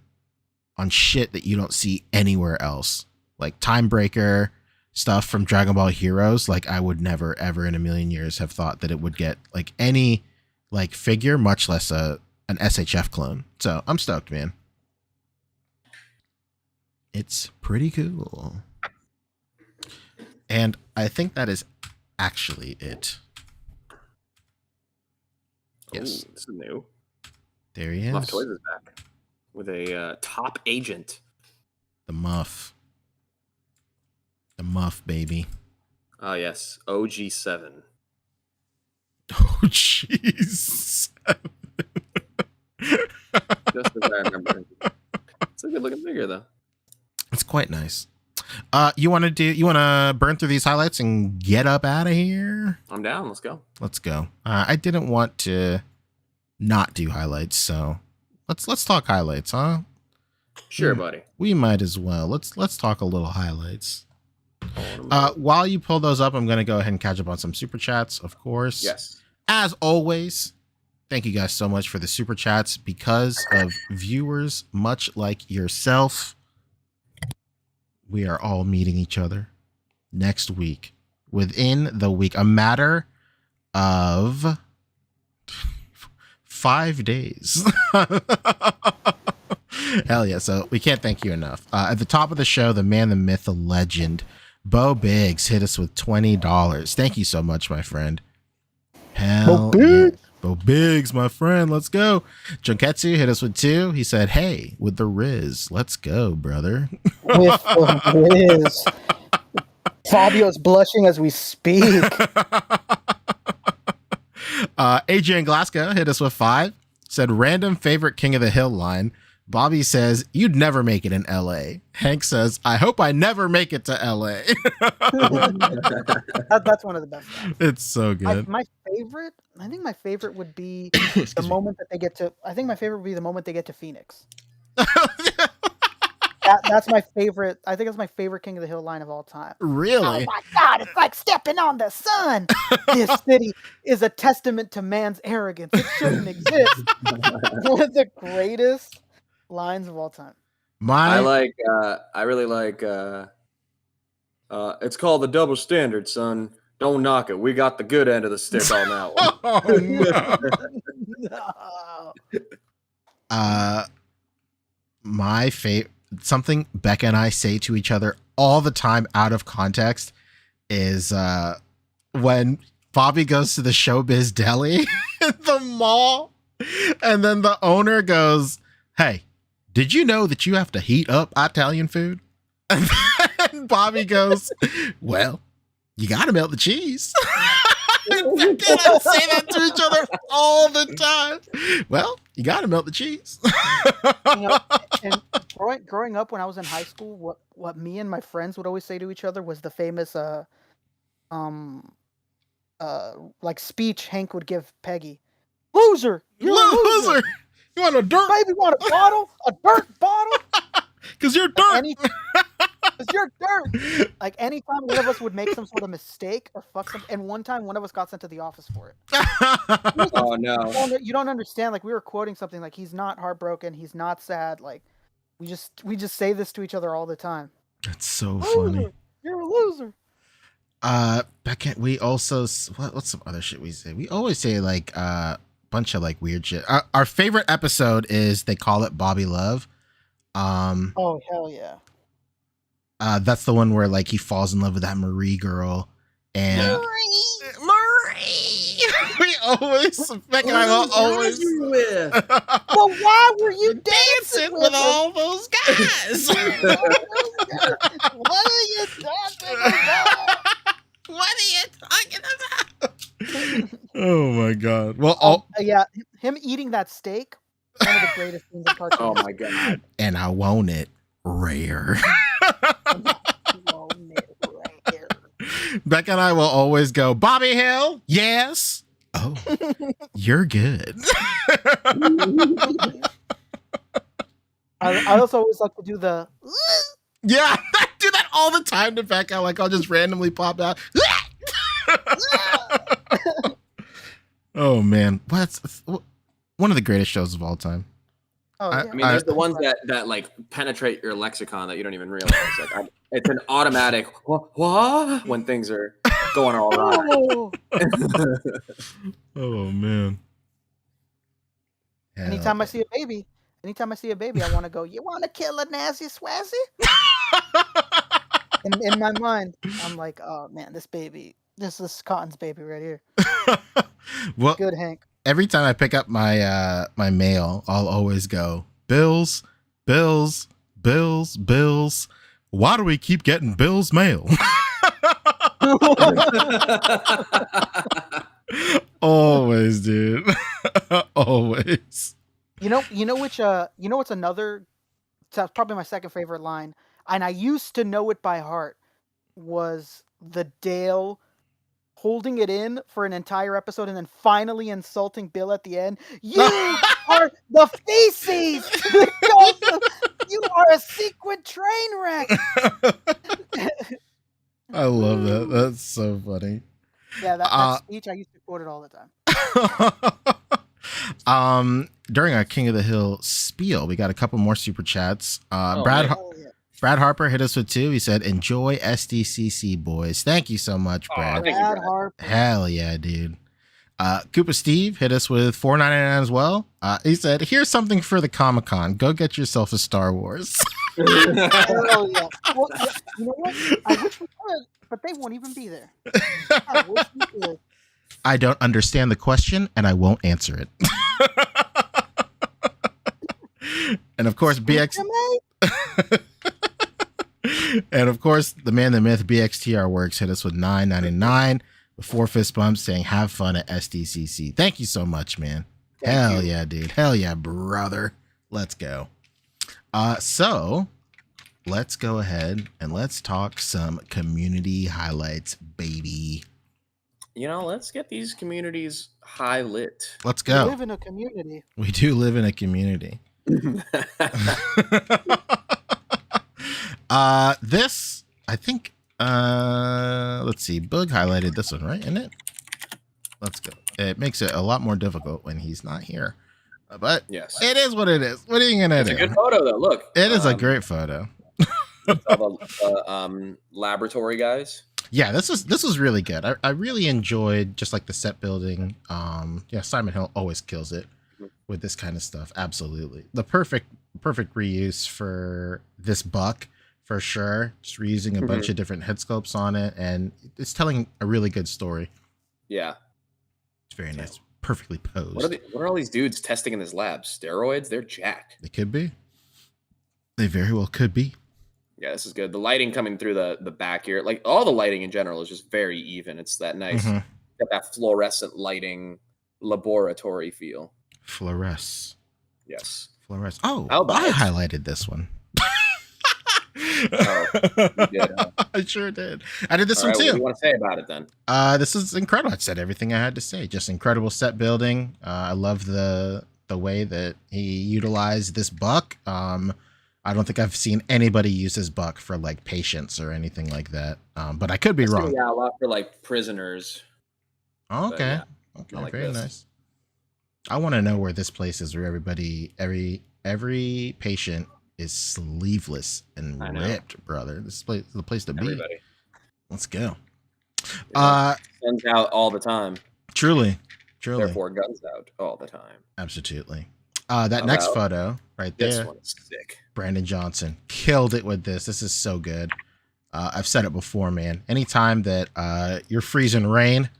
shit that you don't see anywhere else. Like Timebreaker stuff from Dragon Ball Heroes. Like, I would never ever in a million years have thought that it would get like any like figure, much less an SHF clone. So I'm stoked, man. It's pretty cool. And I think that is actually it. Yes. Ooh, this is new. There he is. Muff Toys is back with a top agent. The Muff. The Muff, baby. Oh, yes. OG7. Oh, jeez. Just as I remember. It's a good looking figure, though. It's quite nice. You want to burn through these highlights and get up out of here? I'm down. Let's go. Let's go. I didn't want to not do highlights, so let's talk highlights, huh? Sure, buddy. We might as well. Let's talk a little highlights. While you pull those up, I'm going to go ahead and catch up on some super chats, of course. Yes. As always, thank you guys so much for the super chats. Because of viewers much like yourself, we are all meeting each other next week. Within the week, a matter of 5 days. Hell yeah. So we can't thank you enough. At the top of the show, the man, the myth, the legend, Bo Biggs hit us with $20. Thank you so much, my friend. Hell yeah. Bo Biggs, my friend. Let's go. Junketsu hit us with $2. He said, hey, with the Riz. Let's go, brother. With the Riz. Fabio's blushing as we speak. Adrian Glasgow hit us with 5. Said, random favorite King of the Hill line. Bobby says, you'd never make it in LA. Hank says, I hope I never make it to LA. That's one of the best ones. It's so good. I think my favorite would be the moment that they get to, Phoenix. That's my favorite. I think that's my favorite King of the Hill line of all time. Really? Oh my God, it's like stepping on the sun. This city is a testament to man's arrogance. It shouldn't exist. One of the greatest lines of all time. I really like it's called the double standard, son. Don't knock it. We got the good end of the stick on that one. Oh, no. My favorite, something Becca and I say to each other all the time out of context is when Bobby goes to the Showbiz Deli at the mall, and then the owner goes, hey, did you know that you have to heat up Italian food? And then Bobby goes, well, you got to melt the cheese. And Becky and I say that to each other all the time. Well, you got to melt the cheese. And growing up when I was in high school, what me and my friends would always say to each other was the famous like speech Hank would give Peggy. Loser! You're a loser! You want a dirt? Baby, want a bottle? A dirt bottle? Because you're dirt! Because you're dirt! Like, anytime one of us would make some sort of mistake or fuck something, and one time one of us got sent to the office for it. Oh, no. You don't understand. Like, we were quoting something like, he's not heartbroken, he's not sad. Like, we just say this to each other all the time. That's so funny. You're a loser. Beckett, we also what's some other shit we say? We always say like bunch of like weird shit. Our favorite episode is they call it Bobby Love. Oh hell yeah. That's the one where like he falls in love with that Marie girl and Marie. We always Beck and I will always. Well, why were you dancing with all those guys? What are you talking about? What are you talking about? Oh my god! Well, yeah, him eating that steak, one of the greatest things in cartoons. Oh my god! And I want it rare. Becca and I will always go, Bobby Hill, yes. Oh, you're good. I also always like to do the. Yeah, I do that all the time to Becca. Like I'll just randomly pop out. Oh man, what's one of the greatest shows of all time? Oh, yeah. I mean, there's the ones that like penetrate your lexicon that you don't even realize. Like, it's an automatic what when things are going all right. Oh man! Anytime I see a baby, I want to go. You want to kill a Nazi Swazzy? in my mind, I'm like, oh man, this is Cotton's baby right here. Well, good Hank. Every time I pick up my my mail, I'll always go, bills, bills, bills, bills. Why do we keep getting Bill's mail? Always, dude. Always. You know what's another, that's probably my second favorite line, and I used to know it by heart, was the Dale holding it in for an entire episode and then finally insulting Bill at the end. You are the feces! You are a sequin train wreck! I love that. That's so funny. Yeah, that speech, I used to quote it all the time. During our King of the Hill spiel, we got a couple more super chats. Brad Harper hit us with 2. He said, enjoy SDCC, boys. Thank you so much, Brad. Thank you, Brad. Harper. Hell yeah, dude. Koopa Steve hit us with $4.99 as well. He said, here's something for the Comic-Con. Go get yourself a Star Wars. Hell yeah. Well, you know what? I wish we could, but they won't even be there. I wish we could. I don't understand the question, and I won't answer it. And of course, and of course, the man, the myth, BXTR Works hit us with $9.99 with 4 fist bumps saying, have fun at SDCC. Thank you so much, man. Hell yeah, dude. Hell yeah, brother. Let's go. So let's go ahead and let's talk some community highlights, baby. You know, let's get these communities high lit. Let's go. We live in a community. We do live in a community. This, I think, let's see, Boog highlighted this one, right? Isn't it? Let's go. It makes it a lot more difficult when he's not here. But yes, it is what it is. What are you gonna do? It's a good photo, though. Look, it is a great photo. Laboratory guys. Yeah, this was really good. I really enjoyed just like the set building. Yeah, Simon Hill always kills it with this kind of stuff. Absolutely, the perfect reuse for this buck for sure. Just reusing a bunch of different head sculpts on it, and it's telling a really good story. Yeah, it's very nice. Perfectly posed. What are all these dudes testing in this lab? Steroids? They're jacked. They could be. They very well could be. Yeah, this is good. The lighting coming through the back here, like all the lighting in general is just very even. It's that nice, got that fluorescent lighting laboratory feel. Fluoresce. Yes. Fluoresce. Oh, How about I highlighted this one. Oh, you did, huh? I sure did. I did this one too. What do you want to say about it then? This is incredible. I said everything I had to say. Just incredible set building. I love the way that he utilized this buck. I don't think I've seen anybody use this buck for like patience or anything like that. But I could be wrong. Yeah, a lot for like prisoners. Oh, okay. Yeah, okay. like Very this. nice. I want to know where this place is where every patient is sleeveless and ripped, brother. This place is the place to be. Let's go. Yeah. Guns out all the time. Truly. Therefore, guns out all the time. Absolutely. That next photo right there. This one's sick. Brandon Johnson killed it with this. This is so good. I've said it before, man. Anytime that you're freezing rain,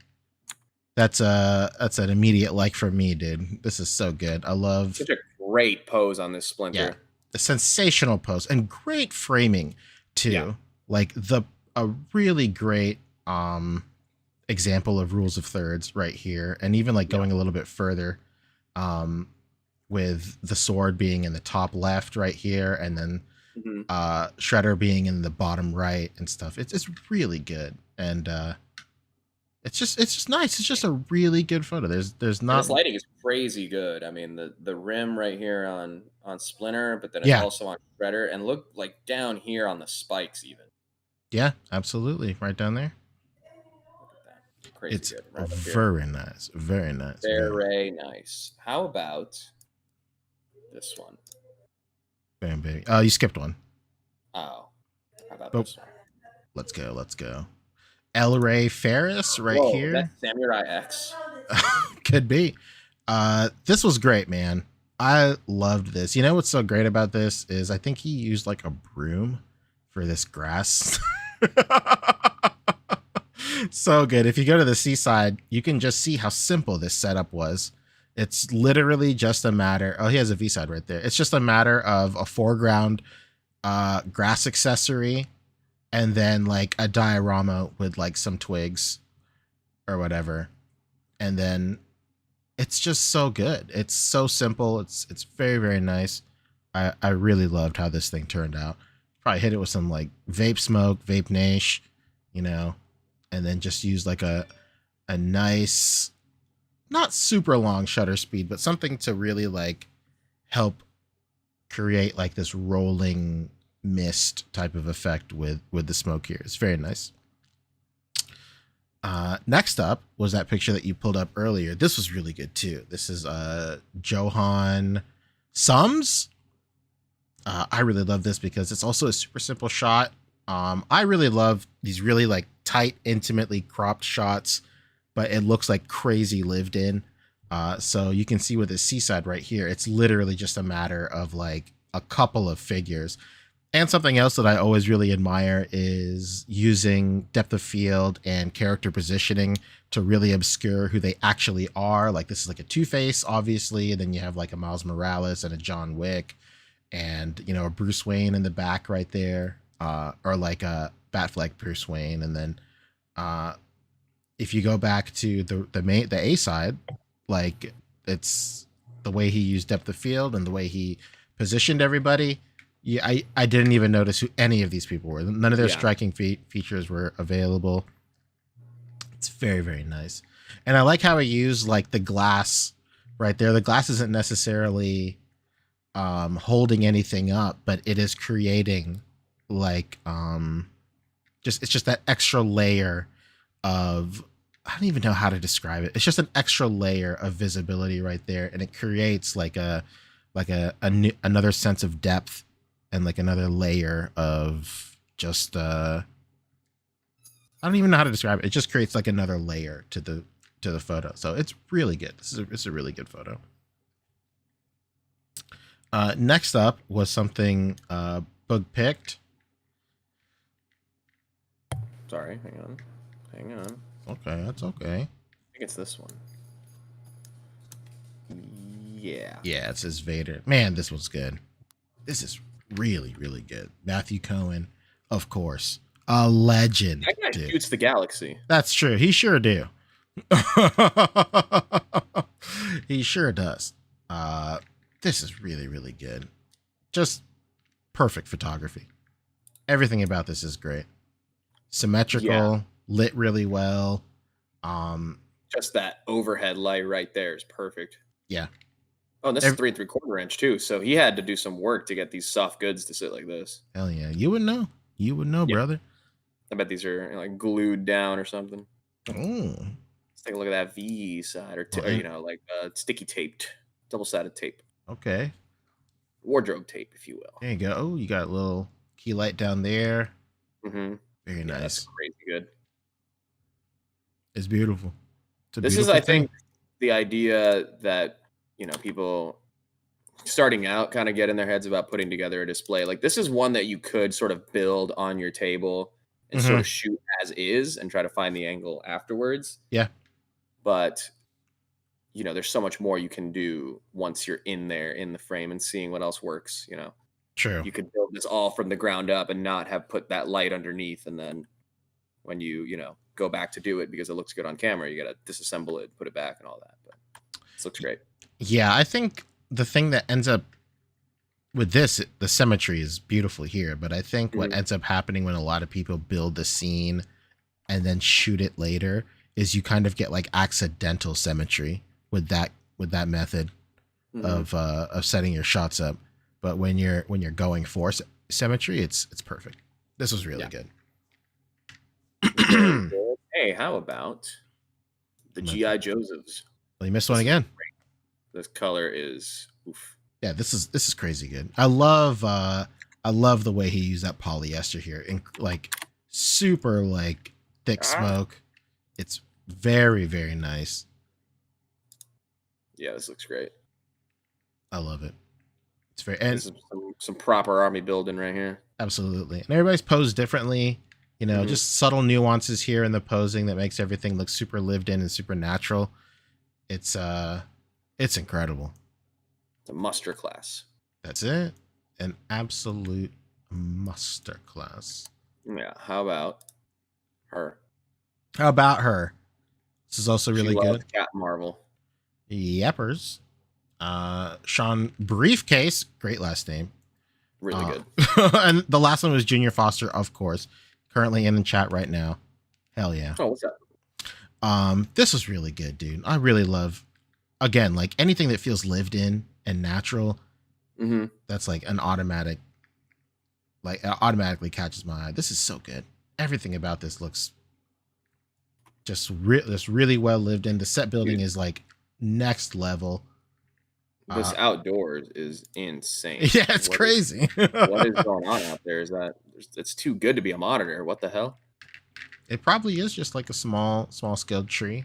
that's an immediate like from me, dude. This is so good. I love such a great pose on this Splinter. Yeah, a sensational pose and great framing too. Yeah. Like a really great example of rules of thirds right here, and even like going a little bit further, with the sword being in the top left right here, and then Shredder being in the bottom right and stuff. It's really good, and it's just nice. It's just a really good photo. There's not. This lighting is crazy good. I mean, the rim right here on Splinter, but then it's also on Shredder, and look like down here on the spikes even. Yeah, absolutely, right down there. Look at that. Crazy it's good. Right very nice. Very nice. Very nice. How about this one? Bam, baby. Oh, you skipped one. Oh, how about this one? Let's go. El Rey Ferris right here. That's Samurai X. Could be. This was great, man. I loved this. You know what's so great about this is I think he used like a broom for this grass. So good. If you go to the seaside, you can just see how simple this setup was. It's literally just a matter. Oh, he has a V-side right there. It's just a matter of a foreground grass accessory, and then like a diorama with like some twigs or whatever. And then it's just so good. It's so simple. It's very, very nice. I really loved how this thing turned out. Probably hit it with some like vape smoke, vape nash, you know, and then just use like a nice, not super long shutter speed, but something to really like help create like this rolling mist type of effect with the smoke here. It's very nice. Next up was that picture that you pulled up earlier. This was really good too. This is Johan Sums. I really love this because it's also a super simple shot. I really love these really like tight, intimately cropped shots, but it looks like crazy lived in. So you can see with the seaside right here, it's literally just a matter of like a couple of figures. And something else that I always really admire is using depth of field and character positioning to really obscure who they actually are. Like this is like a Two-Face, obviously, and then you have like a Miles Morales and a John Wick, and you know, a Bruce Wayne in the back right there, or like a Batfleck Bruce Wayne. And then if you go back to the A side, like it's the way he used depth of field and the way he positioned everybody. Yeah, I didn't even notice who any of these people were. None of their striking features were available. It's very, very nice. And I like how he used like the glass right there. The glass isn't necessarily holding anything up, but it is creating like it's just that extra layer of, I don't even know how to describe it. It's just an extra layer of visibility right there, and it creates like another sense of depth and like another layer of just I don't even know how to describe it. It just creates like another layer to the photo. So it's really good. It's a really good photo. Next up was something Bug picked. Sorry, hang on. Okay, that's okay. I think it's this one. Yeah. Yeah, it says Vader. Man, this one's good. This is really, really good. Matthew Cohen Of course. A legend. That guy dude. shoots the galaxy. That's true. He sure do. He sure does. This is really, really good. Just perfect photography. Everything about this is great. Symmetrical, lit really well. Just that overhead light right there is perfect. Yeah. Oh, and this is 3 3/4 inch too, so he had to do some work to get these soft goods to sit like this. Hell yeah. You would know. You would know, brother. I bet these are like glued down or something. Oh. Let's take a look at that V side, or like sticky taped, double-sided tape. Okay. Wardrobe tape, if you will. There you go. Oh, you got a little key light down there. Mm-hmm. Very nice. That's crazy good. It's beautiful. This is, I think, the idea that, people starting out kind of get in their heads about putting together a display. Like, this is one that you could sort of build on your table and sort of shoot as is and try to find the angle afterwards. Yeah. But, there's so much more you can do once you're in there in the frame and seeing what else works, True. You could build this all from the ground up and not have put that light underneath. And then when you, go back to do it because it looks good on camera, you got to disassemble it, put it back and all that. But this looks great. Yeah, I think the thing that ends up with this, the symmetry is beautiful here, but I think what ends up happening when a lot of people build the scene and then shoot it later is you kind of get like accidental symmetry with that method of setting your shots up. But when you're going for symmetry, it's perfect. This was really good. Hey, how about the G.I. Josephs? Well, you missed one again. This color is oof. Yeah, this is crazy good. I love the way he used that polyester here and like super like thick smoke. It's very, very nice. Yeah, this looks great. I love it. It's very and this is some proper army building right here. Absolutely. And everybody's posed differently. Just subtle nuances here in the posing that makes everything look super lived in and super natural. It's incredible. It's a muster class. That's it. An absolute muster class. Yeah. How about her? This is also really good. Cat Marvel. Yeppers. Sean Briefcase. Great last name. Really good. And the last one was Junior Foster, of course. Currently in the chat right now. Hell yeah. Oh, what's that? This was really good, dude. I really love, again, like anything that feels lived in and natural. That's like an automatic, like it automatically catches my eye. This is so good. Everything about this looks just really well lived in. The set building is like next level. This outdoors is insane. Yeah, it's crazy. What is going on out there? Is that it's too good to be a monitor? What the hell? It probably is just like a small scaled tree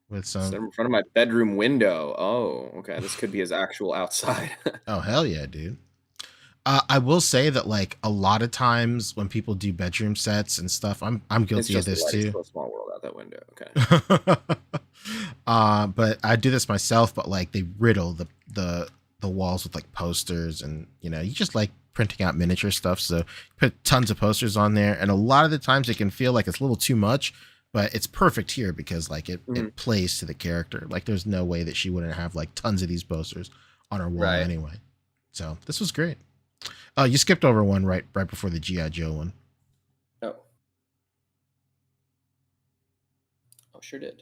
with some in front of my bedroom window. Oh, okay. This could be his actual outside. Oh, hell yeah, dude. I will say that like a lot of times when people do bedroom sets and stuff, I'm guilty of this too. It's a small world out that window. Okay. But I do this myself, but like they riddle the walls with like posters and you just like printing out miniature stuff. So put tons of posters on there. And a lot of the times it can feel like it's a little too much, but it's perfect here because like it plays to the character. Like there's no way that she wouldn't have like tons of these posters on her wall anyway. So this was great. You skipped over one right before the G.I. Joe one. Oh, sure did.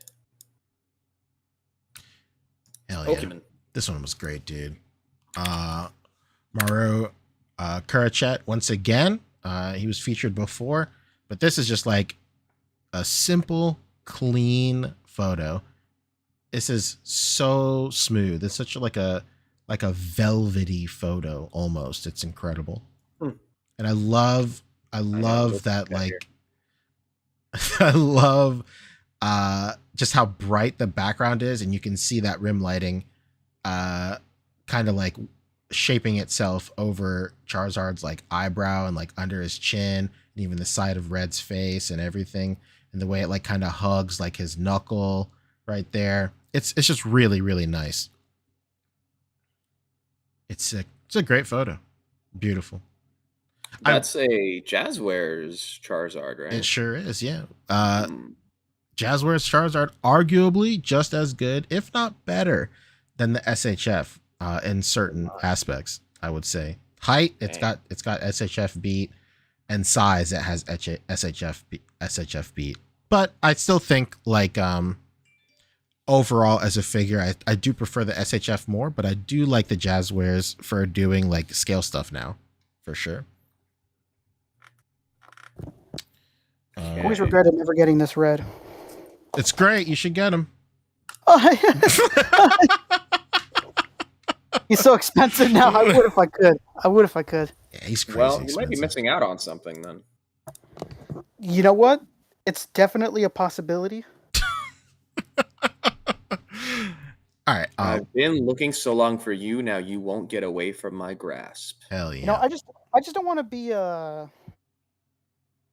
Hell yeah. Pokemon. This one was great, dude. Maru Karachet once again. He was featured before, but this is just like a simple, clean photo. This is so smooth. It's such like a velvety photo almost. It's incredible. And I love that like I love just how bright the background is, and you can see that rim lighting kind of like shaping itself over Charizard's like eyebrow and like under his chin and even the side of Red's face and everything, and the way it like kind of hugs like his knuckle right there. It's just really, really nice. It's a great photo. Beautiful. That's a Jazzwares Charizard, right? It sure is, yeah. Jazzwares Charizard, arguably just as good, if not better, than the SHF in certain aspects, I would say. Height, it's got SHF beat, and size, it has SHF beat. But I still think, like, overall as a figure, I do prefer the SHF more, but I do like the Jazzwares for doing like scale stuff now, for sure. I always regretted never getting this red. It's great. You should get him. He's so expensive now. I would if I could. Yeah, he's crazy. Well, you might be missing out on something then. You know what? It's definitely a possibility. All right. I've been looking so long for you. Now you won't get away from my grasp. Hell yeah. You know, I just don't want to be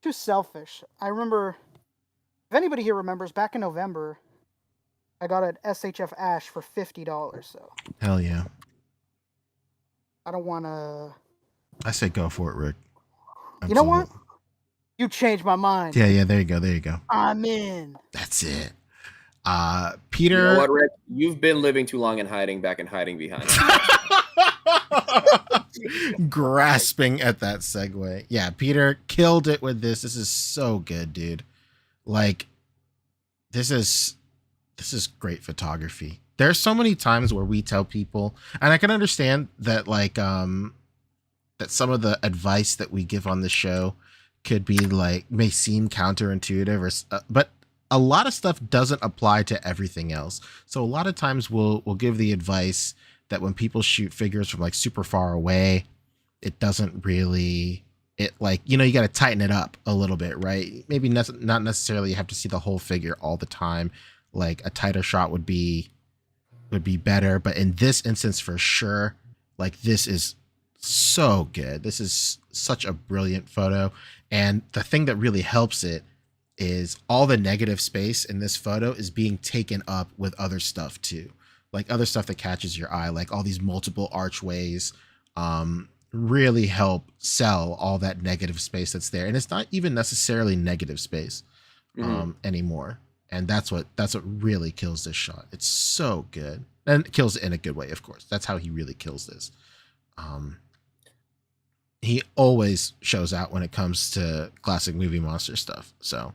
too selfish. I remember, if anybody here remembers, back in November, I got an SHF Ash for $50. So. Hell yeah. I don't want to. I say go for it, Rick. Absolutely. You know what? You changed my mind. Yeah. There you go. I'm in. That's it. Peter. You know what, Rick? You've been living too long and hiding behind. Grasping at that segue. Yeah, Peter killed it with this. This is so good, dude. Like, this is great photography. There's so many times where we tell people, and I can understand that, like, that some of the advice that we give on the show could be like, may seem counterintuitive, but a lot of stuff doesn't apply to everything else. So a lot of times we'll give the advice that when people shoot figures from like super far away, it doesn't really, it like, you know, you got to tighten it up a little bit, right? Maybe not necessarily have to see the whole figure all the time. Like a tighter shot would be better. But in this instance, for sure, like this is so good. This is such a brilliant photo. And the thing that really helps it is all the negative space in this photo is being taken up with other stuff too. Like other stuff that catches your eye, like all these multiple archways, really help sell all that negative space that's there. And it's not even necessarily negative space anymore. And that's what really kills this shot. It's so good. And it kills it in a good way, of course. That's how he really kills this. He always shows out when it comes to classic movie monster stuff. So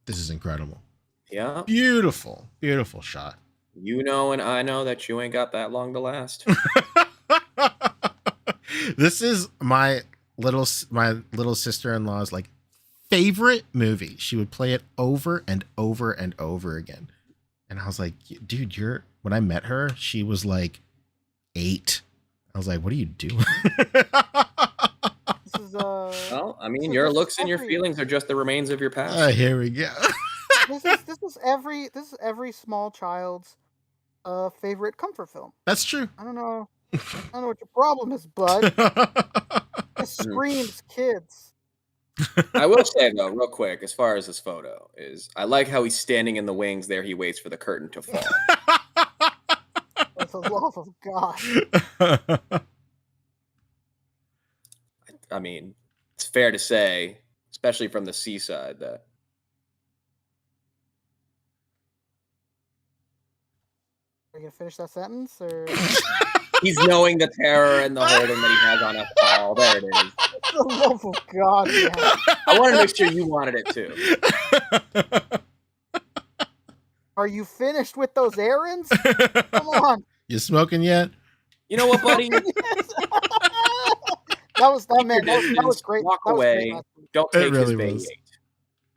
this is incredible. Yeah. Beautiful shot. You know, and I know that you ain't got that long to last. This is my little sister-in-law's like favorite movie. She would play it over and over and over again. And I was like, dude, when I met her, she was like 8. I was like, what are you doing? Well, I mean, your looks and your feelings are just the remains of your past. Here we go. this is every small child's favorite comfort film. That's true. I don't know what your problem is, bud. It screams kids. I will say though, real quick, as far as this photo is, I like how he's standing in the wings there. He waits for the curtain to fall. For the love of God. I mean, it's fair to say, especially from the seaside, that Are you gonna finish that sentence, or he's knowing the terror and the holding that he has on us all. There it is. for the love of God, man. I wanted to make sure you wanted it too. Are you finished with those errands? Come on. You smoking yet? You know what, buddy? That was great. Walk That was away. great. Don't take really his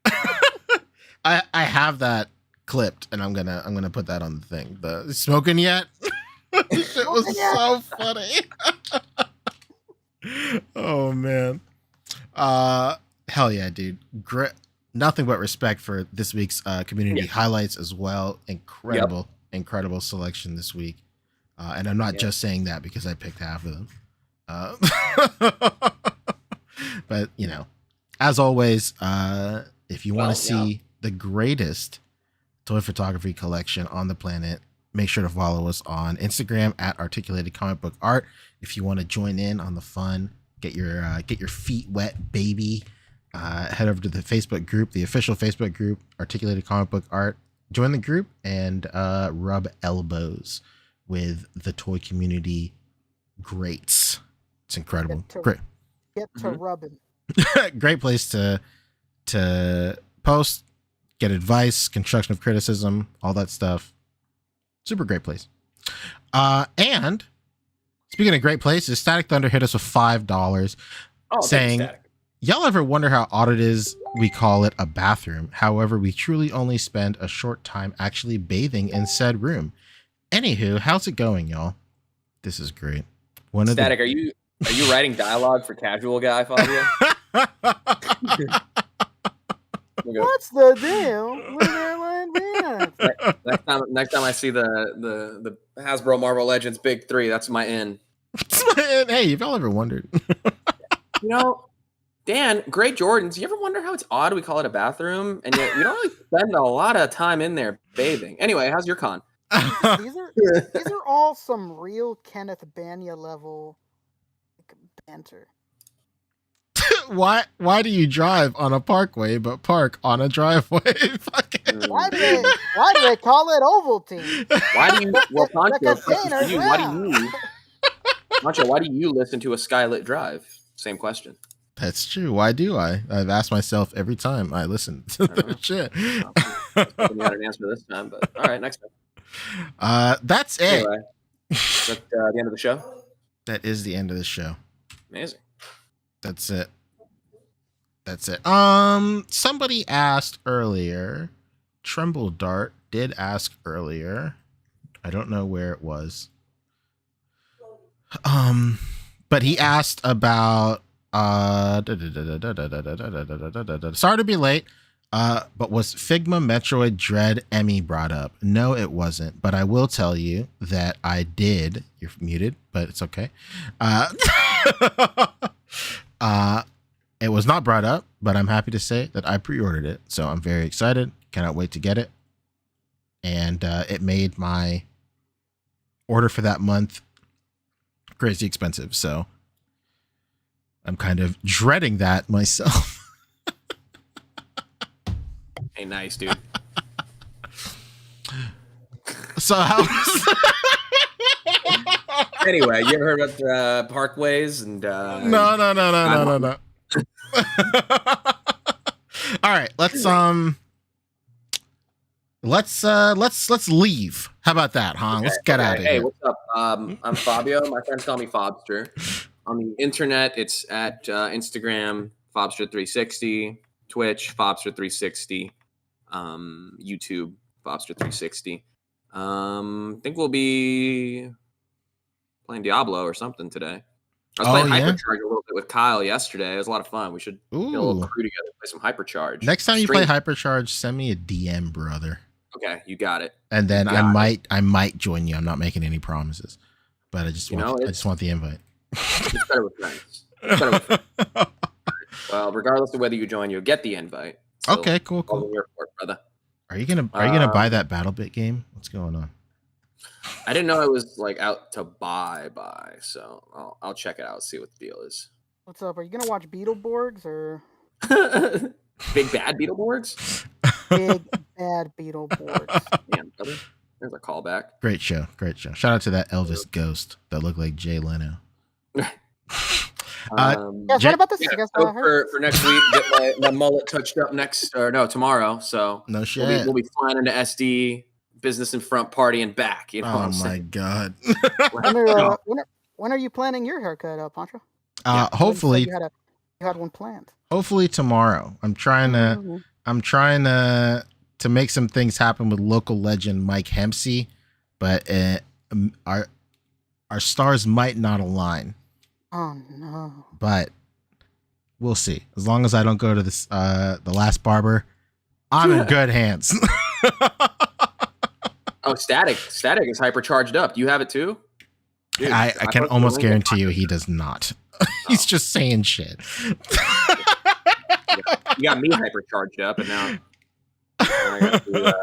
was. I have that clipped, and I'm gonna put that on the thing. The smoking yet? It was so funny. Oh man. Hell yeah, dude. Nothing but respect for this week's community highlights as well. Incredible selection this week. And I'm not just saying that because I picked half of them. But you know, as always, if you want to see the greatest toy photography collection on the planet, make sure to follow us on Instagram at Articulated Comic Book Art. If you want to join in on the fun, get your feet wet, baby. Head over to the Facebook group, the official Facebook group, Articulated Comic Book Art. Join the group and rub elbows with the toy community greats. It's incredible. Get to rubbing. Great place to post, get advice, constructive criticism, all that stuff. Super great place. And speaking of great places, Static Thunder hit us with $5 saying, y'all ever wonder how odd it is we call it a bathroom? However, we truly only spend a short time actually bathing in said room. Anywho, how's it going, y'all? This is great. Static, are you writing dialogue for Casual Guy, Fabio? What's the deal with airline bands? Next time I see the Hasbro Marvel Legends Big 3, that's my in. Hey, if y'all ever wondered. Dan, Great Jordans, you ever wonder how it's odd we call it a bathroom? And yet we don't really spend a lot of time in there bathing. Anyway, how's your con? These are all some real Kenneth Banya level banter. Why do you drive on a parkway but park on a driveway? Why do they call it Ovaltine? Why do you Pancho, why do you listen to a Skylit Drive? Same question. That's true. Why do I? I've asked myself every time I listen to the shit. You had an answer this time, but all right, next time. That's it. Anyway, that's the end of the show. That is the end of the show. Amazing. That's it. Somebody asked earlier. Tremble Dart did ask earlier. I don't know where it was. But he asked about sorry to be late. But was Figma, Metroid, Dread, E.M.M.I brought up? No, it wasn't. But I will tell you that I did. You're muted, but it's okay. It was not brought up, but I'm happy to say that I pre-ordered it. So I'm very excited. Cannot wait to get it. And it made my order for that month crazy expensive. So I'm kind of dreading that myself. Hey, nice, dude. So how? Anyway, you ever heard about parkways and? No. All right, let's leave. How about that, huh? Okay, let's get out of here. Hey, what's up? I'm Fabio. My friends call me Fobster. On the internet, it's at Instagram Fobster360, Twitch Fobster360, YouTube Fobster360. I think we'll be playing Diablo or something today. I was playing Hypercharge a little bit with Kyle yesterday. It was a lot of fun. We should get a little crew together, play some Hypercharge. Next time you play Hypercharge, send me a DM, brother. Okay, you got it. And then I might join you. I'm not making any promises, but I just want the invite. It's better with friends. Well, regardless of whether you join, you'll get the invite. So okay, cool. In your court, brother. Are you gonna buy that BattleBit game? What's going on? I didn't know it was like out to buy, so I'll check it out, see what the deal is. What's up? Are you gonna watch Beetleborgs or Big Bad Beetleborgs? Big Bad Beetleborgs. Damn, brother. There's a callback. Great show. Shout out to that Elvis ghost that looked like Jay Leno. What about this? So for next week, get my mullet touched up tomorrow. So no shit. We'll be flying into SD, business in front, party and back. You know what I'm saying? God. When are you planning your haircut, Pancho? Hopefully. You had one planned. Hopefully tomorrow. I'm trying to make some things happen with local legend Mike Hempsey, but our stars might not align. Oh no! But we'll see. As long as I don't go to this the last barber, I'm in good hands. Oh, Static is hypercharged up. Do you have it too? Dude, I can almost guarantee you he does not. He's just saying shit. You got me hypercharged up, and now I got to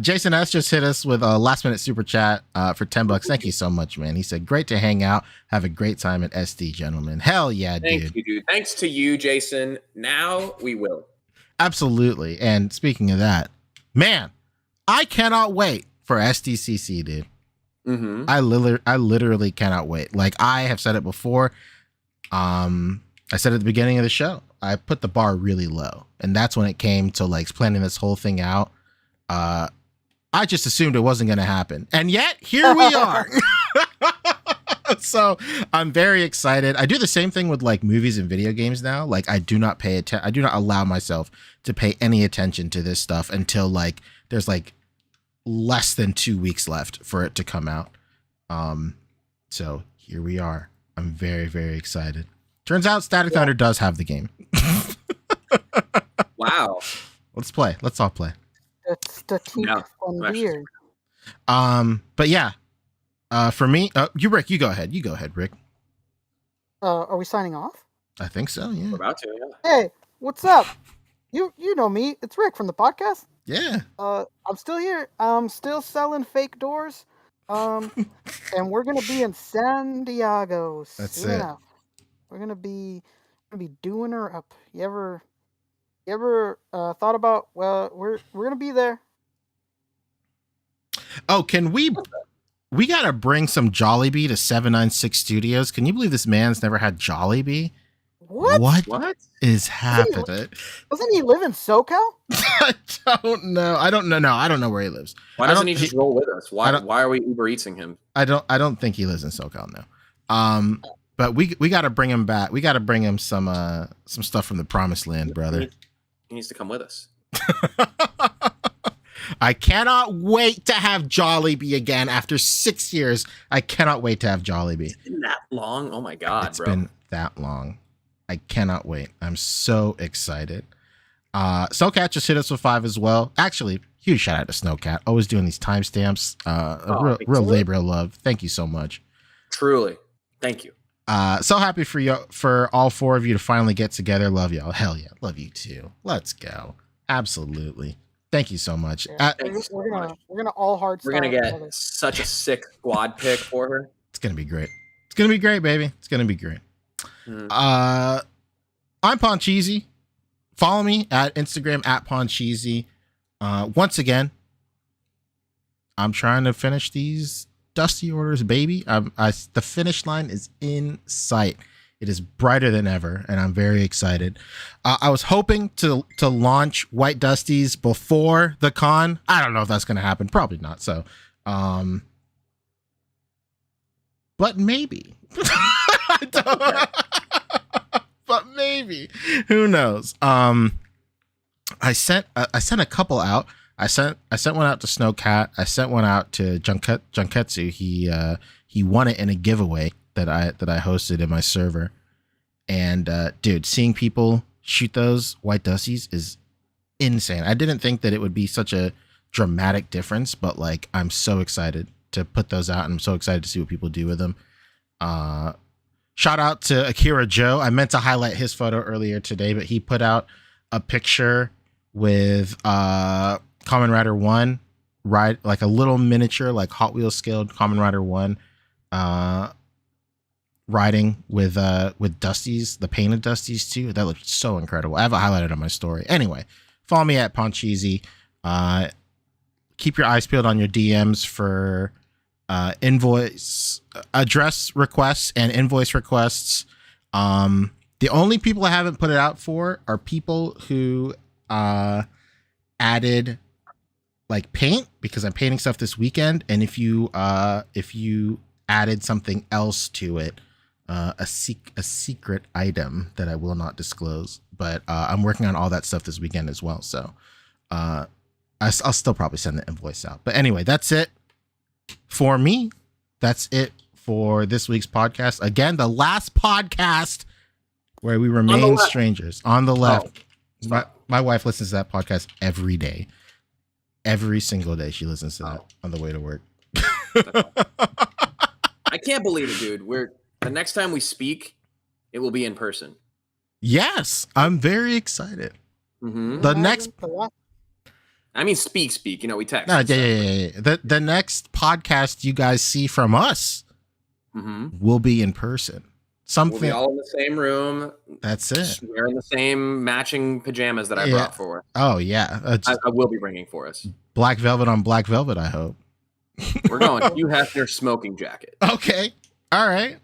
Jason S just hit us with a last minute super chat for $10. Thank you so much, man. He said, great to hang out. Have a great time at SD, gentlemen. Hell yeah, dude. Thank you, dude. Thanks to you, Jason. Now we will. Absolutely. And speaking of that, man, I cannot wait for SDCC, dude. Mm-hmm. I literally cannot wait. Like I have said it before. I said at the beginning of the show, I put the bar really low. And that's when it came to like planning this whole thing out. I just assumed it wasn't going to happen. And yet here we are. So I'm very excited. I do the same thing with like movies and video games now. Like I do not I do not allow myself to pay any attention to this stuff until like there's like less than 2 weeks left for it to come out. So here we are. I'm very, very excited. Turns out Static Thunder does have the game. Wow. Let's play. Let's all play. It's the teeth on beard. But yeah. For me, Rick, you go ahead. You go ahead, Rick. Are we signing off? I think so, yeah. We're about to, yeah. Hey, what's up? You know me. It's Rick from the podcast. Yeah. I'm still here. I'm still selling fake doors. And we're gonna be in San Diego soon enough. We're gonna be doing her up. You ever thought about? Well, we're gonna be there. Oh, can we gotta bring some Jollibee to 796 Studios. Can you believe this man's never had Jollibee? What is happening? Doesn't he live in SoCal? I don't know. I don't know where he lives. Why doesn't he just roll with us? Why are we Uber Eatsing him? I don't think he lives in SoCal now. But we got to bring him back. We got to bring him some stuff from the promised land, brother. He needs to come with us. I cannot wait to have Jollibee again after 6 years. I cannot wait to have Jollibee. It's been that long? Oh my god, It's been that long. I cannot wait. I'm so excited. Snowcat just hit us with 5 as well. Actually, huge shout out to Snowcat. Always doing these timestamps. Real labor of love. Thank you so much. Truly. Thank you. So happy for all 4 of you to finally get together. Love y'all. Hell yeah. Love you too. Let's go. Absolutely. Thank you so much. We're gonna all hard. We're gonna get such a sick squad pick for her. It's gonna be great. It's gonna be great, baby. It's gonna be great. I'm Pancheezey. Follow me at Instagram at Pancheezey. Once again, I'm trying to finish these Dusty orders, baby. The finish line is in sight. It is brighter than ever, and I'm very excited. I was hoping to launch White Dusties before the con. I don't know if that's going to happen. Probably not. So, but maybe. But maybe. Who knows? I sent a couple out. I sent one out to Snowcat. I sent one out to Junketsu. He won it in a giveaway that I hosted in my server. And dude, seeing people shoot those White Dusties is insane. I didn't think that it would be such a dramatic difference, but like I'm so excited to put those out, and I'm so excited to see what people do with them. Shout out to Akira Joe. I meant to highlight his photo earlier today, but he put out a picture with Kamen Rider 1, like a little miniature, like Hot Wheels scaled Kamen Rider 1, riding with Dusties, the painted Dusties too. That looked so incredible. I have it highlighted on my story. Anyway, follow me at Pancheezey. Keep your eyes peeled on your DMs for invoice address requests and invoice requests. The only people I haven't put it out for are people who added like paint, because I'm painting stuff this weekend, and if you added something else to it, a secret item that I will not disclose, but I'm working on all that stuff this weekend as well, so I'll still probably send the invoice out. But anyway, that's it for me. That's it for this week's podcast. Again, the last podcast where we remain strangers. On the left. My wife listens to that podcast every day. Every single day she listens to that on the way to work. I can't believe it, dude. The next time we speak, it will be in person. Yes, I'm very excited. Mm-hmm. The next I mean, speak. You know, we text. No, yeah. The next podcast you guys see from us will be in person. Something. We'll be all in the same room. That's it. Wearing the same matching pajamas that I brought for. Oh yeah, I will be bringing for us. Black velvet on black velvet. I hope. We're going. You have your smoking jacket. Okay. All right.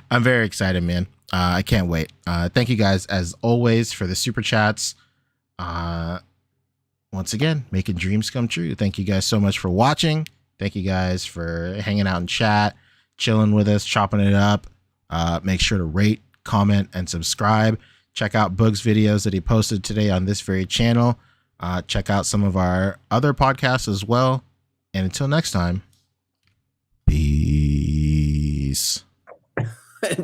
I'm very excited, man. I can't wait. Thank you guys, as always, for the super chats. Once again, making dreams come true. Thank you guys so much for watching. Thank you guys for hanging out in chat, chilling with us, chopping it up. Make sure to rate, comment, and subscribe. Check out Boog's videos that he posted today on this very channel. Check out some of our other podcasts as well. And until next time, peace.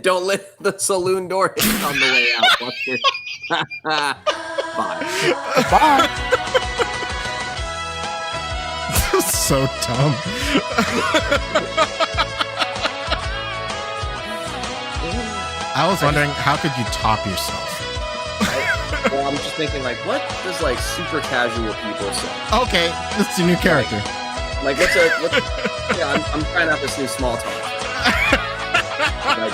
Don't let the saloon door hit on the way out, Buster. Bye. Bye. So dumb. I was wondering, how could you top yourself? Well, I'm just thinking, like, what does like super casual people say? Okay, that's your new character. Like what's I'm trying out this new small talk. Like,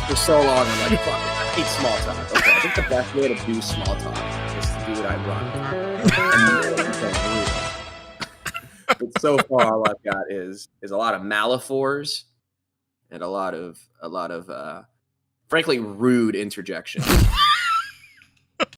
for so long, I'm like, fuck it, I hate small talk. Okay, I think the best way to do small talk is to do what I run. But so far, all I've got is a lot of malaphors and a lot of frankly rude interjections.